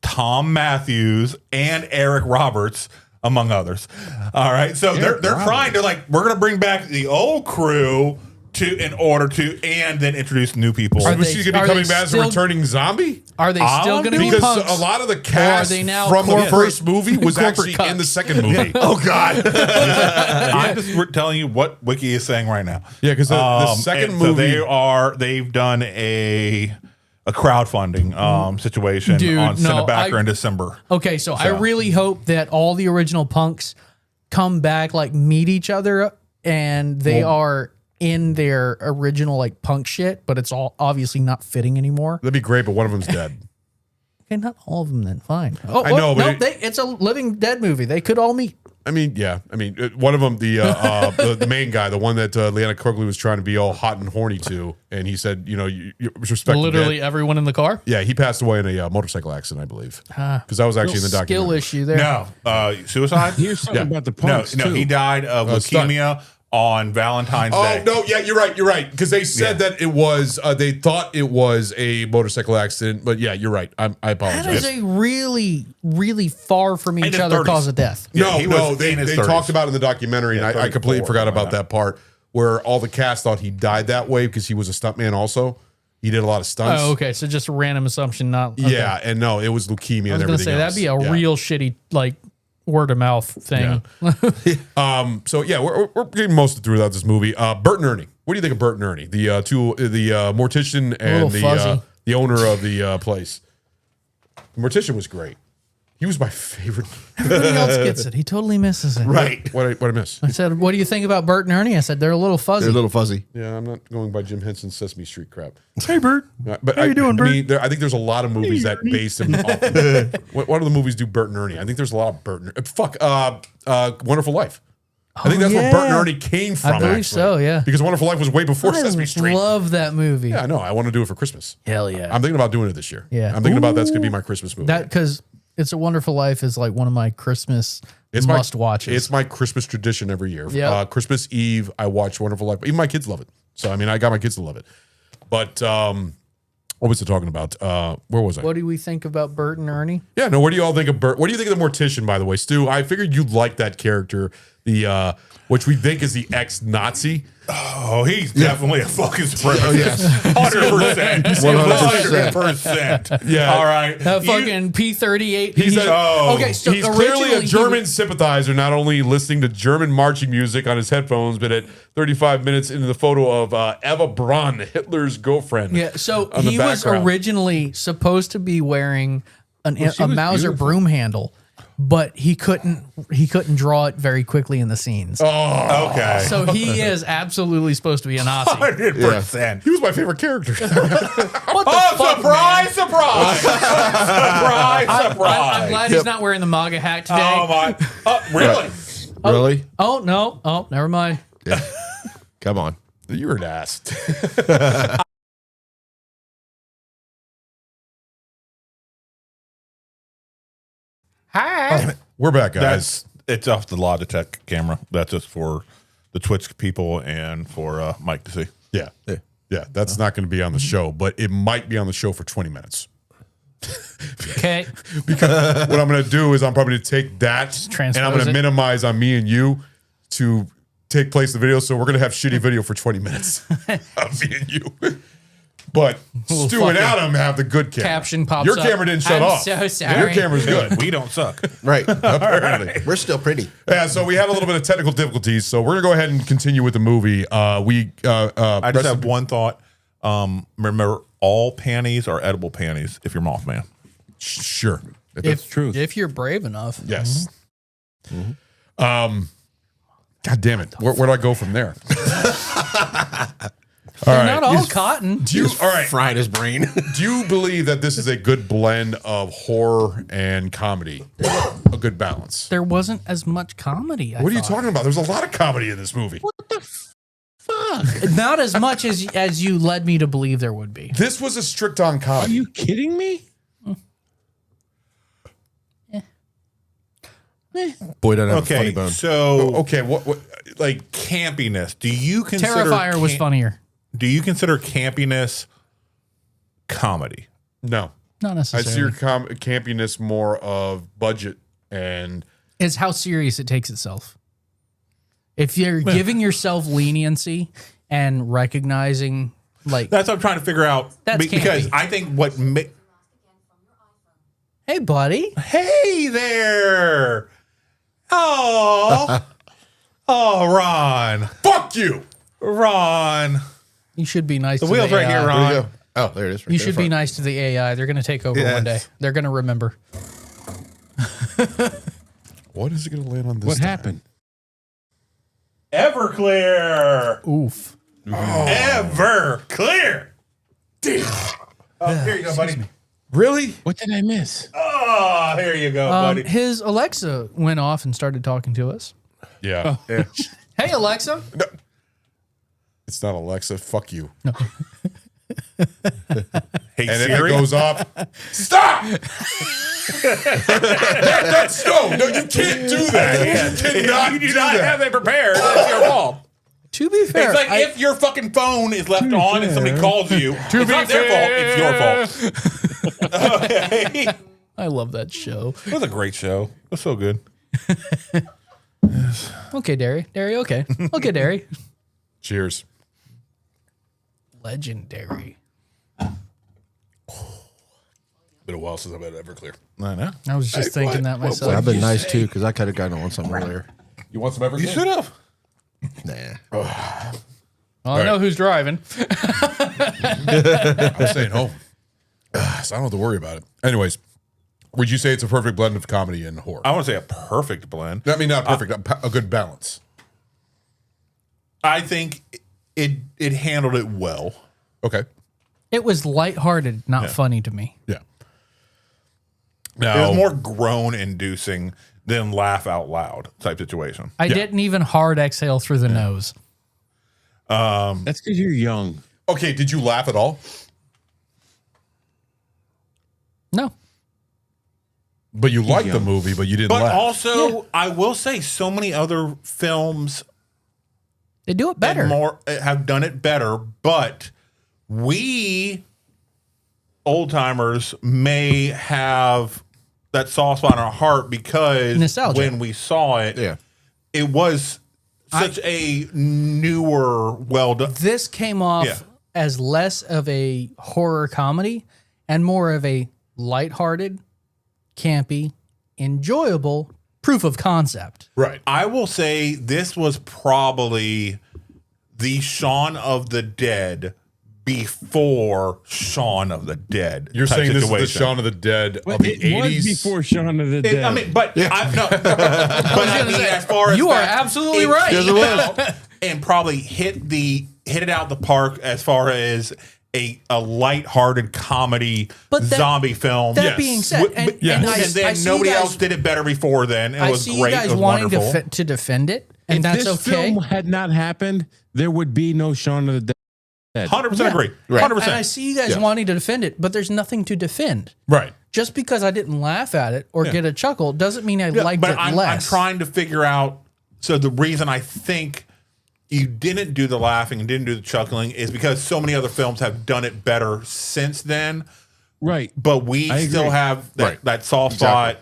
Tom Matthews, and Eric Roberts, among others. All right, so they're trying to we're going to bring back the old crew in order to and then introduce new people. Was she going to be coming back as a returning zombie? Are they still going to be because punks? a lot of the Or are cast they now from the corporate- first movie was corporate actually in the cucks? second movie. Oh God! I'm just telling you what Wiki is saying right now. Yeah, because the second and movie, so they've done a crowdfunding situation Dude, on no, Cinebacker in December. Okay, so I really hope that all the original punks come back, meet each other, and they are in their original punk shit, but it's all obviously not fitting anymore. that'd be great, but one of them's dead. Okay, not all of them then. Fine. Oh, I know, but it's a Living Dead movie. They could all meet. I mean, yeah. I mean, one of them, the main guy, the one that Lena Quigley was trying to be all hot and horny to, and he said, you respect Literally everyone in the car. Yeah, he passed away in a motorcycle accident, I believe. Because I was actually in the documentary. Skill issue there. No, suicide. Here's something about the punks No, too. he died of leukemia on Valentine's Day. Oh no, yeah, you're right. Because they said that it was, they thought it was a motorcycle accident, but yeah, you're right. I apologize. That is a really, really far from each his other 30s. cause of death. No, they in his talked 30s. about it in the documentary, and I completely 34, forgot something about like that part where all the cast thought he died that way because he was a stuntman also. He did a lot of stunts. Oh, okay. So just a random assumption, not okay. Yeah, and no, it was leukemia I was and gonna everything say else. that'd be a real shitty word of mouth thing. So yeah, we're getting most through this movie. Bert and Ernie. What do you think of Bert and Ernie? The mortician and the owner of the place. The mortician was great. He was my favorite. Everybody else gets it. He totally misses it. Right. What I miss? I said, "What do you think about Bert and Ernie?" I said, "They're a little fuzzy." They're a little fuzzy. Yeah, I'm not going by Jim Henson's Sesame Street crap. Hey, Bert. But How you doing, Bert? I mean, I think there's a lot of movies that base him off. What other movies do Bert and Ernie? I think there's a lot of Bert and Wonderful Life. I think that's where Bert and Ernie came from. I believe actually. so, yeah. Because Wonderful Life was way before Sesame Street. Love that movie. Yeah, I know. I want to do it for Christmas. Hell yeah. I'm thinking about doing it this year. Yeah. I'm thinking about that's going to be my Christmas movie. That because It's a Wonderful Life is one of my Christmas must watches. It's my Christmas tradition every year. Yep. Christmas Eve, I watch Wonderful Life. Even my kids love it. So, I mean, I got my kids to love it. But what was it talking about? Where was I? What do we think about Bert and Ernie? Yeah, no, what do you all think of Bert? What do you think of the mortician, by the way? Stu, I figured you'd like that character, the which we think is the ex-Nazi. Oh, he's definitely a fucking supremacist. Oh, yes. 100%. 100%. Yeah. All right. That fucking P-38. He's so he's clearly a originally German sympathizer, not only listening to German marching music on his headphones, but at 35 minutes into the photo of Eva Braun, Hitler's girlfriend. Yeah, so on the he was background. originally supposed to be wearing a was Mauser beautiful. broom handle, but he couldn't draw it very quickly in the scenes. Oh, Okay. So he is absolutely supposed to be a Nazi. 100%. He was my favorite character. What the Oh, fuck, surprise, surprise. Surprise, surprise. I'm glad he's not wearing the MAGA hat today. Oh, my. Really? Really? Oh, no. Oh, never mind. Yeah. Come on. You're an ass. Hi. We're back, guys. It's off the Logitech camera. That's just for the Twitch people and for Mike to see. Yeah. Yeah, that's not going to be on the show, but it might be on the show for 20 minutes. Okay. Because what I'm going to do is I'm probably going to take that and I'm going to minimize on me and you to take place in the video. So we're going to have shitty video for 20 minutes of me and you. But Stu and Adam have the good camera. Caption pops Your up. camera didn't shut I'm off. so sorry. Your camera's good. We don't suck. Right. Apparently. We're still pretty. Yeah, so we had a little bit of technical difficulties. So we're going to go ahead and continue with the movie. I just have one thought. Remember, all panties are edible panties if you're Mothman. Sure. That's true. If you're brave enough. Yes. God damn it. Where do I go from there? All right. Not all cotton. Do you, all right. Fried his brain. Do you believe that this is a good blend of horror and comedy? A good balance? There wasn't as much comedy. What are you talking about? There's a lot of comedy in this movie. What the fuck? Not as much as you led me to believe there would be. This was a strict on comedy. Are you kidding me? Boy, doesn't have a funny Okay, bone. so Okay, what like campiness. Do you consider Terrifier was funnier. Do you consider campiness comedy? no. Not I necessarily. see your campiness more of budget and It's how serious it takes itself. If you're giving yourself leniency and recognizing, like, That's what I'm trying to figure out. That's Because campy. I think what hey, buddy. Hey there. Oh. Oh, Ron. fuck you. Ron. You should be nice The to wheel's the right AI. here, There you Ron. go. Oh, there it is. Right You there, should be front. nice to the AI. They're going to take over one day. Yes. They're going to remember. What is it going to land on this? What time? happened? Everclear. Oof. Everclear. Oh, here you go, buddy. Really? What did I miss? Oh, here you go, buddy. His Alexa went off and started talking to us. Yeah. Yeah. Hey, Alexa. No. It's not Alexa. Fuck you. No. Hey, And if it Siri. goes off, stop! That's no, you can't do that. You cannot You do do not that. have it prepared. That's your fault. To be fair, It's like if your fucking phone is left on and somebody calls you. It's not their fault. It's your fault. Okay. I love that show. It was a great show. It was so good. Okay, Derry. Derry, okay. Okay, Derry. Cheers. Legendary. Been a while since I've had Everclear. I know. I was just thinking that myself. I've been nice too because I could have gotten on something earlier. You want some Everclear? You should have. Nah. Well, I know who's driving. I'm staying home. So I don't have to worry about it. Anyways, would you say it's a perfect blend of comedy and horror? I want to say a perfect blend. I mean, not perfect, a good balance. I think it handled it well. Okay. It was lighthearted, not funny to me. Yeah. It was more groan-inducing than laugh out loud type situation. I didn't even hard exhale through the nose. That's because you're young. Okay, did you laugh at all? No. But you liked the movie, but you didn't But laugh. also, I will say so many other films They do it better. have done it better, but we old timers may have that soft spot in our heart because Nostalgia. when we saw it, it was such a newer, well done. This came off as less of a horror comedy and more of a lighthearted, campy, enjoyable proof of concept. Right. I will say this was probably the Shaun of the Dead before Shaun of the Dead. You're type saying this is the situation. Shaun of the Dead of But the it was 80s? before Shaun of the Dead. I mean, but I mean, as far as You are that, absolutely it right. came out and probably hit it out the park as far as a lighthearted comedy zombie film. That being said, and and I then see nobody you guys- else did it better before then. It I was see great. you guys It was wanting wonderful. to defend it, and if that's this okay. film had not happened, there would be no Shaun of the Dead. 100% agree. Right. 100%. And I see you guys wanting to defend it, but there's nothing to defend. Right. Just because I didn't laugh at it or get a chuckle doesn't mean I liked but it I'm less. trying to figure out. So the reason I think you didn't do the laughing and didn't do the chuckling is because so many other films have done it better since then. Right. But we still have that soft spot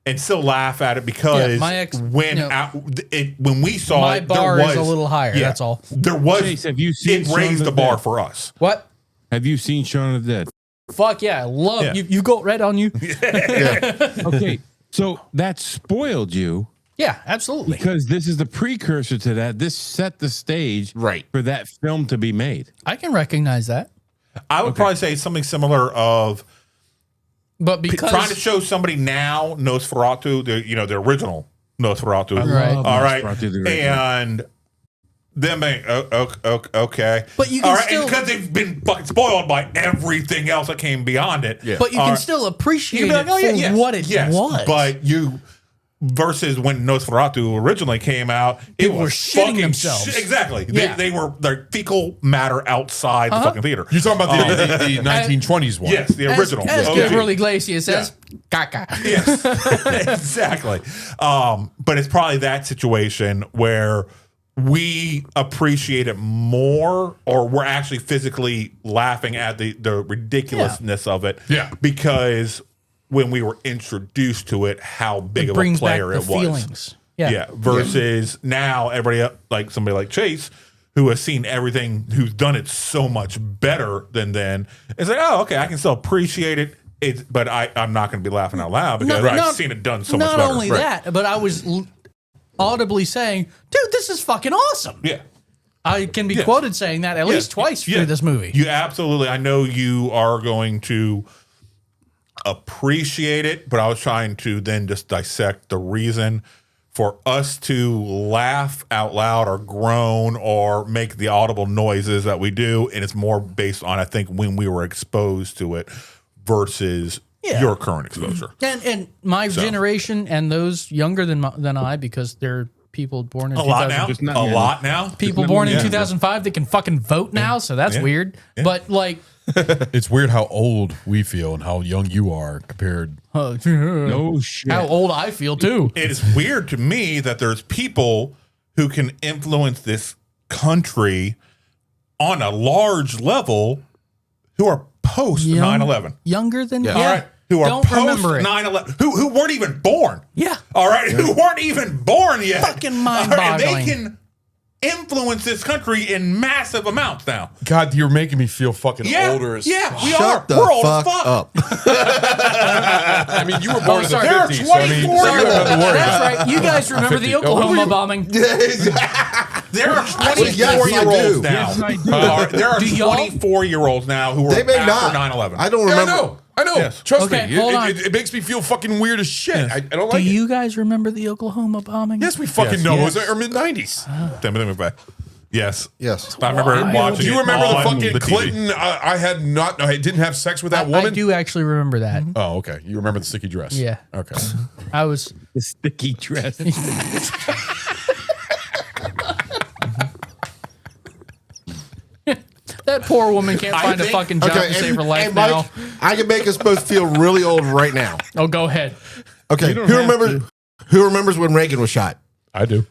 and still laugh at it because when we saw my it, bar there was is a little higher. That's all. There was. Chase, have you seen it raised Shaun the of the bar Dead? for us. What? Have you seen Shaun of the Dead? Fuck yeah, I love you. Got red on you. Okay, so that spoiled you. Yeah, absolutely. Because this is the precursor to that. This set the stage for that film to be made. I can recognize that. I would probably say something similar of, but because trying to show somebody now Nosferatu, the original Nosferatu, Right. All right, Nosferatu, the original. and them being okay, but you can still, because they've been fucking spoiled by everything else that came beyond it. Yeah. But you can still appreciate it for what it was. But you. Versus when Nosferatu originally came out, People were shitting themselves. Exactly. Yeah. They were their fecal matter outside the fucking theater. You're talking about the 1920s one. Yes, the original. As Gabriel Iglesias says, caca. Yes, exactly. But it's probably that situation where we appreciate it more, or we're actually physically laughing at the ridiculousness of it. Yeah. Because when we were introduced to it, how big of a player it was. Feelings. Yeah. Versus now, everybody like somebody like Chase, who has seen everything, who's done it so much better than then, it's like, oh, okay, I can still appreciate it. But I'm not going to be laughing out loud because I've seen it done so much better. Not only that, but I was audibly saying, dude, this is fucking awesome. Yeah. I can be quoted saying that at least twice through this movie. You absolutely, I know you are going to appreciate it, but I was trying to then just dissect the reason for us to laugh out loud or groan or make the audible noises that we do, and it's more based on, I think, when we were exposed to it versus your current exposure. And my generation and those younger than I, because they're people born in a lot now. People born in 2005 that can fucking vote now, so that's weird. Yeah. But like, it's weird how old we feel and how young you are compared. No shit. How old I feel too. It is weird to me that there's people who can influence this country on a large level who are post 9/11. Younger than All right. Who are don't post remember it. 9/11, who weren't even born. Yeah. All right. Who weren't even born yet. Fucking All right, mind-boggling. and they can influence this country in massive amounts now. God, you're making me feel fucking older as fuck. We Shut are. the We're old fuck as fuck. up. I mean, you were born in the sorry. 50s, so I mean, 24 so you don't have to worry That's about it. right. You guys remember the Oklahoma bombing? There are Actually, yes, I 24-year-olds do. now. Yes, I do. There are Do y'all? 24-year-olds now who were They may after not. 9/11. I don't Yeah, remember. I know. Yes. Trust Okay, me. hold on. It makes me feel fucking weird as shit. I don't Do like it. you guys remember the Oklahoma bombing? Yes, we fucking Yes. know. Yes. It was our mid-90s. Let me back. Yes. Yes. I remember watching. Do you it remember the on fucking TV. Clinton? I didn't have sex with that woman. I do actually remember that. Oh, okay. You remember the sticky dress? Yeah. Okay. I was. The sticky dress. That poor woman can't I find a think- fucking job to save her life Mike, now. I can make us both feel really old right now. Oh, go ahead. Okay, You don't who have remembers? Who remembers when Reagan was shot? I do.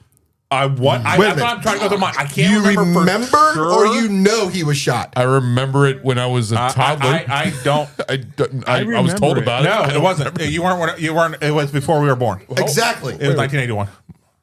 Wait a Wait a that's what minute. I'm trying to go through my. I can't You remember, for sure. or you know he was shot? I remember it when I was a toddler. I don't. I was told remember it. about it. No, I it don't wasn't. remember. You weren't. You weren't. It was before we were born. Exactly. It was 1981.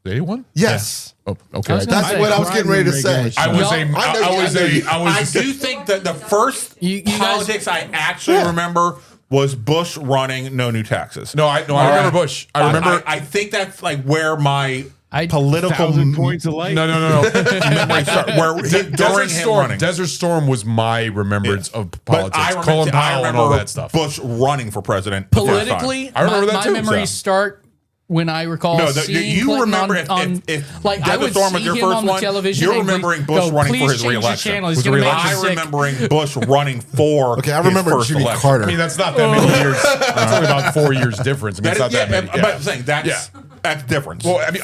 81? Yes. Oh, okay. I was gonna That's say, what I was getting ready to say. I was Y'all- a. I I do think that the first You guys- politics I actually remember was Bush running no new taxes. No, I remember Bush. I remember. I think that's like where my political 1,000 points of light. No. memory start. Where during Desert him Storm. running. Desert Storm was my remembrance of But politics. I remember, Colin Powell and all that stuff. Bush running for president the first time. Politically, I remember that my too, memories so. start when I recall No, seeing you Clinton remember on, if like I Desert would Storm was see your him first on the one, television. you're and remembering go, Bush running for "Please his change the re-election." channel. He's Was gonna make re-election. you I sick." remembering Bush running for Okay, I remember his first Jimmy election. Carter. I mean, that's not that many years. It's only about 4 years difference. I mean, it's not that many. But I'm saying that's different. Well, I mean,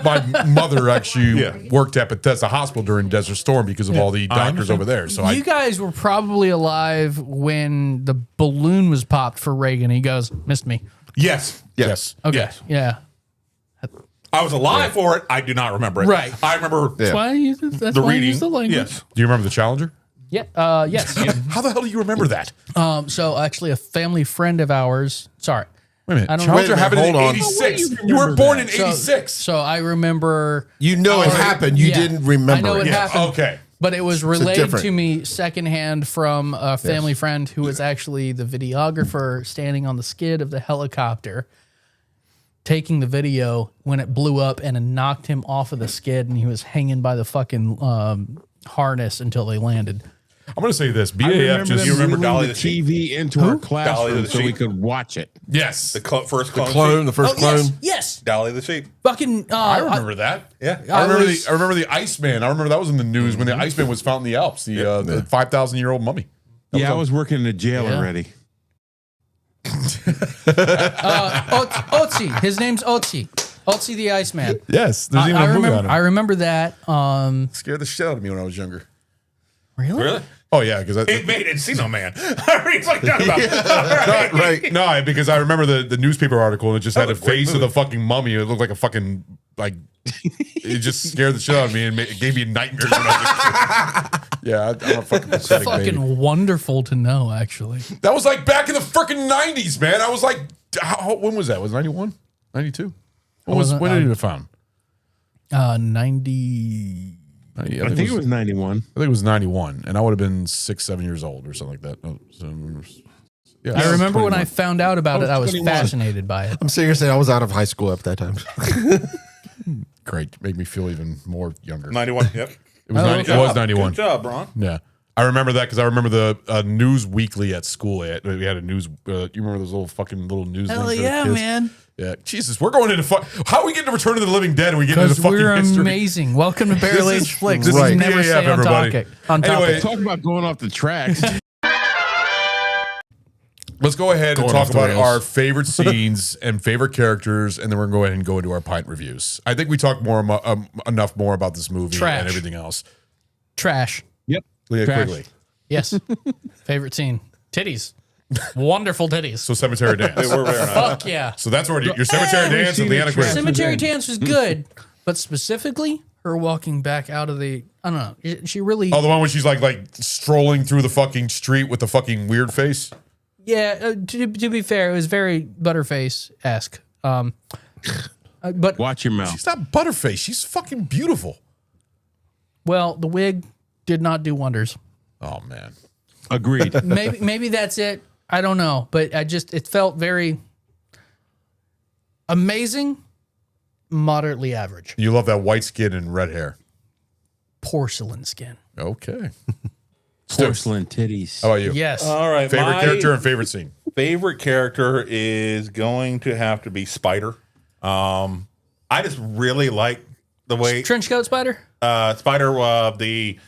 my mother actually worked at Bethesda Hospital during Desert Storm because of all the doctors over there. So You guys were probably alive when the balloon was popped for Reagan. He goes, "Missed me." Yes. yes. Okay. Yes. Yeah. I was alive for it. I do not remember it. Right. I remember That's why I use that's the why I reading. use the language. Yes. Do you remember the Challenger? Yeah. Yes. How the hell do you remember that? So actually, a family friend of ours. Sorry. Wait a minute. I don't Challenger Wait a minute, happened in hold on. 86. You were born in So- 86. So I remember. You know it happened. You didn't remember I know it it. happened. Okay. But it was So relayed different. to me secondhand from a family friend who was actually the videographer standing on the skid of the helicopter, taking the video when it blew up and it knocked him off of the skid, and he was hanging by the fucking harness until they landed. I'm going to say this. I remember BAF just. them You remember gluing Dolly the the Sheep? TV into our Dolly classroom the so we Sheep? could watch it. Yes. The first The clone. clone, the first clone. Yes. Dolly the sheep. Fucking. I remember that. Yeah. I remember was- the Iceman. I remember that was in the news when the Iceman was found in the Alps, the 5,000-year-old mummy. Yeah, I was working in the jail Yeah. already. Otzi. His name's Otzi. Otzi the Iceman. Yes, there's even I a movie remember. on it. I remember that. Scared the shit out of me when I was younger. Really? Really? Oh yeah, because It made Encino Man. He's like talking about. Right. no, because I remember the newspaper article and it just had a was a great face of the fucking mummy. It looked like a fucking like. It just scared the shit out of me and it gave me nightmares when I was a kid. Yeah, I'm a fucking pathetic Fucking baby. wonderful to know, actually. That was like back in the freaking 90s, man. I was like, when was that? Was it 91? 92? When did it get found? 90. I I think it was 91. I think it was 91, and I would have been 6, 7 years old or something like that. Oh, so, yeah, I remember when I 21. found out about it, I was 21. fascinated by it. I'm serious. I was out of high school at that time. Great, make me feel even more younger. 91. Yep. It was, it was 91. Good job, Ron. Yeah. I remember that because I remember the news weekly at school. We had a news. You remember those little news? Hell things for the yeah, kids? man. Yeah. Jesus, we're going into how are we getting to Return of the Living Dead and we get into Because fucking we're history? amazing. Welcome to Barrel This is- Age Flicks. this We is never BAF, stay on everybody. topic. On topic. Anyway, Talk about going off the tracks. let's go ahead and Going talk off the about rails. our favorite scenes and favorite characters, and then we're going to go ahead and go into our pint reviews. I think we talked enough more about this movie Trash. and everything else. Trash. Yep. Leah Trash. Quigley. Yes. Favorite scene. Titties. Wonderful titties. So Cemetery Dance. We're very nice. Fuck yeah. So that's already your Cemetery Dance and Leanna Quigley. Cemetery Dance was good, but specifically her walking back out of the, I don't know. She really, Oh, the one where she's like strolling through the fucking street with the fucking weird face. yeah, to be fair, it was very Butterface-esque. But, Watch your mouth. She's not Butterface. She's fucking beautiful. well, the wig did not do wonders. Oh man. Agreed. Maybe that's it. I don't know, but it felt very amazing, moderately average. You love that white skin and red hair. Porcelain skin. Okay. Porcelain titties. How about you? Yes. All right. Favorite my character and favorite scene. favorite character is going to have to be Spider. I just really like the way Trench coat spider? Spider, the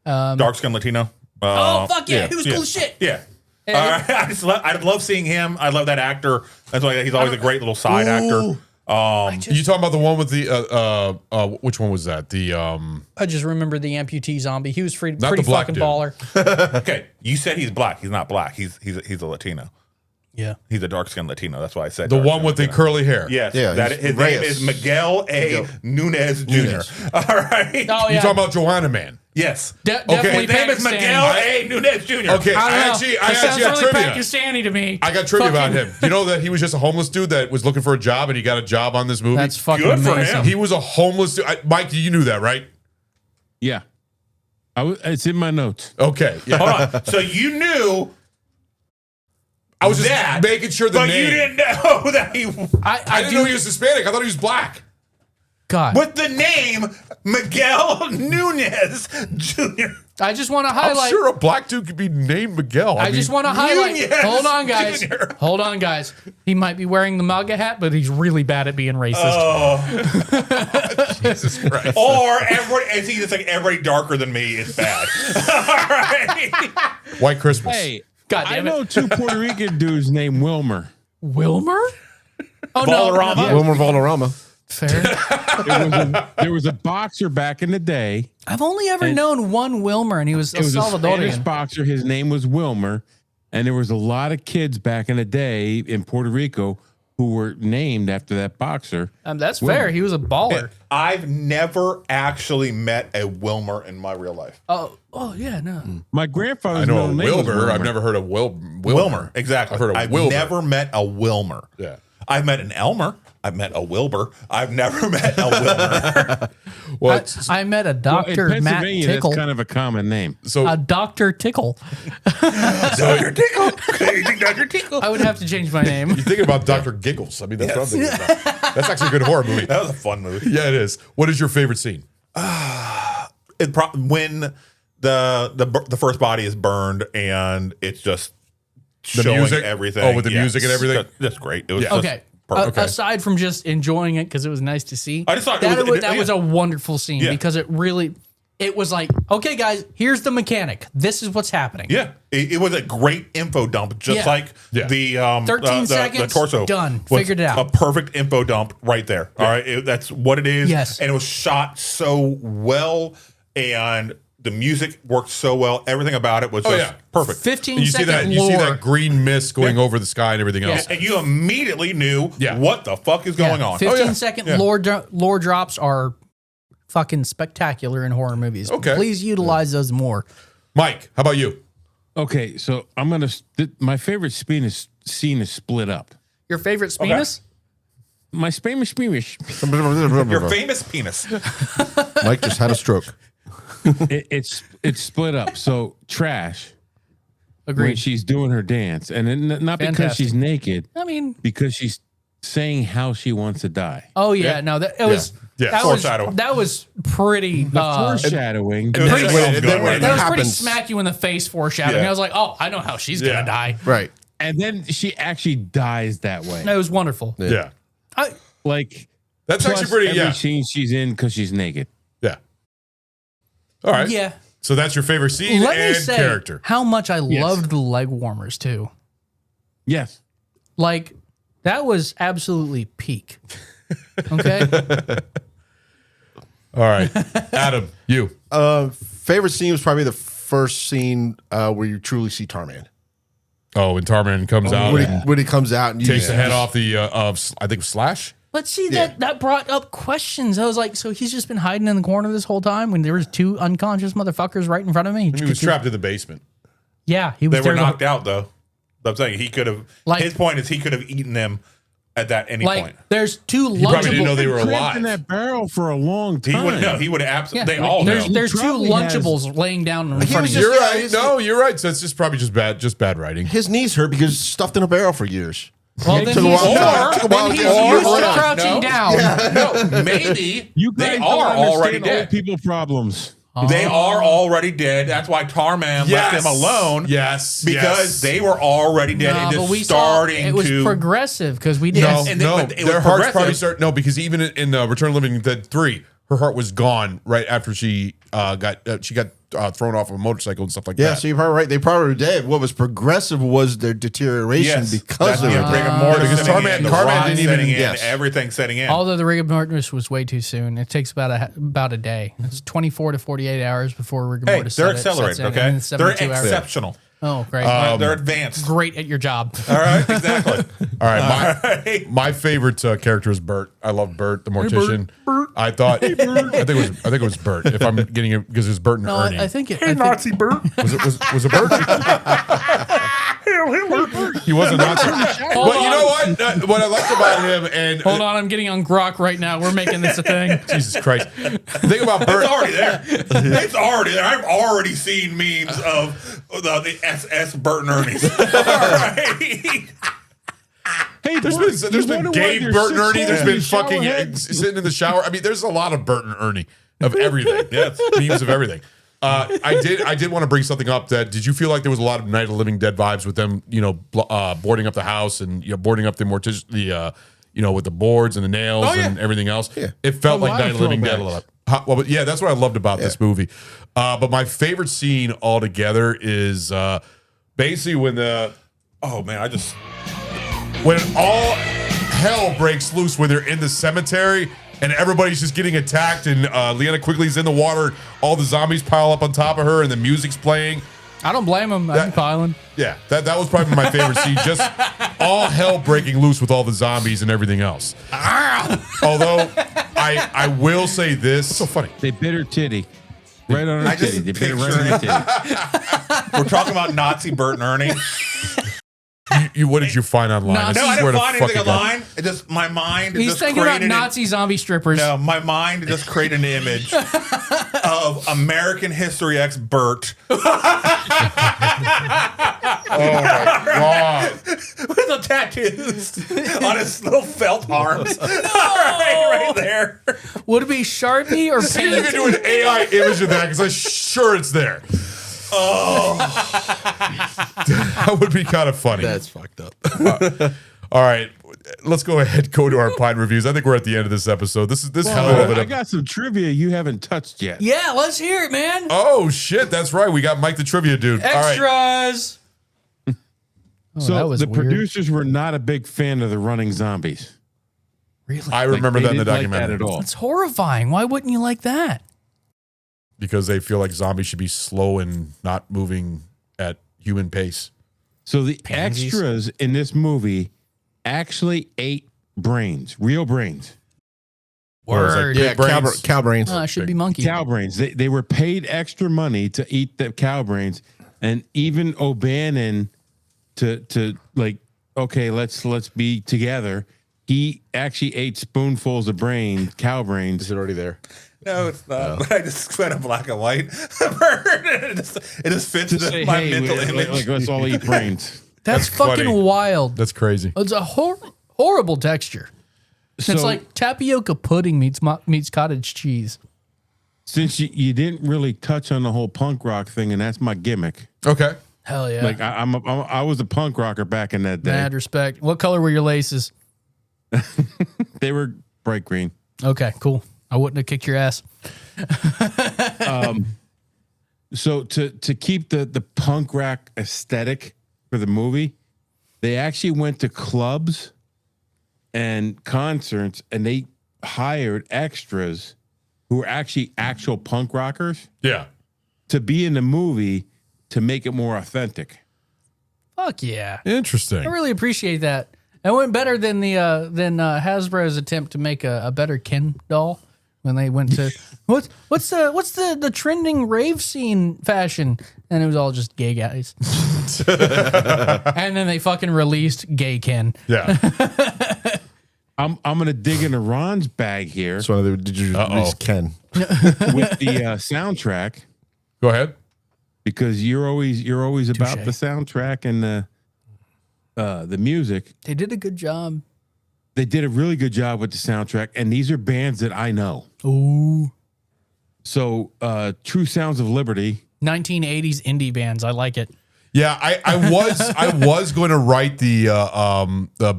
dark skinned Latino. Oh, fuck yeah. He was cool as shit. Yeah. I love seeing him. I love that actor. That's why he's always a great little side actor. You talking about the one with the which one was that? The I just remember the amputee zombie. He was pretty the black fucking dude. baller. Okay, you said he's black. He's not black. He's a Latino. Yeah. He's a dark skinned Latino. That's why I said the dark one skinned with the Latino. curly hair. Yes. Yeah, That he's his Reyes. name is Miguel A. Nunez Jr. All right. Oh, You yeah. talking about Joanna Man? Yes. Definitely His name is Pakistani. Miguel A. Nunez Jr. Okay, I don't know. actually It sounds have really trivia. Pakistani to me. I got trivia about Fucking- him. You know that he was just a homeless dude that was looking for a job and he got a job on this movie? That's fucking Good for amazing. him. He was a homeless dude. Mike, you knew that, right? Yeah. It's in my notes. Okay. Yeah. Hold on. So you knew I was just that, making sure the but name. you didn't know that he I didn't know he was Hispanic. I thought he was black. God. with the name Miguel Nunez Jr. I just want to I'm highlight. sure a black dude could be named Miguel. I just want to highlight. Nunez Hold on, guys. Jr. Hold on, guys. He might be wearing the MAGA hat, but he's really bad at being racist. Jesus Christ. Or it's like everybody darker than me is bad. All right. White Christmas. Hey, God I damn know it. two Puerto Rican dudes named Wilmer. Wilmer? Oh, no. Valderrama? Wilmer Valderrama. Fair. There was a boxer back in the day. I've only ever known one Wilmer, and he was a It was a Spanish Salvadorian. boxer. His name was Wilmer. And there was a lot of kids back in the day in Puerto Rico who were named after that boxer. That's fair. He was a baller. I've never actually met a Wilmer in my real life. Oh yeah, no. My grandfather's I know a middle name was Wilbur. I've never heard of Wilmer. Wilmer, exactly. I've heard of I've Wilbur. never met a Wilmer. Yeah. I've met an Elmer. I've met a Wilbur. I've never met a Wilmer. Well, I met a Well, in Dr. Matt Pennsylvania, Tickle. that's kind of a common name. so A Dr. Tickle. Dr. Tickle. Crazy Dr. Tickle. I would have to change my name. you're thinking about Dr. Giggles. I mean, that's what I'm thinking about. That's actually a good horror movie. That was a fun movie. Yeah, it is. What is your favorite scene? When the first body is burned and it's just The showing music? everything. Oh, with the music and everything? That's great. It was Yeah. just Okay. perfect. Aside from just enjoying it because it was nice to see, I just thought that was a wonderful scene Yeah. because it was like, okay, guys, here's the mechanic. This is what's happening. Yeah, it was a great info dump, just Yeah. like Yeah. the 13 seconds, the torso. done. was Figured it out. A perfect info dump right there. All right, that's what it is. Yes. and it was shot so well, and the music worked so well. Everything about it was just perfect. 15 And you see second that lore. green mist going over the sky and everything else. And you immediately knew Yeah. what the fuck is going on. 15-second Yeah. lore drops are fucking spectacular in horror movies. Okay. Please utilize those more. Mike, how about you? Okay, so I'm gonna. My favorite scene is Split Up. Your favorite Spinus? My famous Your famous penis. Mike just had a stroke. it's split up. So trash. Agreed. When she's doing her dance, and then not because Fantastic. she's naked, I mean, because she's saying how she wants to die. oh yeah, no, that it was. Yeah. That was pretty. Foreshadowing. And then when it that was pretty happens, smack you in the face foreshadowing. Yeah. I was like, oh, I know how she's Yeah. gonna die. right. And then she actually dies that way. It was wonderful. Yeah. Like That's plus actually pretty, every yeah. scene she's in because she's naked. Yeah. All right. Yeah. So that's your favorite scene Let me and say character. how much I Yes. loved the leg warmers too. Yes. Like that was absolutely peak. Okay. All right. Adam, you. Favorite scene was probably the first scene where you truly see Tarman. Oh, when Tarman comes out When he comes out and you takes the head off the I think Slash. But see that brought up questions. I was like, so he's just been hiding in the corner this whole time when there was two unconscious motherfuckers right in front of me. He was trapped in the basement. Yeah, he was. They were there knocked out though. I'm saying he could have. His point is he could have eaten them at that any point. There's two He probably didn't know lunchables. they were Trapped alive. in that barrel for a long He time. would know. He would have absolutely. Yeah, They all know. there's two probably has- lunchables laying down in front of you. You're right. No, you're right. So it's just probably just bad writing. his knees hurt because he's stuffed in a barrel for years. Well, It then took a he's, while- took a while then to he's get used to around. crouching down. No, maybe You they guys are don't already understand dead. old people problems. They are already dead. That's why Tarman left them alone. Yes, because they were already dead Nah, and but we just saw starting it was to. progressive because we did. No, and no, but it was their hearts progressive. probably start. No, because even in Return of the Living Dead 3, her heart was gone right after she got thrown off a motorcycle and stuff like Yeah, that. so you're probably right. They probably were dead. What was progressive was their deteration Yes, because that's of the it. rigor mortis because setting Tarman- in, the Tarman rot didn't even- setting in, yes. everything setting in. Although the rigor mortis was way too soon, it takes about a day. It's 24 to 48 hours before rigor Hey, mortis. they're sets accelerated, in, and okay? then it's They're 72 hours. exceptional. Oh, great! They're advanced. Great at your job. All right, exactly. All right, right. my favorite character is Bert. I love Bert, the mortician. I thought, I think it was Bert. If I'm getting it because it's Bert and No, Ernie. I think it. Hey, Nazi Bert. Was it Bert? He was a Nazi. But you know what? What I liked about him and Hold on, I'm getting on Grok right now. We're making this a thing. Jesus Christ. The thing about Bert. It's already there. It's already there. I've already seen memes of the SS Bert and Ernie's. All right. Hey, There's been gay Bert and Ernie. There's been fucking sitting in the shower. I mean, there's a lot of Bert and Ernie of everything. Yes. Memes of everything. I did want to bring something up. That did you feel like there was a lot of Night of the Living Dead vibes with them? You know, boarding up the house and boarding up the with the boards and the nails and everything else. Yeah. It felt like Night of the Living Dead a lot. Well, but yeah, that's what I loved about this movie. But my favorite scene altogether is basically when when all hell breaks loose when they're in the cemetery and everybody's just getting attacked and Leanna Quigley's in the water. All the zombies pile up on top of her and the music's playing. I don't blame him. I'm piling. Yeah, that was probably my favorite scene. Just all hell breaking loose with all the zombies and everything else. Although I will say this. What's so funny? They bit her titty. Right on her titty. They bit her right on her titty. We're talking about Nazi Bert and Ernie. What did you find online? No, I didn't find anything online. It just my mind. He's just thinking about created Nazi zombie strippers. No, my mind just created an image of American History X Bert. Oh my god! With the tattoos on his little felt arms. right there. Would it be Sharpie or See if you paint? can do an AI image of that because I'm sure it's there. Oh, that would be kind of funny. That's fucked up. All right, let's go ahead and go to our Pine reviews. I think we're at the end of this episode. This hell of it. I got some trivia you haven't touched yet. Yeah, let's hear it, man. Oh shit, that's right. We got Mike the trivia dude. All right. Extras. So the producers were not a big fan of the running zombies. Really? I remember that in the documentary. Like that at all. It's horrifying. Why wouldn't you like that? Because they feel like zombies should be slow and not moving at human pace. So the Pansies. extras in this movie actually ate brains, real brains. Word. Yeah, cow brains. Oh, it should be monkey. Cow brains. They were paid extra money to eat the cow brains, and even O'Bannon to like, okay, let's be together. He actually ate spoonfuls of cow brains. Is it already there? No, it's not. But I just went in black and white. it just fits my mental image. Like, let's all eat brains. That's fucking funny. wild. That's crazy. It's a horrible texture. It's So- like tapioca pudding meets cottage cheese. Since you didn't really touch on the whole punk rock thing, and that's my gimmick. Okay. Hell yeah. Like I was a punk rocker back in that day. Mad respect. What color were your laces? They were bright green. Okay, cool. I wouldn't have kicked your ass. So to keep the punk rock aesthetic for the movie, they actually went to clubs and concerts, and they hired extras who were actually actual punk rockers Yeah. to be in the movie to make it more authentic. Fuck yeah. Interesting. I really appreciate that. It went better than the Hasbro's attempt to make a better Ken doll when they went to what's the trending rave scene fashion, and it was all just gay guys. And then they fucking released gay Ken. Yeah. I'm gonna dig into Ron's bag here So did you release Ken? with the soundtrack Go ahead. because you're always about Touché. the soundtrack and the music. They did a good job. They did a really good job with the soundtrack, and these are bands that I know. Ooh. So, True Sounds of Liberty. 1980s indie bands. I like it. Yeah, I was going to write the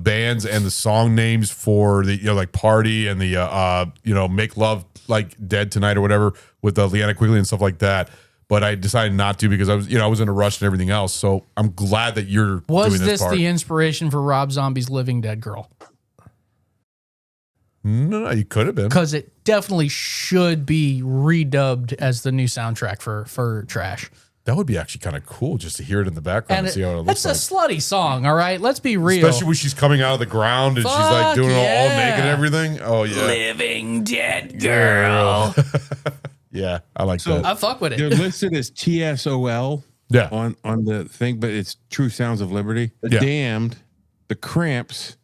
bands and the song names for the like Party and the Make Love Like Dead Tonight or whatever with Leanna Quigley and stuff like that. But I decided not to because I was in a rush and everything else. So I'm glad that you're Was doing this this part. the inspiration for Rob Zombie's Living Dead Girl? No, you could have been. Because it definitely should be redubbed as the new soundtrack for Trash. That would be actually kind of cool just to hear it in the background and see how it looks it's like. a slutty song, all right? Let's be real. Especially when she's coming out of the ground and she's like Fuck doing it all yeah. naked and everything. Oh yeah. Living Dead Girl. Yeah, I like So that. I fuck with They're it. listed as TSOL Yeah. on the thing, but it's True Sounds of Liberty. The Yeah. Damned, the Cramps,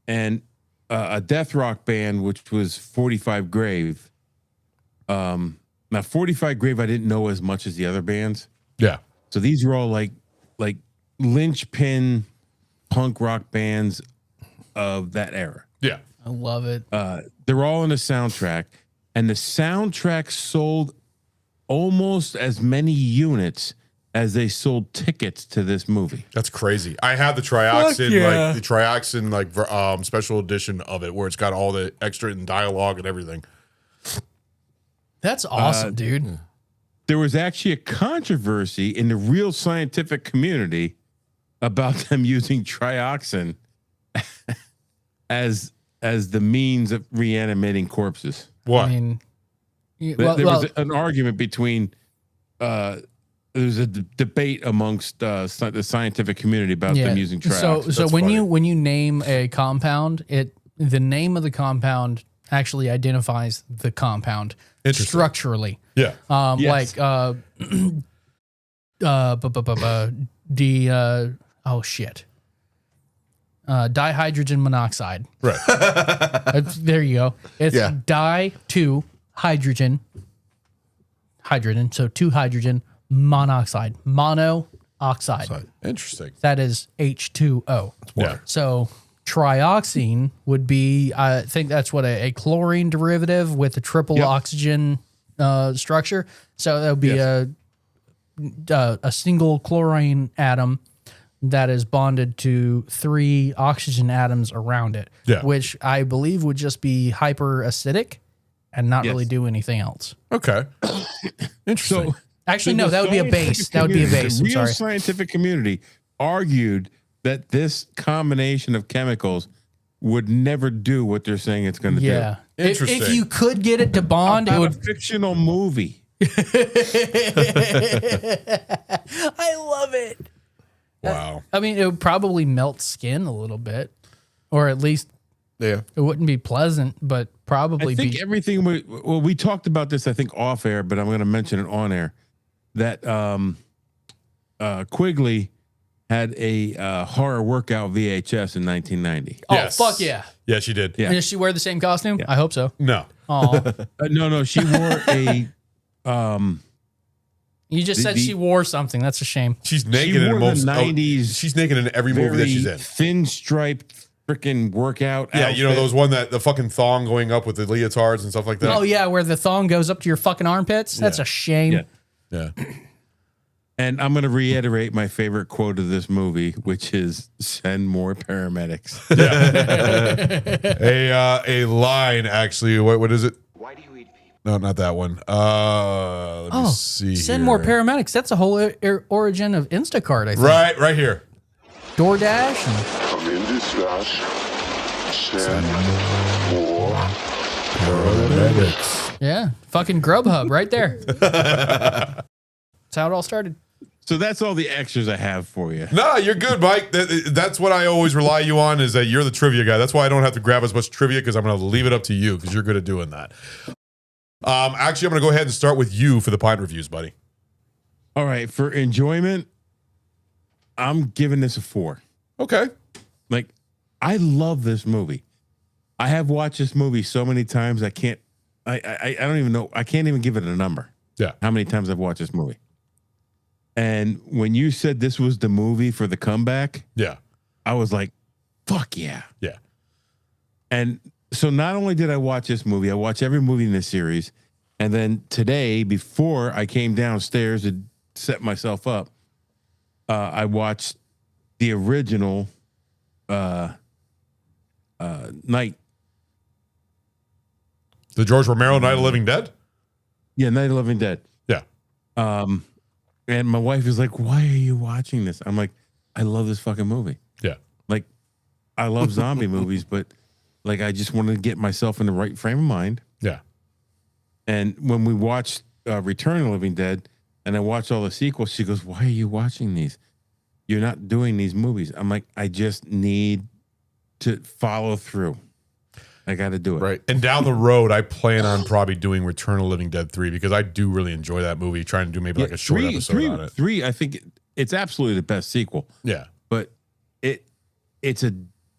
and a death rock band, which was 45 Grave. Now 45 Grave, I didn't know as much as the other bands. Yeah. So these are all like linchpin punk rock bands of that era. Yeah. I love it. They're all in the soundtrack, and the soundtrack sold almost as many units as they sold tickets to this movie. That's crazy. I have the Trioxin, yeah. special edition of it where it's got all the extra and dialogue and everything. That's awesome, dude. There was actually a controversy in the real scientific community about them using Trioxin as the means of reanimating corpses. What? I mean, There was an argument between there's a debate amongst the scientific community about them using trioxin. So when you name a compound, the name of the compound actually identifies the compound structurally. Yeah. Like dihydrogen monoxide. Right. There you go. It's di-2-hydrogen. Hydrogen. So 2-hydrogen monoxide. Mono-oxide. Interesting. That is H2O. Yeah. So trioxin would be, I think that's what a chlorine derivative with a triple oxygen structure. So that would be a single chlorine atom that is bonded to 3 oxygen atoms around it, which I believe would just be hyperacidic and not really do anything else. Okay. Interesting. So, actually, no, that would be a base. That would be a base. The I'm real sorry. scientific community argued that this combination of chemicals would never do what they're saying it's going to do. Yeah. If you could get it to bond, it would. A fictional movie. I love it. Wow. I mean, it would probably melt skin a little bit, or at least it wouldn't be pleasant, but probably I think everything we talked about this, I think off air, but I'm going to mention it on air, that Quigley had a horror workout VHS in 1990. Oh, fuck yeah. Yeah, she did. Yeah. And does she wear the same costume? Yeah. I hope so. No. Oh, no, she wore a you just said she wore something. That's a shame. She's naked in most 90s. she's naked in every movie that she's in. Thin striped freaking workout. Yeah, outfit. you know those one that the fucking thong going up with the leotards and stuff like that. Oh yeah, where the thong goes up to your fucking armpits. That's a shame. Yeah. And I'm going to reiterate my favorite quote of this movie, which is "Send more paramedics." A line actually. What is it? Why do you eat people? No, not that one. Let me see. Send here. more paramedics. That's a whole origin of Instacart, I think. Right here. DoorDash. Come in this stash. Send more paramedics. Yeah, fucking Grubhub right there. That's how it all started. So that's all the extras I have for you. No, you're good, Mike. That's what I always rely you on, is that you're the trivia guy. That's why I don't have to grab as much trivia, because I'm going to leave it up to you, because you're good at doing that. Actually, I'm going to go ahead and start with you for the pint reviews, buddy. All right, for enjoyment, I'm giving this a 4. Okay. Like, I love this movie. I have watched this movie so many times I can't. I don't even know. I can't even give it a number. Yeah. How many times I've watched this movie. And when you said this was the movie for the comeback, I was like, fuck yeah. Yeah. And so not only did I watch this movie, I watched every movie in this series. And then today, before I came downstairs to set myself up, I watched the original Night. The George Romero Night of the Living Dead? Yeah, Night of the Living Dead. Yeah. And my wife is like, why are you watching this? I'm like, I love this fucking movie. Yeah. Like, I love zombie movies, but like, I just wanted to get myself in the right frame of mind. Yeah. And when we watched Return of the Living Dead, and I watched all the sequels, she goes, why are you watching these? You're not doing these movies. I'm like, I just need to follow through. I got to do it. Right. And down the road, I plan on probably doing Return of the Living Dead 3, because I do really enjoy that movie, trying to do maybe like a short episode on it. 3, I think it's absolutely the best sequel. Yeah. But it's a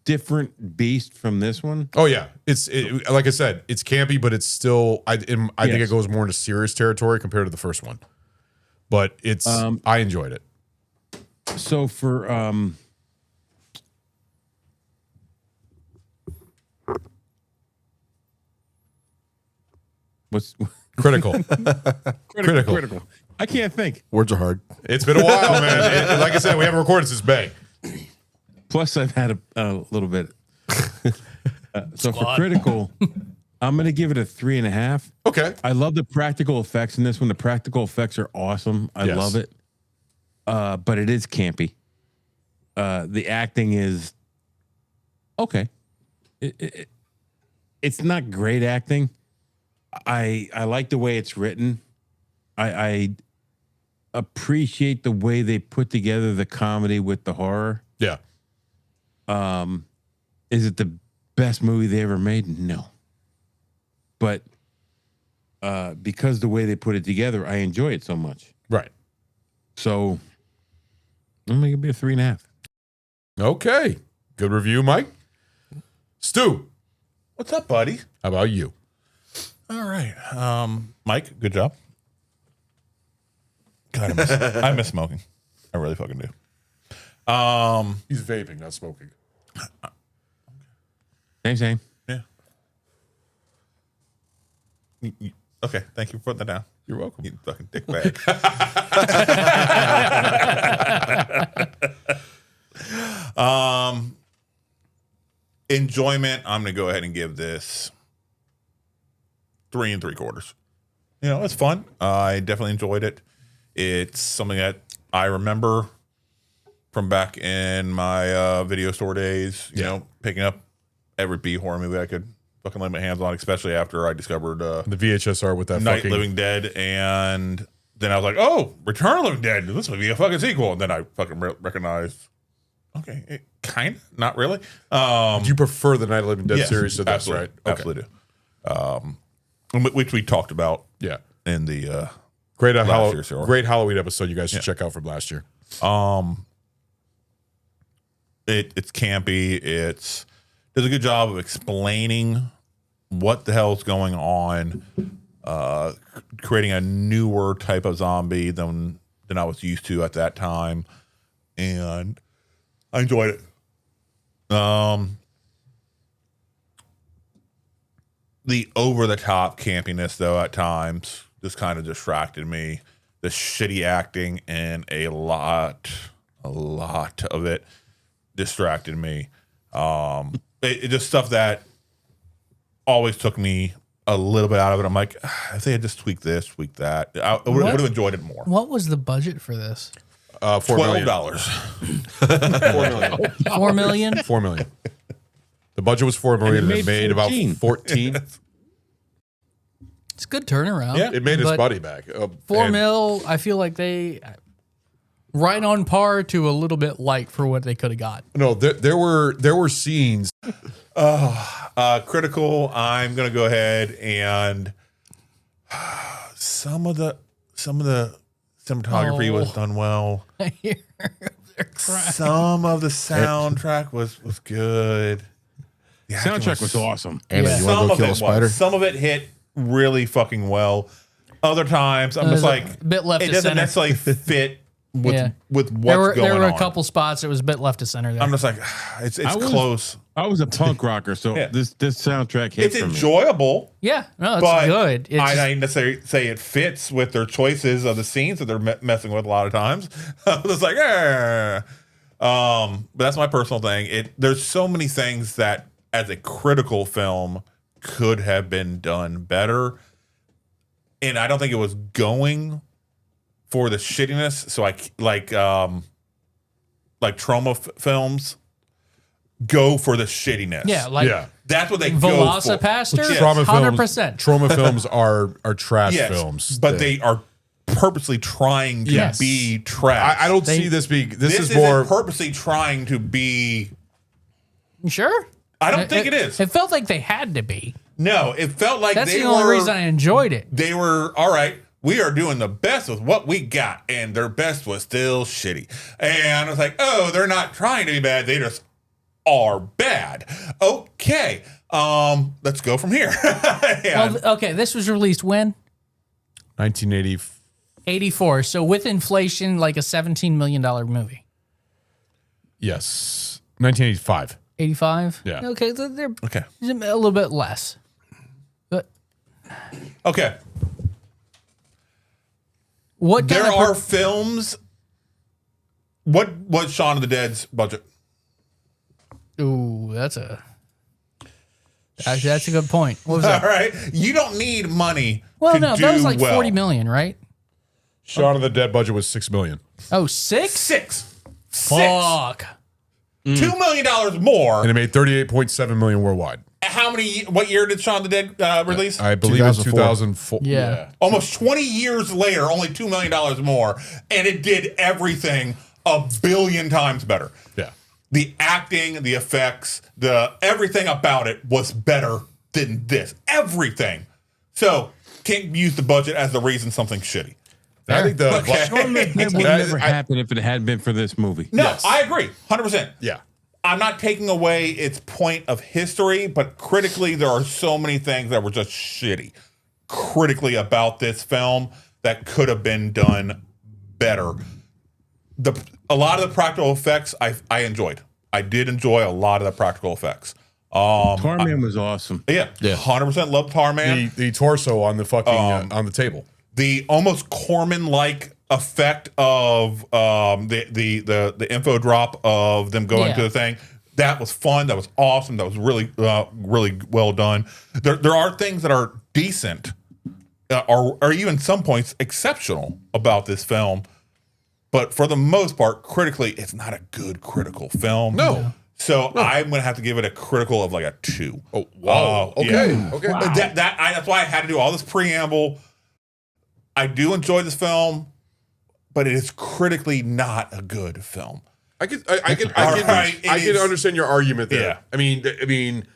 different beast from this one. Oh yeah, it's like I said, it's campy, but it's still I think it goes more into serious territory compared to the first one. But it's I enjoyed it. So for what's critical? critical. I can't think. Words are hard. It's been a while, man. Like I said, we haven't recorded since May. Plus, I've had a little bit. So for critical, I'm going to give it a 3.5. Okay. I love the practical effects in this one. The practical effects are awesome. I love it. But it is campy. The acting is okay. It's not great acting. I like the way it's written. I appreciate the way they put together the comedy with the horror. Yeah. Is it the best movie they ever made? No. But because the way they put it together, I enjoy it so much. Right. So I'm going to give it a 3.5. Okay. Good review, Mike. Stu. What's up, buddy? How about you? All right. Mike, good job. God, I miss smoking. I really fucking do. He's vaping, not smoking. Same. Yeah. Okay, thank you for putting that down. You're welcome. You fucking dick bag. Enjoyment, I'm gonna go ahead and give this 3 3/4. You know, it's fun. I definitely enjoyed it. It's something that I remember from back in my video store days, you know, picking up every B horror movie I could fucking lay my hands on, especially after I discovered the VHS art with that Night fucking Living Dead, and then I was like, oh, Return of the Living Dead, this would be a fucking sequel. And then I fucking recognized, okay, it kind of, not really. Do you prefer the Night of the Living Dead Yes, series to this, absolutely, right? Okay. Absolutely do. Which we talked about in the great last year's horror. great Halloween episode you guys should check out from last year. It's campy. It does a good job of explaining what the hell's going on, creating a newer type of zombie than I was used to at that time, and I enjoyed it. The over-the-top campiness, though, at times just kind of distracted me. The shitty acting and a lot of it distracted me. It just stuff that always took me a little bit out of it. I'm like, if they had just tweaked this, tweaked that, I would have enjoyed it more. What was the budget for this? $4 $12. $4 million? $4 million. The budget was $4 million, and it made about 14. It's a good turnaround. Yeah, it made its but buddy back. $4 mil, I feel like they right on par to a little bit light for what they could have got. No, there were scenes. Critical. I'm gonna go ahead and some of the cinematography was done well. Some of the soundtrack was good. The Soundtrack was awesome. Anna, you want to go kill a spider? Some of it hit really fucking well. Other times, I'm just like, a bit left it to doesn't center. necessarily fit with what's there were going on. a couple spots it was a bit left to center there. I'm just like, it's close. I was a punk rocker, so this soundtrack hits It's for me. enjoyable. Yeah, no, it's but good. It's I don't necessarily say it fits with their choices of the scenes that they're messing with a lot of times. I'm just like, but that's my personal thing. There's so many things that, as a critical film, could have been done better, and I don't think it was going for the shittiness. So like trauma films go for the shittiness. Yeah, that's what they go for. Velocipaster, Trauma 100%. Trauma films are trash films, but they are purposely trying to be trash. I don't see this being. This is isn't more purposely trying to be. Sure, I don't think it is. It felt like they had to be. No, it felt like That's they the only were- reason I enjoyed it. They were all right. We are doing the best with what we got, and their best was still shitty. And I was like, oh, they're not trying to be bad. They just are bad. Okay, let's go from here. Well, okay, this was released when 1980. 84. So with inflation, like a $17 million movie. Yes, 1985. 85. Yeah. Okay, so they're okay a little bit less. But okay. What There kind of are films. What was Shaun of the Dead's budget? Ooh, that's a good point. What was All that? right, you don't need money. Well, to no, do that was like well. 40 million, right? Shaun of the Dead budget was $6 million. Oh, six? Six. Fuck. $2 million more. And it made $38.7 million worldwide. What year did Shaun of the Dead release? I believe it was 2004. Yeah. Almost 20 years later, only $2 million more, and it did everything a billion times better. Yeah. The acting, the effects, everything about it was better than this. Everything. So can't use the budget as the reason something's shitty. I think the Shaun of the Dead would never happen if it hadn't been for this movie. No, I agree, 100%. Yeah. I'm not taking away its point of history, but critically, there are so many things that were just shitty. Critically about this film that could have been done better. A lot of the practical effects I enjoyed. I did enjoy a lot of the practical effects. Tarman was awesome. Yeah, 100% loved Tarman. The torso on the fucking on the table. The almost Corman-like effect of the info drop of them going to the thing. That was fun. That was awesome. That was really really well done. There are things that are decent, or even some points exceptional about this film, but for the most part, critically, it's not a good critical film. No. So I'm gonna have to give it a critical of like a 2. Oh wow. Okay. Yeah. Okay. Wow. That's why I had to do all this preamble. I do enjoy this film, but it is critically not a good film. I can understand your argument there. Yeah. I mean,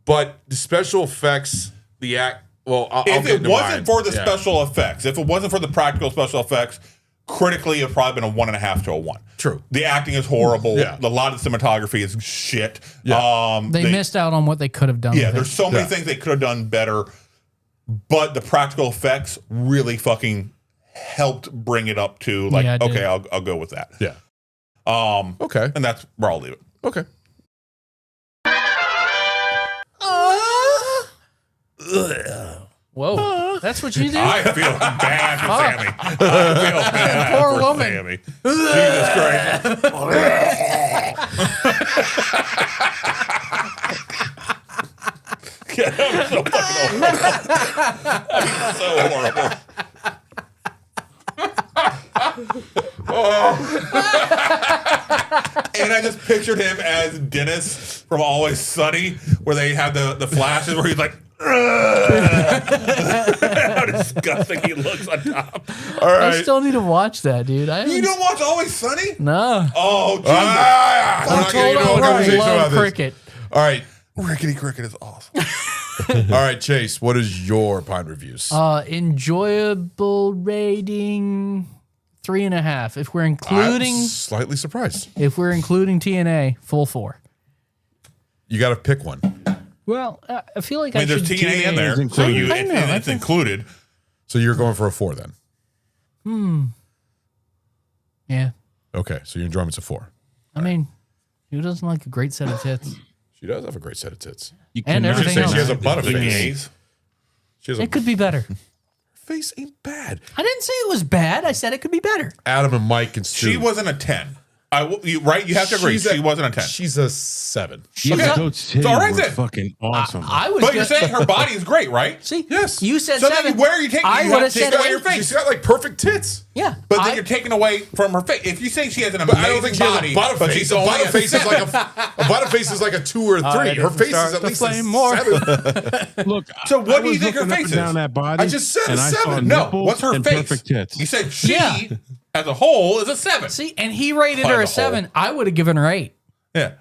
but the special effects, the act. Well, if it wasn't for the special effects, if it wasn't for the practical special effects, critically, it'd probably been a 1.5 to a 1. True. The acting is horrible. Yeah. A lot of the cinematography is shit. Yeah. They missed out on what they could have done. Yeah, with there's it. so many things they could have done better, but the practical effects really fucking helped bring it up to like, Yeah, it okay, did. I'll go with that. Yeah. Okay. And that's where I'll leave it. Okay. Whoa, that's what you do. I feel bad for Sammy. I feel bad Poor for woman. Sammy. Jesus Christ. Yeah, that was so fucking horrible. That was so horrible. And I just pictured him as Dennis from Always Sunny, where they have the flashes where he's like, how disgusting he looks on top. All right. I still need to watch that, dude. You don't watch Always Sunny? No. Oh, Jesus. I'm told I love cricket. All right. Rickety Cricket is awesome. All right, Chase, what is your Pine reviews? Enjoyable rating 3.5. If we're including I'm slightly surprised. if we're including TNA, full 4. You got to pick one. Well, I feel like I mean, there's should TNA in there, so it's included. So you're going for a 4 then? Yeah. Okay, so your enjoyment's a 4. I mean, who doesn't like a great set of tits? She does have a great set of tits. And everything else. She has a butterface. She has a It could be better. face ain't bad. I didn't say it was bad. I said it could be better. Adam and Mike can She wasn't a 10. Right? You have to agree. She wasn't a 10. She's a 7. Yeah, those titties all right were then. fucking awesome. I was But you're saying her body is great, right? See? Yes. You said So 7. then where are you taking? I You would have have to take said away your 8. face. She's got like perfect tits. Yeah. But then you're taking away from her face. If you say she has an But amazing I don't think she has body, a butter but face. she's A only butter a face is like 7. a butter face is like a 2 or a 3. it Her doesn't face is start at to least a flame more. 7. Look, So what I do you was think her looking up face and down is? that body, I just said a and I saw 7. No, nipples what's her and face? perfect tits. You said she, Yeah. as a whole, is a 7. See, and he rated her a As a 7. I would have given her 8. Yeah.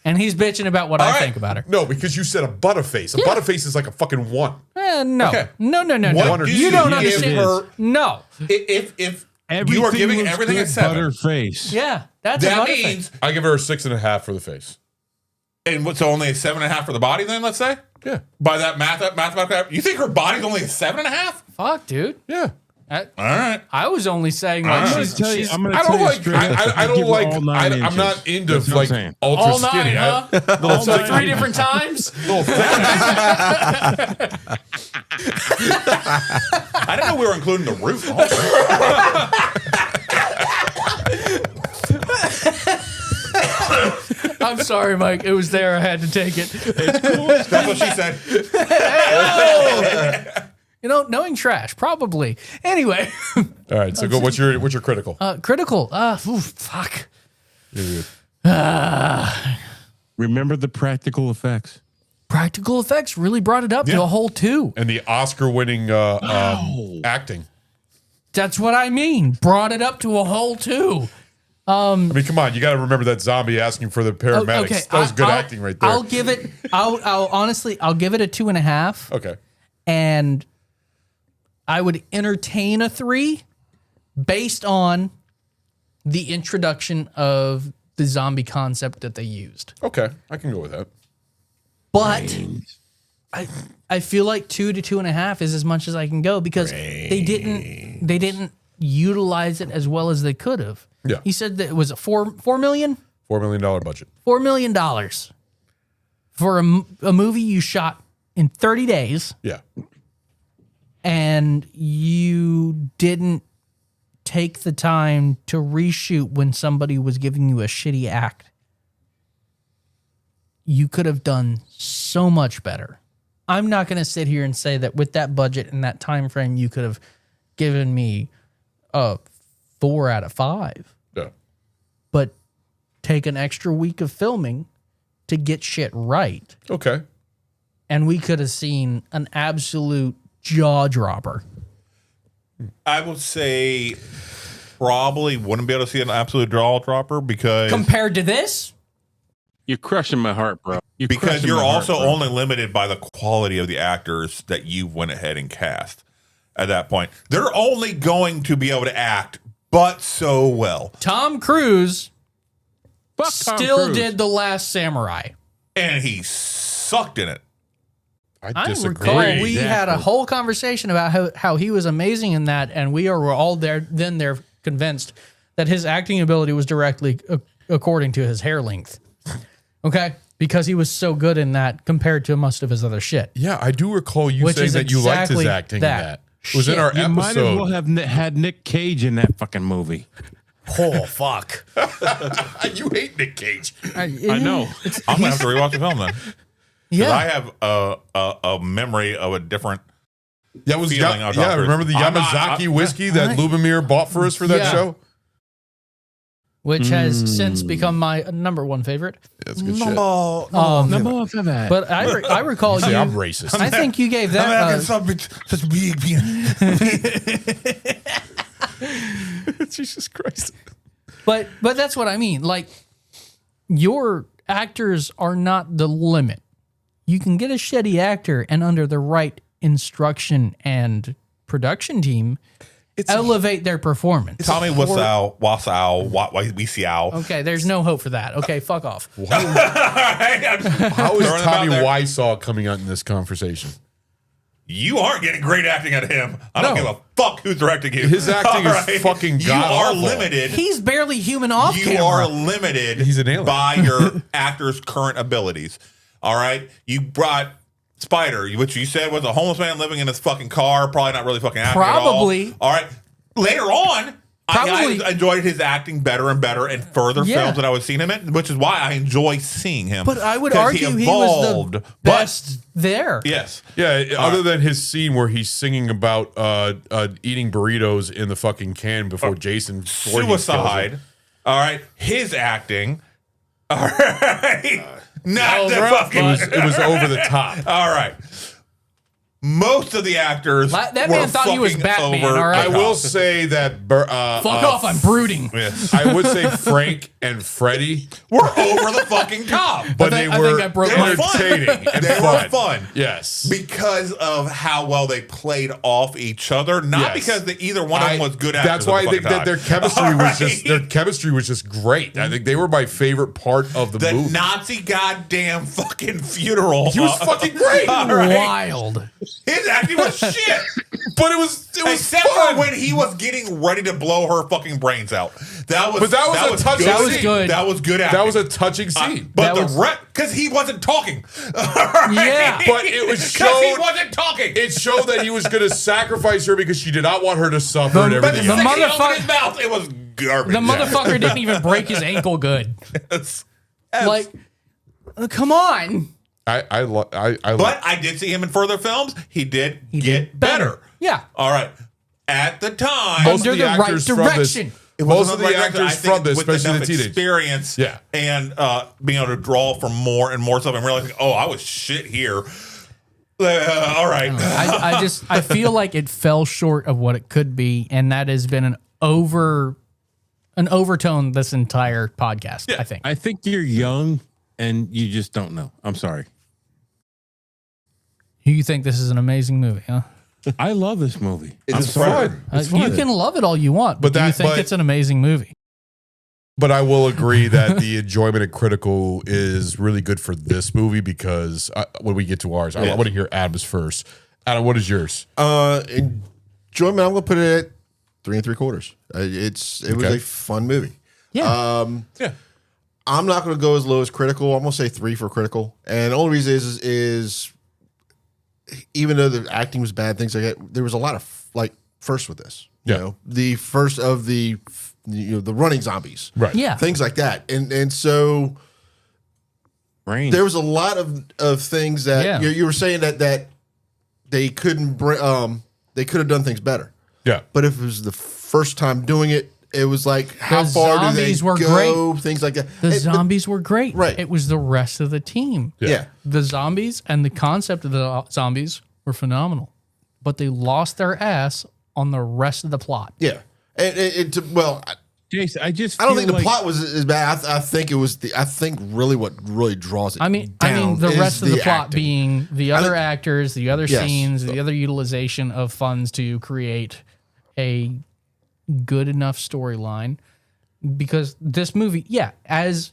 And he's bitching about what I right. think about her. No, because you said a butter face. A butter face is like a fucking 1. No. Okay. No. What do You don't give understand. her? No. If Everything you are giving looks everything a good, 7, butter face. Yeah. That's a that butter face. means, I give her a 6.5 for the face. and so only a 7.5 for the body. Then let's say, Yeah. by that mathematical, you think her body's only a 7.5? Fuck, dude. Yeah. All right. I was only saying like I'm she's, Tell you, she's I'm gonna I tell don't you like. straight up, I I'd don't give her like. all 9 I'm inches. not into That's what I'm like saying. ultra all 9, skinny. huh? Little thick. 3 different times. Little thick. I didn't know we were including the roof. I'm sorry, Mike. It was there. I had to take it. That's what she said. You know, knowing trash, probably. Anyway, All right. So go. What's your critical? critical. Fuck. Remember the practical effects. practical effects really brought it up to a whole 2. And the Oscar-winning acting. That's what I mean. Brought it up to a whole 2. I mean, come on, you got to remember that zombie asking for the paramedics. Okay, That was good acting right there. I'll give it. I'll honestly, I'll give it a 2.5. Okay. And I would entertain a 3 based on the introduction of the zombie concept that they used. Okay, I can go with that. But I feel like 2 to 2.5 is as much as I can go because they didn't utilize it as well as they could have. Yeah. He said that it was a $4 million? $4 million budget. $4 million for a movie you shot in 30 days. Yeah. And you didn't take the time to reshoot when somebody was giving you a shitty act. You could have done so much better. I'm not going to sit here and say that with that budget and that time frame, you could have given me a 4 out of 5. Yeah. But take an extra week of filming to get shit right. Okay. And we could have seen an absolute jaw dropper. I would say probably wouldn't be able to see an absolute jaw dropper because compared to this, you're crushing my heart, bro. Because you're also only limited by the quality of the actors that you went ahead and cast at that point. They're only going to be able to act but so well. Tom Cruise Tom still Cruise. did The Last Samurai. And he sucked in it. I disagree. recall we had a whole conversation about how he was amazing in that, and we were all there convinced that his acting ability was directly according to his hair length. Okay? Because he was so good in that compared to most of his other shit. Yeah, I do recall you saying that you liked his acting in that. It was in our You episode. might as well have had Nick Cage in that fucking movie. Oh, fuck. You hate Nick Cage. I know. I'm going to have to rewatch the film then. Yeah. I have a memory of a different That was feeling. remember the Yamazaki whiskey that Lubomir bought for us for that show? Which has since become my number 1 favorite. That's good Number one favorite. But I recall you. I'm racist. I think you gave that. Such big Jesus Christ. But that's what I mean. Like, your actors are not the limit. You can get a shitty actor, and under the right instruction and production team, elevate their performance. Tommy Wiseau, Wiseau. Okay, there's no hope for that. Okay, fuck off. How is Tommy Wiseau coming out in this conversation? You aren't getting great acting out of him. I don't give a fuck who's directing you. His acting is fucking god You are awful. limited. He's barely human off You camera. are limited He's an alien. by your actor's current abilities. All right? You brought Spider, which you said was a homeless man living in his fucking car, probably not really fucking acting Probably. at all. All right? Later on, I enjoyed his acting better and better in further films that I would see him in, which is why I enjoy seeing him. But I would 'cause argue he was the best there. Yes. Yeah, other than his scene where he's singing about eating burritos in the fucking can before Jason Voorhees kills Suicide. him. All right. His acting. All right. Not the fucking. It was over the top. All right. Most of the actors. That man thought he was Batman, all right? I will say that. Fuck off, I'm brooding. Yes. I would say Frank and Freddie were over the fucking top. But I they think were I broke my- entertaining and They fun. were fun. Yes. Because of how well they played off each other, not because either one of them was good actors. That's why I think that their chemistry was just their chemistry was just great. I think they were my favorite part of the movie. Nazi goddamn fucking funeral. He was fucking great. All right. Wild. His acting was shit. But it was except fun. for when he was getting ready to blow her fucking brains out. That was But that was a touching good. scene. That was good. That was good acting. That was a touching scene. But That was- because he wasn't talking. Yeah. But it was Because showed he wasn't talking. it showed that he was going to sacrifice her because she did not want her to suffer and But everything the else. second he opened his mouth, it was garbage. The motherfucker didn't even break his ankle good. Yes. Like, come on. But But I did see him in further films. He did get better. Yeah. All right. At the time, Most Under of the the right actors from this- direction. most of the I actors think from this, with especially enough the teenage. experience, Yeah. and being able to draw from more and more stuff, and realizing, oh, I was shit here. All right. I feel like it fell short of what it could be, and that has been an overtone this entire podcast. Yeah. I think you're young and you just don't know. I'm sorry. You think this is an amazing movie, huh? I love this movie. It's fun. You can love it all you want, but do you think it's an amazing movie? But I will agree that the enjoyment and critical is really good for this movie because when we get to ours, I want to hear Adam's first. Adam, what is yours? Enjoyment, I'm going to put it at 3 3/4. It was a fun movie. Yeah. I'm not going to go as low as critical. I'm going to say 3 for critical. And the only reason is even though the acting was bad, things like that, there was a lot of like first with this. You know, the first of the the running zombies, right? Yeah, things like that, and so there was a lot of things that you were saying that they couldn't they could have done things better. Yeah, but if it was the first time doing it, it was like how The far do they zombies were go? great. Things like that. The zombies were great. Right. It was the rest of the team. Yeah. The zombies and the concept of the zombies were phenomenal, but they lost their ass on the rest of the plot. Yeah. Jace, I don't think the plot was as bad. I think it was I think really what really draws it. The rest of the plot acting. being the other actors, the other Yes. scenes, the other utilization of funds to create a good enough storyline. Because this movie, as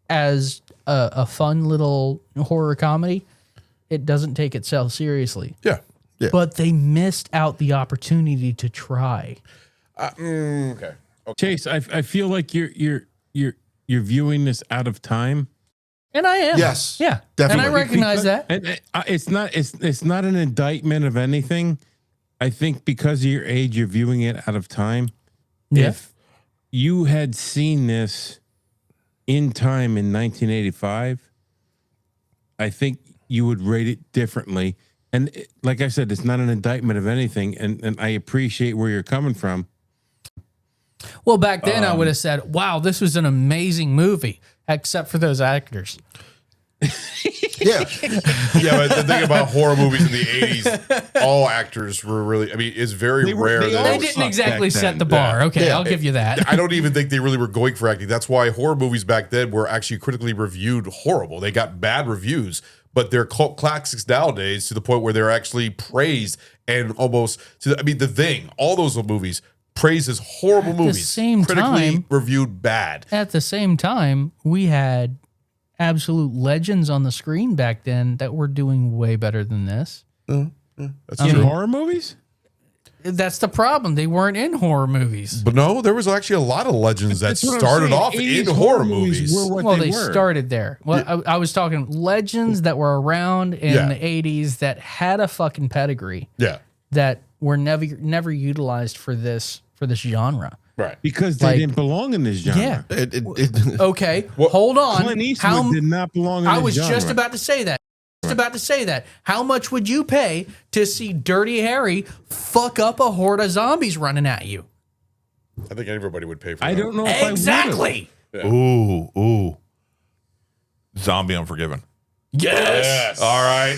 a fun little horror comedy, it doesn't take itself seriously. Yeah. But they missed out the opportunity to try. Okay. Chase, I feel like you're viewing this out of time. And I am. Yes. Yeah. Definitely. And I recognize that. And it's not an indictment of anything. I think because of your age, you're viewing it out of time. Yeah. If you had seen this in time in 1985, I think you would rate it differently. And like I said, it's not an indictment of anything. And I appreciate where you're coming from. Well, back then I would have said, wow, this was an amazing movie, except for those actors. Yeah. Yeah, but the thing about horror movies in the 80s, all actors were really, it's very rare. They didn't exactly set the bar. Yeah. Okay, I'll give you that. I don't even think they really were going for acting. That's why horror movies back then were actually critically reviewed horrible. They got bad reviews, but they're cult classics nowadays to the point where they're actually praised and almost, The Thing, all those movies, praised as horrible movies. same critically time- reviewed bad. At the same time, we had absolute legends on the screen back then that were doing way better than this. That's In true. horror movies? That's the problem. They weren't in horror movies. But no, there was actually a lot of legends that That's what I'm started saying. off 80s in horror movies. were what Well, they they were. started there. Well, I was talking legends that were around in the 80s that had a fucking pedigree Yeah. that were never utilized for this genre. Right. Because they didn't belong in this genre. Yeah. Okay. Hold on. Clint Eastwood did not belong in I this was genre. just about to say that. How much would you pay to see Dirty Harry fuck up a horde of zombies running at you? I think everybody would pay for that. I don't know if Exactly. Yeah. Ooh. Zombie Unforgiven. Yes. All right.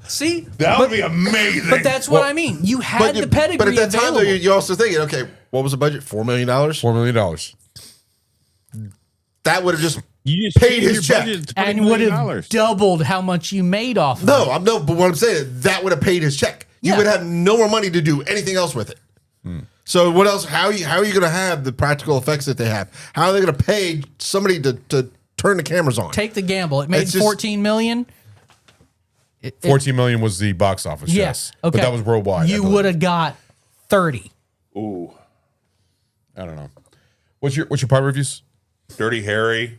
See? That would be amazing. But that's what I mean. You had the pedigree But at that time, though, available. you're also thinking, okay, what was the budget? $4 million? $4 million. That would have just You just paid changed his your check. budget to $20 and would million. have doubled how much you made off of it. But what I'm saying is that would have paid his check. You Yeah. would have no more money to do anything else with it. So what else? How are you going to have the practical effects that they have? How are they going to pay somebody to turn the cameras on? Take the gamble. It made It's just- 14 million. 14 million was the box office, yes. Okay. But that was worldwide. I You believe. would have got 30. Ooh. I don't know. What's your part reviews? Dirty Harry.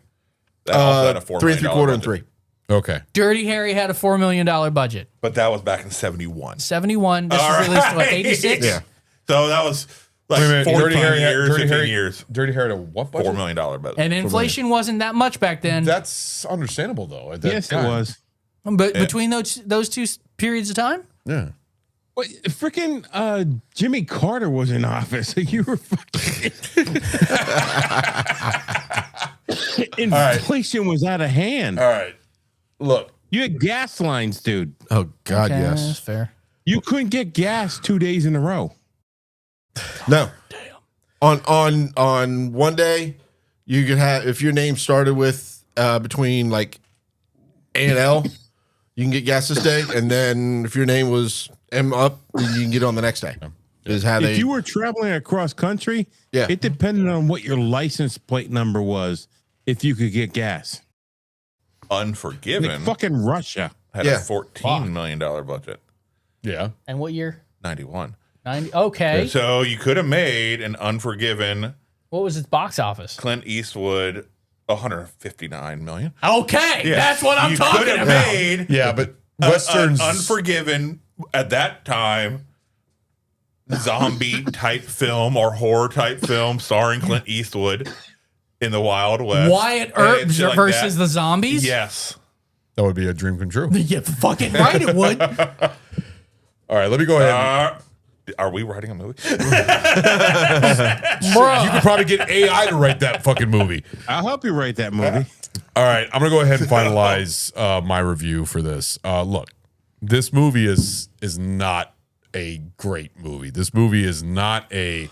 That also had a $4 3 million 3/4 and budget. 3. Okay. Dirty Harry had a $4 million budget. But that was back in 71. 71. This All was released, what, right. 86? Yeah. So that was like Wait a minute. 45 Dirty Harry had- years, Dirty 15 Harry- years. Dirty Harry had a what budget? $4 million budget. And inflation wasn't that much back then. That's understandable, though. At that Yes, time. it was. But between those two periods of time, Yeah. But freaking Jimmy Carter was in office. You were fucking. Inflation was out of hand. All right. Look. You had gas lines, dude. Oh, God, Okay, yes. that's fair. You couldn't get gas 2 days in a row. No. On one day, you could have, if your name started with between like A and L, you can get gas this day. And then if your name was M up, then you can get on the next day. Is how If you were traveling across country, it depended on what your license plate number was if you could get gas. Unforgiven. Like fucking Russia. Had a $14 million budget. Yeah. And what year? 91. 90. Okay. So you could have made an Unforgiven. What was its box office? Clint Eastwood, 159 million. Okay, Yeah. that's what I'm You talking could have about. made Yeah, but Westerns. Unforgiven at that time, zombie type film or horror type film starring Clint Eastwood in the Wild West. Wyatt Earp And shit like versus that. the zombies? Yes. That would be a dream come true. Yeah, fucking right it would. All right, let me go ahead. Are we writing a movie? You could probably get AI to write that fucking movie. I'll help you write that movie. All right, I'm gonna go ahead and finalize my review for this. Look, this movie is not a great movie. This movie is not a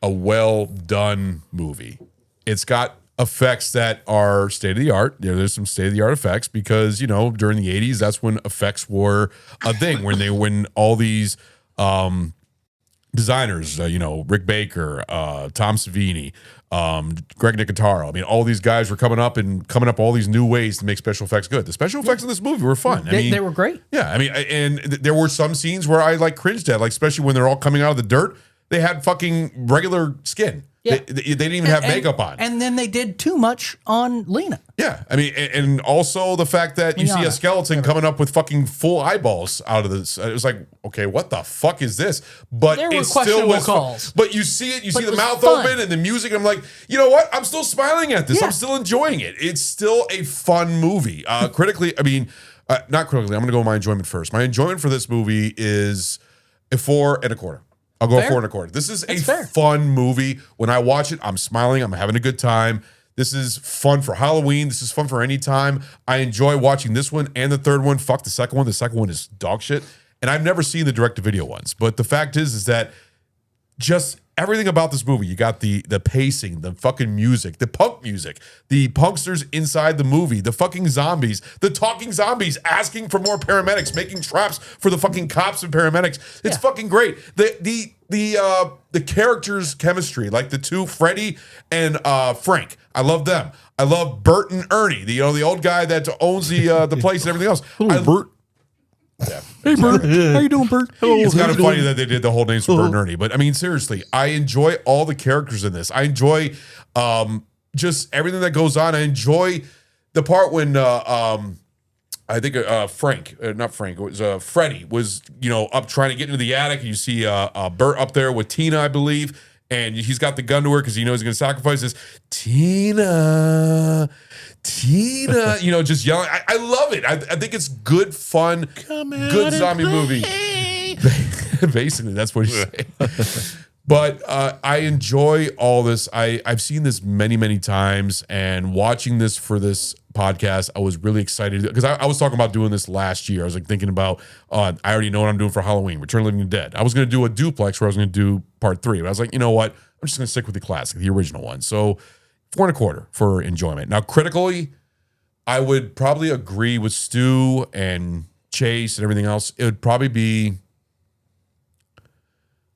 well done movie. It's got effects that are state of the art. There's some state of the art effects because during the 80s, that's when effects were a thing. When all these designers, Rick Baker, Tom Savini, Greg Nicotero. I mean, all these guys were coming up all these new ways to make special effects good. The special effects in this movie were fun. They were great. Yeah, I mean, and there were some scenes where I cringed at, like especially when they're all coming out of the dirt. They had fucking regular skin. Yeah. They didn't even have makeup on. And then they did too much on Lena. Yeah, I mean, and also the fact that you see a skeleton coming up with fucking full eyeballs out of this. It was like, okay, what the fuck is this? But There were it still questionable was. calls. But you see it, you see it the was mouth fun. open and the music. And I'm like, you know what? I'm still smiling at this. Yeah. I'm still enjoying it. It's still a fun movie. Critically, I mean, not critically. I'm going to go with my enjoyment first. My enjoyment for this movie is a 4 1/4. I'll go Fair. 4 1/4. This is That's a fair. fun movie. When I watch it, I'm smiling. I'm having a good time. This is fun for Halloween. This is fun for any time. I enjoy watching this one and the third one. Fuck the second one. The second one is dog shit. And I've never seen the direct-to-video ones. But the fact is that just everything about this movie, you got the pacing, the fucking music, the punk music, the punksters inside the movie, the fucking zombies, the talking zombies asking for more paramedics, making traps for the fucking cops and paramedics. It's fucking great. The characters' chemistry, like the two, Freddie and Frank. I love them. I love Bert and Ernie, the old guy that owns the place and everything else. Bert. Yeah. Hey, Bert. How you doing, Bert? It's kind of funny that they did the whole names for Bert and Ernie, but I mean, seriously, I enjoy all the characters in this. I enjoy just everything that goes on. I enjoy the part when I think it was Freddie was up trying to get into the attic, and you see Bert up there with Tina, I believe, and he's got the gun to her because he knows he's going to sacrifice this. Tina, just yelling. I love it. I think it's good, fun, good zombie movie. Basically, that's what he's saying. But I enjoy all this. I've seen this many, many times, and watching this for this podcast, I was really excited because I was talking about doing this last year. I was like thinking about, I already know what I'm doing for Halloween, Return of the Living Dead. I was going to do a duplex where I was going to do part 3, but I was like, you know what? I'm just going to stick with the classic, the original one. So 4 1/4 for enjoyment. Now, critically, I would probably agree with Stu and Chase and everything else. It would probably be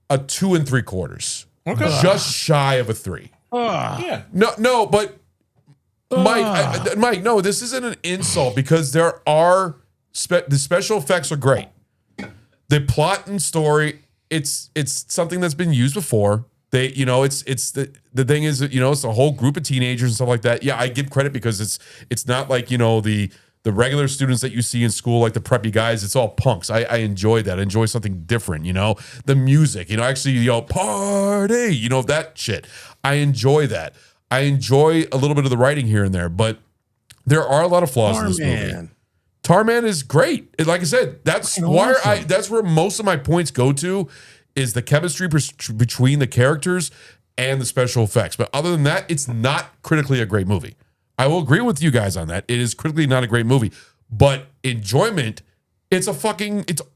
a 2 3/4. Okay. Just shy of a 3. Yeah. No, but Mike, no, this isn't an insult because there are the special effects are great. The plot and story, it's something that's been used before. They, it's the thing is, it's a whole group of teenagers and stuff like that. Yeah, I give credit because it's not like, the regular students that you see in school, like the preppy guys. It's all punks. I enjoy that. I enjoy something different, the music, actually, party, that shit. I enjoy that. I enjoy a little bit of the writing here and there, but there are a lot of flaws in this movie. Tarman is great. And like I said, that's why awesome. that's where most of my points go to is the chemistry between the characters and the special effects. But other than that, it's not critically a great movie. I will agree with you guys on that. It is critically not a great movie, but enjoyment, it's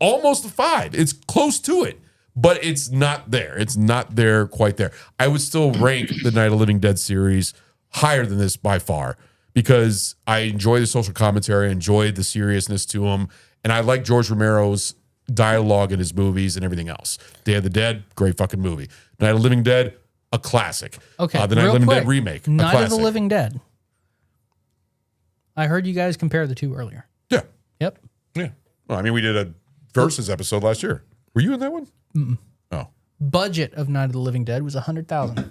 almost a 5. It's close to it, but it's not there. It's not there quite there. I would still rank the Night of the Living Dead series higher than this by far because I enjoy the social commentary, I enjoyed the seriousness to them, and I like George Romero's dialogue in his movies and everything else. Day of the Dead, great fucking movie. Night of the Living Dead, a classic. Okay, the Night of the real Living quick. Dead remake, a Night of classic. the Living Dead. I heard you guys compare the two earlier. Yeah. Yep. Yeah. Well, I mean, we did a Versus episode last year. Were you in that one? Mm-mm. Oh. Budget of Night of the Living Dead was $100,000.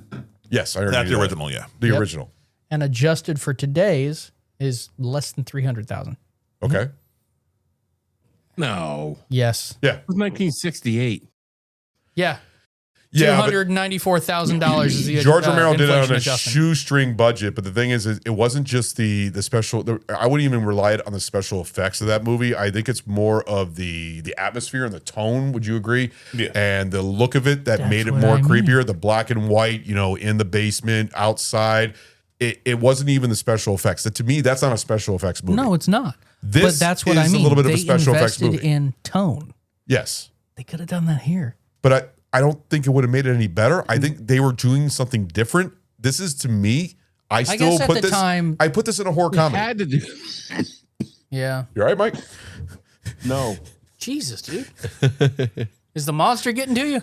Yes, I heard That's you the that. original, yeah. The Yep. original. And adjusted for today's is less than $300,000. Okay. No. Yes. Yeah. It was 1968. Yeah. Yeah, but $294,000 is the George Romero did it on inflation a adjustment. shoestring budget, but the thing is it wasn't just the special. I wouldn't even rely on the special effects of that movie. I think it's more of the atmosphere and the tone. Would you agree? Yeah. And the look of it that That's made it what more I mean. creepier. The black and white, in the basement, outside. It wasn't even the special effects. To me, that's not a special effects movie. No, it's not. This but that's what is I mean. a little bit of a They special effects invested movie. in tone. Yes. They could have done that here. But I don't think it would have made it any better. I think they were doing something different. This is, to me, I still guess at put the this. time- I put this in a horror comedy. Had to do. Yeah. You all right, Mike? No. Jesus, dude. Is the monster getting to you?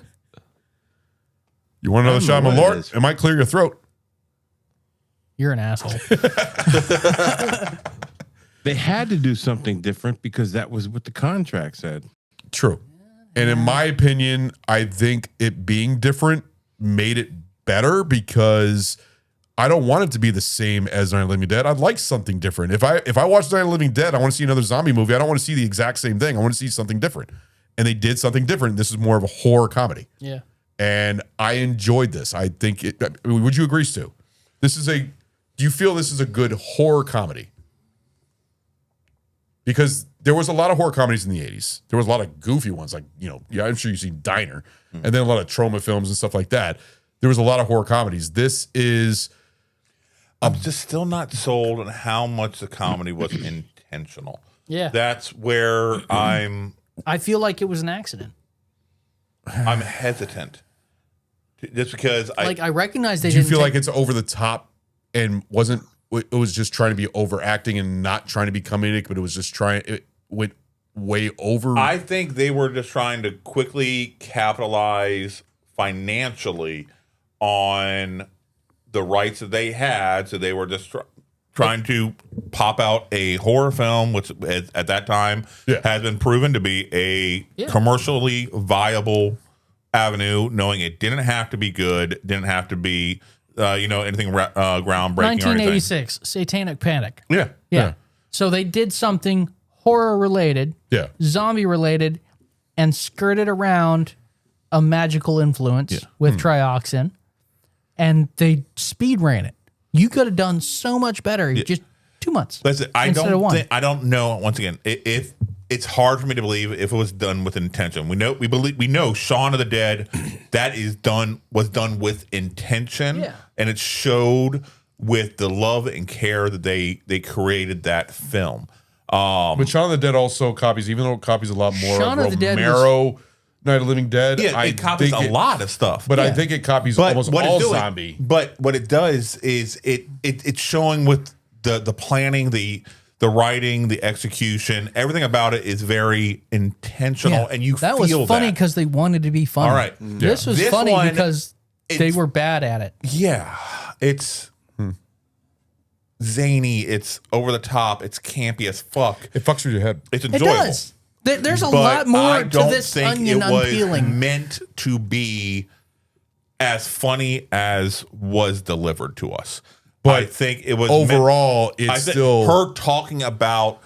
You want another I don't shot, know my what it lord? is. It might clear your throat. You're an asshole. They had to do something different because that was what the contract said. True. And in my opinion, I think it being different made it better because I don't want it to be the same as Night of the Living Dead. I'd like something different. If I watch Night of the Living Dead, I want to see another zombie movie. I don't want to see the exact same thing. I want to see something different. And they did something different. This is more of a horror comedy. Yeah. And I enjoyed this. I think would you agree, Stu? Do you feel this is a good horror comedy? Because there was a lot of horror comedies in the 80s. There was a lot of goofy ones, like, I'm sure you've seen Diner, and then a lot of trauma films and stuff like that. There was a lot of horror comedies. This is. I'm just still not sold on how much the comedy was intentional. Yeah. That's where I feel like it was an accident. I'm hesitant. Just because I recognize they Do you didn't feel take- like it's over the top and wasn't? It was just trying to be overacting and not trying to be comedic, but it was just it went way over. I think they were just trying to quickly capitalize financially on the rights that they had. So they were just trying to pop out a horror film, which at that time has been proven to be a commercially viable avenue, knowing it didn't have to be good, didn't have to be, anything groundbreaking or anything. 1986, Satanic Panic. Yeah. Yeah. So they did something horror related, Yeah. zombie related, and skirted around a magical influence with Trioxin, and they speed ran it. You could have done so much better. Just 2 months. Listen, I instead of one. I don't know. Once again, if it's hard for me to believe if it was done with intention. We know Shaun of the Dead was done with intention, and it showed with the love and care that they created that film. But Shaun of the Dead also copies, even though it copies a lot more Shaun of of the Dead Romero, Night of the Living Dead. Yeah, I it copies think a lot of stuff. But I think it copies almost all zombie. But what it does is it's showing with the planning, the writing, the execution, everything about it is very intentional, and you that feel was funny because they wanted to be funny. All right. This was funny one, because they were bad at it. Yeah, it's zany, it's over the top, it's campy as fuck. It fucks with your head. It's It enjoyable. does. There's a But lot more I to don't this think onion it was unpeeling. meant to be as funny as was delivered to us. But I think it was overall, I it's think still her talking about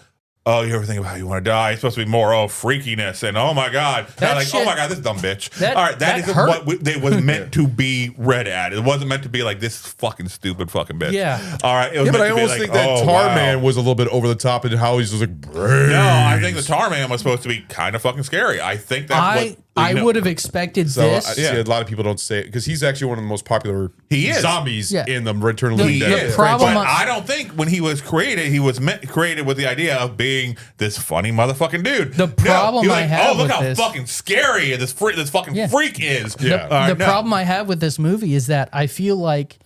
oh, you ever think about how you want to die? It's supposed to be more freakiness and oh my god, That like shit- oh my god, this dumb bitch. that- All right, that that isn't hurt. what it was meant to be read at. It wasn't meant to be like this fucking stupid fucking bitch. Yeah. All right. It was Yeah, but meant I to be almost like, think that oh, Tar wow. Man was a little bit over the top in how he's just like, brains. No, I think the Tar Man was supposed to be kind of fucking scary. I think that's I would have expected So this. see, a lot of people don't say it because he's actually one of the most popular zombies Yeah. in the Return of the Living Dead. problem but I don't think when he was created, he was created with the idea of being this funny motherfucking dude. The problem he was I like, have oh, look with how this- fucking scary this fucking freak is. The problem I have with this movie is that I feel like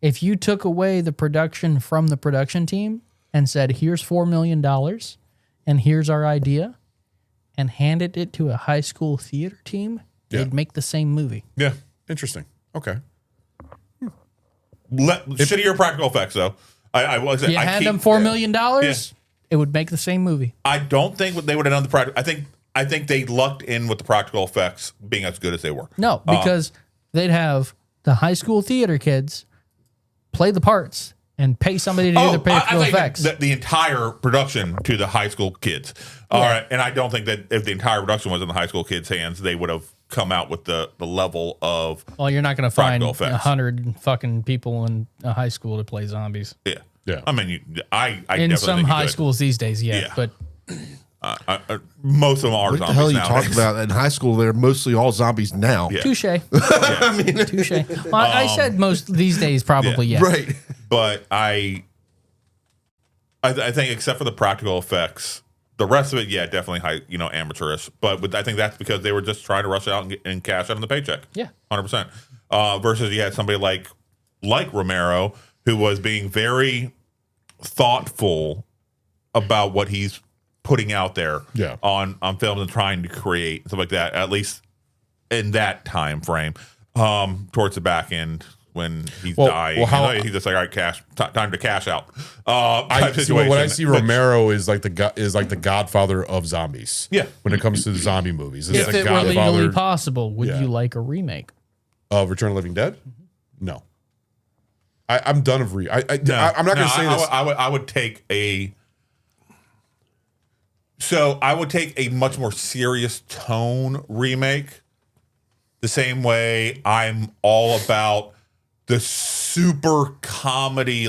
if you took away the production from the production team and said, here's $4 million and here's our idea, and handed it to a high school theater team, they'd make the same movie. Yeah. Interesting. Okay. Shittier practical effects, though. You hand them $4 million, it would make the same movie. I don't think they would have done the practical. I think they lucked in with the practical effects being as good as they were. No, because they'd have the high school theater kids play the parts and pay somebody to do the practical I think effects. the entire production to the high school kids. All right, and I don't think that if the entire production was in the high school kids' hands, they would have come out with the level of. Well, you're not going to find practical effects. 100 fucking people in a high school to play zombies. Yeah, yeah. I mean, I In definitely some think you high could. schools these days, yeah. But most of them are What the zombies hell are you nowadays. talking about? In high school, they're mostly all zombies now. Yeah. touche. Touche. Well, I said most these days, probably, yeah. Right. But I think except for the practical effects, the rest of it, yeah, definitely high, amateurish. But I think that's because they were just trying to rush out and cash out on the paycheck. Yeah. 100%. Versus you had somebody like Romero who was being very thoughtful about what he's putting out there on films and trying to create stuff like that, at least in that time frame, towards the back end when he's dying. He's just like, all right, time to cash out. I see, situation. what I see Romero is like the godfather of zombies. Yeah. When it comes to the zombie movies. If the it were legally possible, would Yeah. you like a remake? Of Return of the Living Dead? No. I'm done of I'm not going to say this. I would take a. So I would take a much more serious tone remake. The same way I'm all about the super comedy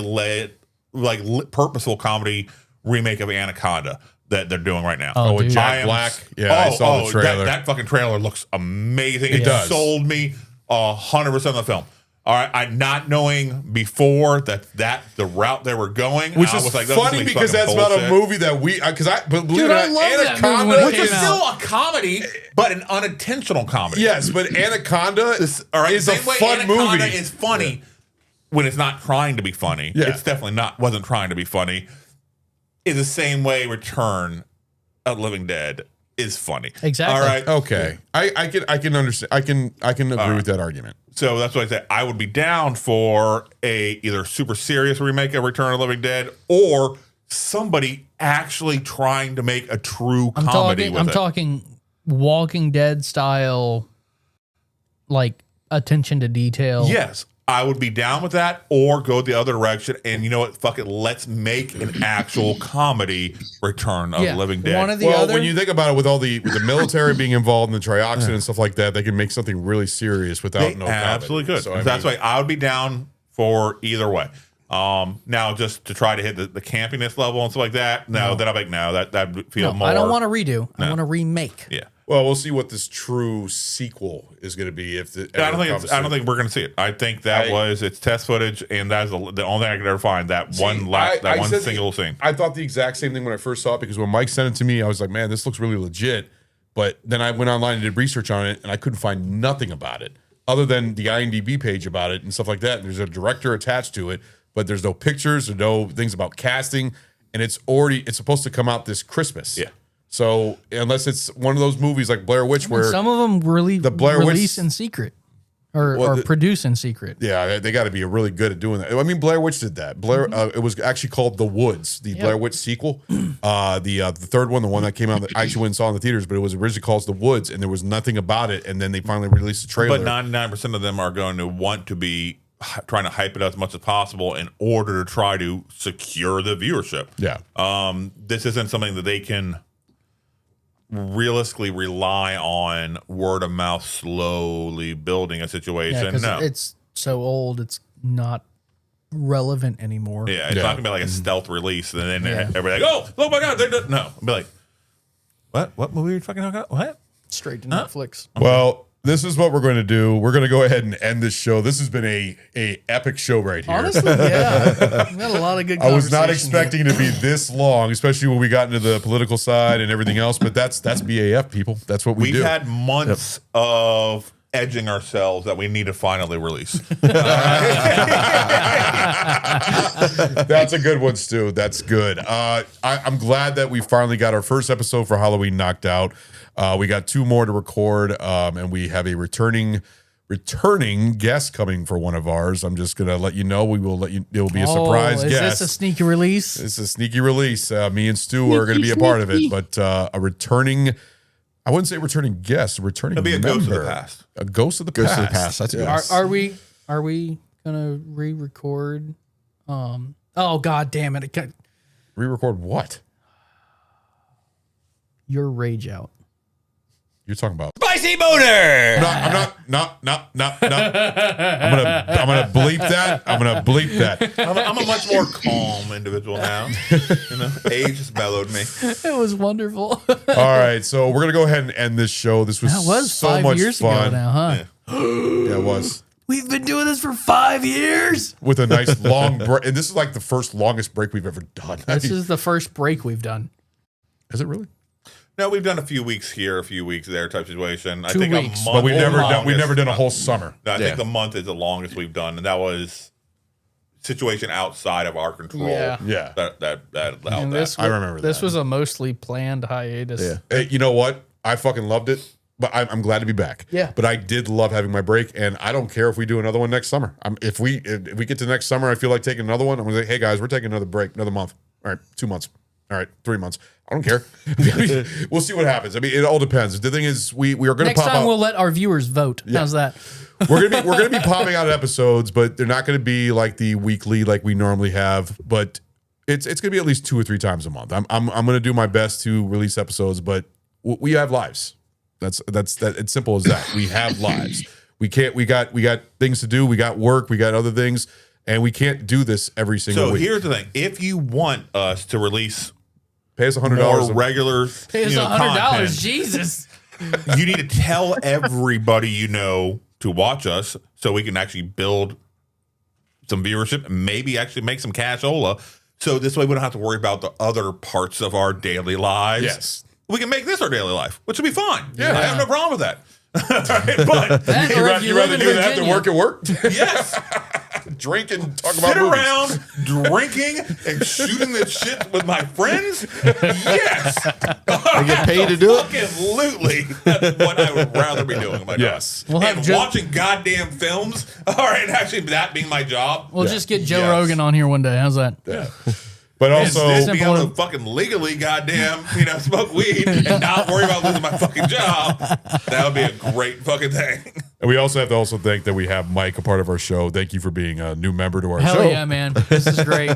purposeful comedy remake of Anaconda that they're doing right now. with Jack Black. Yeah, I saw the trailer. That fucking trailer looks amazing. It does. Sold me 100% of the film. All right, I'm not knowing before that the route they were going, Which I is was like, funny because that's about a movie that we, because believe it or I not, love that movie Anaconda when it which came is out. still a comedy, but an unintentional comedy. Yes, but Anaconda is a Same way fun Anaconda movie. is funny when it's not trying to be funny. Yeah. It's definitely wasn't trying to be funny. Is the same way Return of the Living Dead is funny. Exactly. All right. Okay, I can understand. I can agree with that argument. So that's what I said. I would be down for a either super serious remake of Return of the Living Dead or somebody actually trying to make a true comedy with I'm it. talking Walking Dead style, like attention to detail. Yes, I would be down with that, or go the other direction. And you know what? Fuck it. Let's make an actual comedy Return of the Living Dead. One or the Well, other. when you think about it, with the military being involved in the Trioxin and stuff like that, they can make something really serious without They no comedy. absolutely could. So, That's why I would be down for either way. Now, just to try to hit the campiness level and stuff like that. No, then I'm like, no, that would feel more. I don't want to redo. I No. want to remake. Yeah. Well, we'll see what this true sequel is going to be. If the, I don't think we're going to see it. I think that was its test footage, and that's the only thing I could ever find. That one said single scene. I thought the exact same thing when I first saw it, because when Mike sent it to me, I was like, man, this looks really legit. But then I went online and did research on it, and I couldn't find nothing about it other than the IMDb page about it and stuff like that. And there's a director attached to it, but there's no pictures or no things about casting. And it's supposed to come out this Christmas. Yeah. So unless it's one of those movies like Blair Witch, where some of them really the Blair Witch- release in secret or produce in secret. yeah, they got to be really good at doing that. I mean, Blair Witch did that. It was actually called The Woods, the Blair Witch sequel. The third one, the one that came out that I actually went and saw in the theaters, but it was originally called The Woods, and there was nothing about it. And then they finally released the trailer. But 99% of them are going to want to be trying to hype it as much as possible in order to try to secure the viewership. Yeah. This isn't something that they can realistically rely on word of mouth slowly building a situation. Yeah, no, it's so old, it's not relevant anymore. yeah, it's not gonna be like a stealth release, and then everybody like, oh my god, no, I'll be like, what movie are you fucking talking about? What? Straight to Netflix. Well, this is what we're going to do. We're going to go ahead and end this show. This has been a epic show right here. Honestly, yeah. We had a lot of good I was not conversation expecting it to be this long, especially when we got into the political side and everything else. But that's BAF, people. That's what we do. We've had months of edging ourselves that we need to finally release. That's a good one, Stu. That's good. I'm glad that we finally got our first episode for Halloween knocked out. We got 2 more to record, and we have a returning guest coming for one of ours. I'm just gonna let you know. We will let you. It will be a surprise is guest. this a sneaky release? It's a sneaky release. Me and Stu are going to be a part of it, but a returning. I wouldn't say returning guest. A returning It'll be a member. ghost of the past. A ghost of the Ghost past. of the past. That's good. Are we gonna re-record? Oh god damn it! Re-record what? Your rage out. You're talking about Spicy boner. I'm not. I'm gonna bleep that. I'm gonna bleep that. I'm a much more calm individual now. You know, age has mellowed me. It was wonderful. All right, so we're gonna go ahead and end this show. This was, That was so 5 much years fun. ago now, huh? Yeah, it was. We've been doing this for 5 years. With a nice long break, and this is like the first longest break we've ever done. This is the first break we've done. Is it really? No, we've done a few weeks here, a few weeks there type situation. 2 I think weeks. a month. But we've never done a whole summer. No, I think the month is the longest we've done, and that was situation outside of our control. Yeah. Yeah. That allowed And that. I remember this that. was a mostly planned hiatus. Yeah. Hey, you know what? I fucking loved it, but I'm glad to be back. Yeah. But I did love having my break, and I don't care if we do another one next summer. If we get to next summer, I feel like taking another one. I'm gonna say, hey guys, we're taking another break, another month. All right, 2 months. All right, 3 months. I don't care. We'll see what happens. I mean, it all depends. The thing is, we are going to Next pop time out. we'll let our viewers vote. Yeah. How's that? We're gonna be popping out episodes, but they're not gonna be like the weekly like we normally have. But it's gonna be at least 2 or 3 times a month. I'm gonna do my best to release episodes, but we have lives. That's it's simple as that. We have lives. We got things to do. We got work. We got other things, and we can't do this every single So week. here's the thing: if you want us to release Pay us $100. more regular, Pay us $100. content, Jesus. you need to tell everybody you know to watch us so we can actually build some viewership and maybe actually make some cashola. So this way we don't have to worry about the other parts of our daily lives. Yes. We can make this our daily life, which will be fine. Yeah. I have no problem with that. But That, or if you you live rather in do that than Virginia. work at work? yes, Drink and talk about sit movies. around drinking and shooting this shit with my friends. Yes, I get paid to do it. absolutely. That's what I would rather be doing. My Yes. We'll have and Joe- watching goddamn films. All right, actually, that being my job. We'll just get Joe Yes. Rogan on here one day. How's that? Yeah. But also, Instead, be able Simple. to fucking legally, goddamn, smoke weed and not worry about losing my fucking job. That would be a great fucking thing. and we also have to thank that we have Mike, a part of our show. Thank you for being a new member to our Hell show. yeah, man. This is great.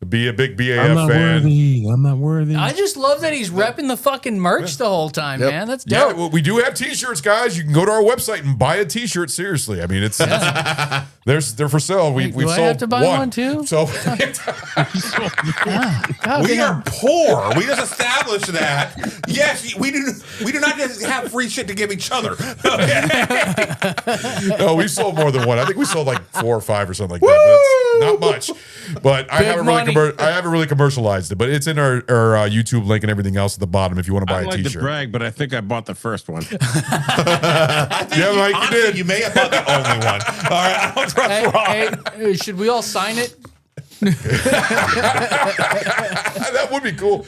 Be a big BAF I'm not fan. worthy. I'm not worthy. I just love that he's repping the fucking merch the whole time, man. That's Yeah, dope. well, we do have T-shirts, guys. You can go to our website and buy a T-shirt. Seriously, I mean, it's they're for sale. We've do I sold have to buy one too? So God We damn. are poor. We just established that. Yes, we do not just have free shit to give each other. no, we sold more than one. I think we sold like 4 or 5 or something like that. But it's not much. But I haven't really commercialized it. But it's in our YouTube link and everything else at the bottom if you want to buy I'd a like to T-shirt. brag, but I think I bought the first one. Yeah, Mike, you Honestly, did. you may have bought the only one. All right, I don't trust Ron. Hey, should we all sign it? That would be cool.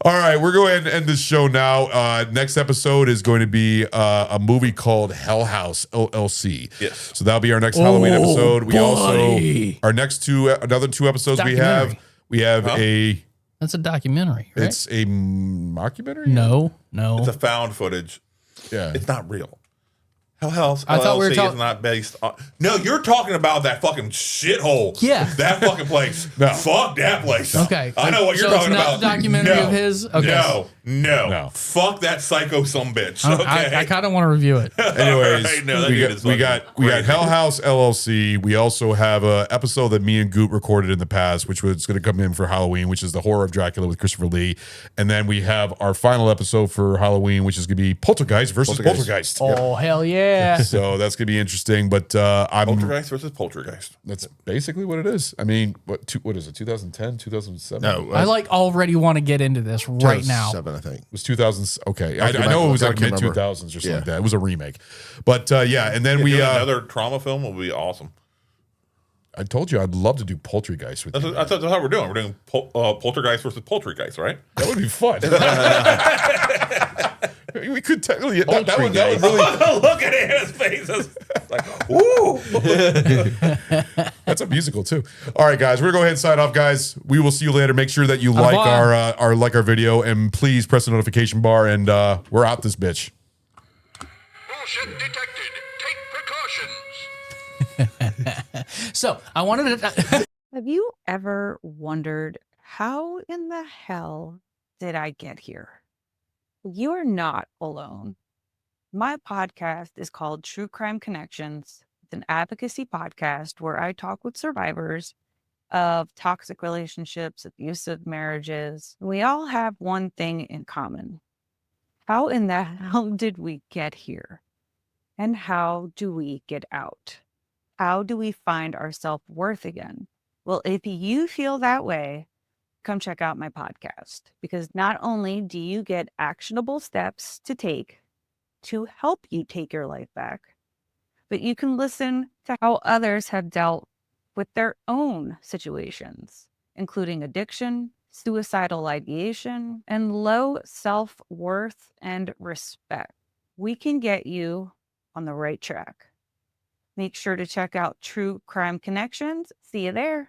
All right, we're going to end this show now. Next episode is going to be a movie called Hell House LLC. Yes. So that'll be our next Halloween episode. We buddy. also our next another 2 episodes we have Documentary. a That's a documentary, right? it's a mockumentary. no. It's a found footage. Yeah. It's not real. Hell House I thought we were LLC talking. is not based on. No, you're talking about that fucking shithole. Yeah. That fucking place. No. Fuck that place. Okay. I know what you're So it's talking not about. a documentary No. of his? Okay. No. Fuck that psycho sumbitch. Okay. I kind of want to review it. Anyways, Right, no, that we dude got is we got fucking we got crazy. Hell House LLC. We also have a episode that me and Goot recorded in the past, which was going to come in for Halloween, which is the Horror of Dracula with Christopher Lee, and then we have our final episode for Halloween, which is going to be Poltergeist versus Poltergeist. Oh, hell yeah. So that's going to be interesting. But I'm Poltergeist versus Poltergeist. That's basically what it is. I mean, what is it? 2010, 2007? No, I already want to get into this right now. 2007, I think. It was 2000s. Okay, I I know it was like can't mid remember. 2000s or something Yeah. like that. It was a remake, but yeah. And then we another trauma film will be awesome. I told you I'd love to do Poltergeist with That's you. what, that's what we're doing. We're doing Poltergeist versus Poltergeist, right? That would be fun. We could technically that would really Look at his face. It's like, ooh. that's a musical too. All right, guys, we're gonna go ahead and sign off, guys. We will see you later. Make sure that you like our video and please press the notification bar and we're out this bitch. Bullshit detected. Take precautions. So I wanted to. Have you ever wondered how in the hell did I get here? You're not alone. My podcast is called True Crime Connections. It's an advocacy podcast where I talk with survivors of toxic relationships, abusive marriages. We all have one thing in common. How in the hell did we get here? And how do we get out? How do we find our self-worth again? Well, if you feel that way, come check out my podcast, because not only do you get actionable steps to take to help you take your life back, but you can listen to how others have dealt with their own situations, including addiction, suicidal ideation, and low self-worth and respect. We can get you on the right track. Make sure to check out True Crime Connections. See you there.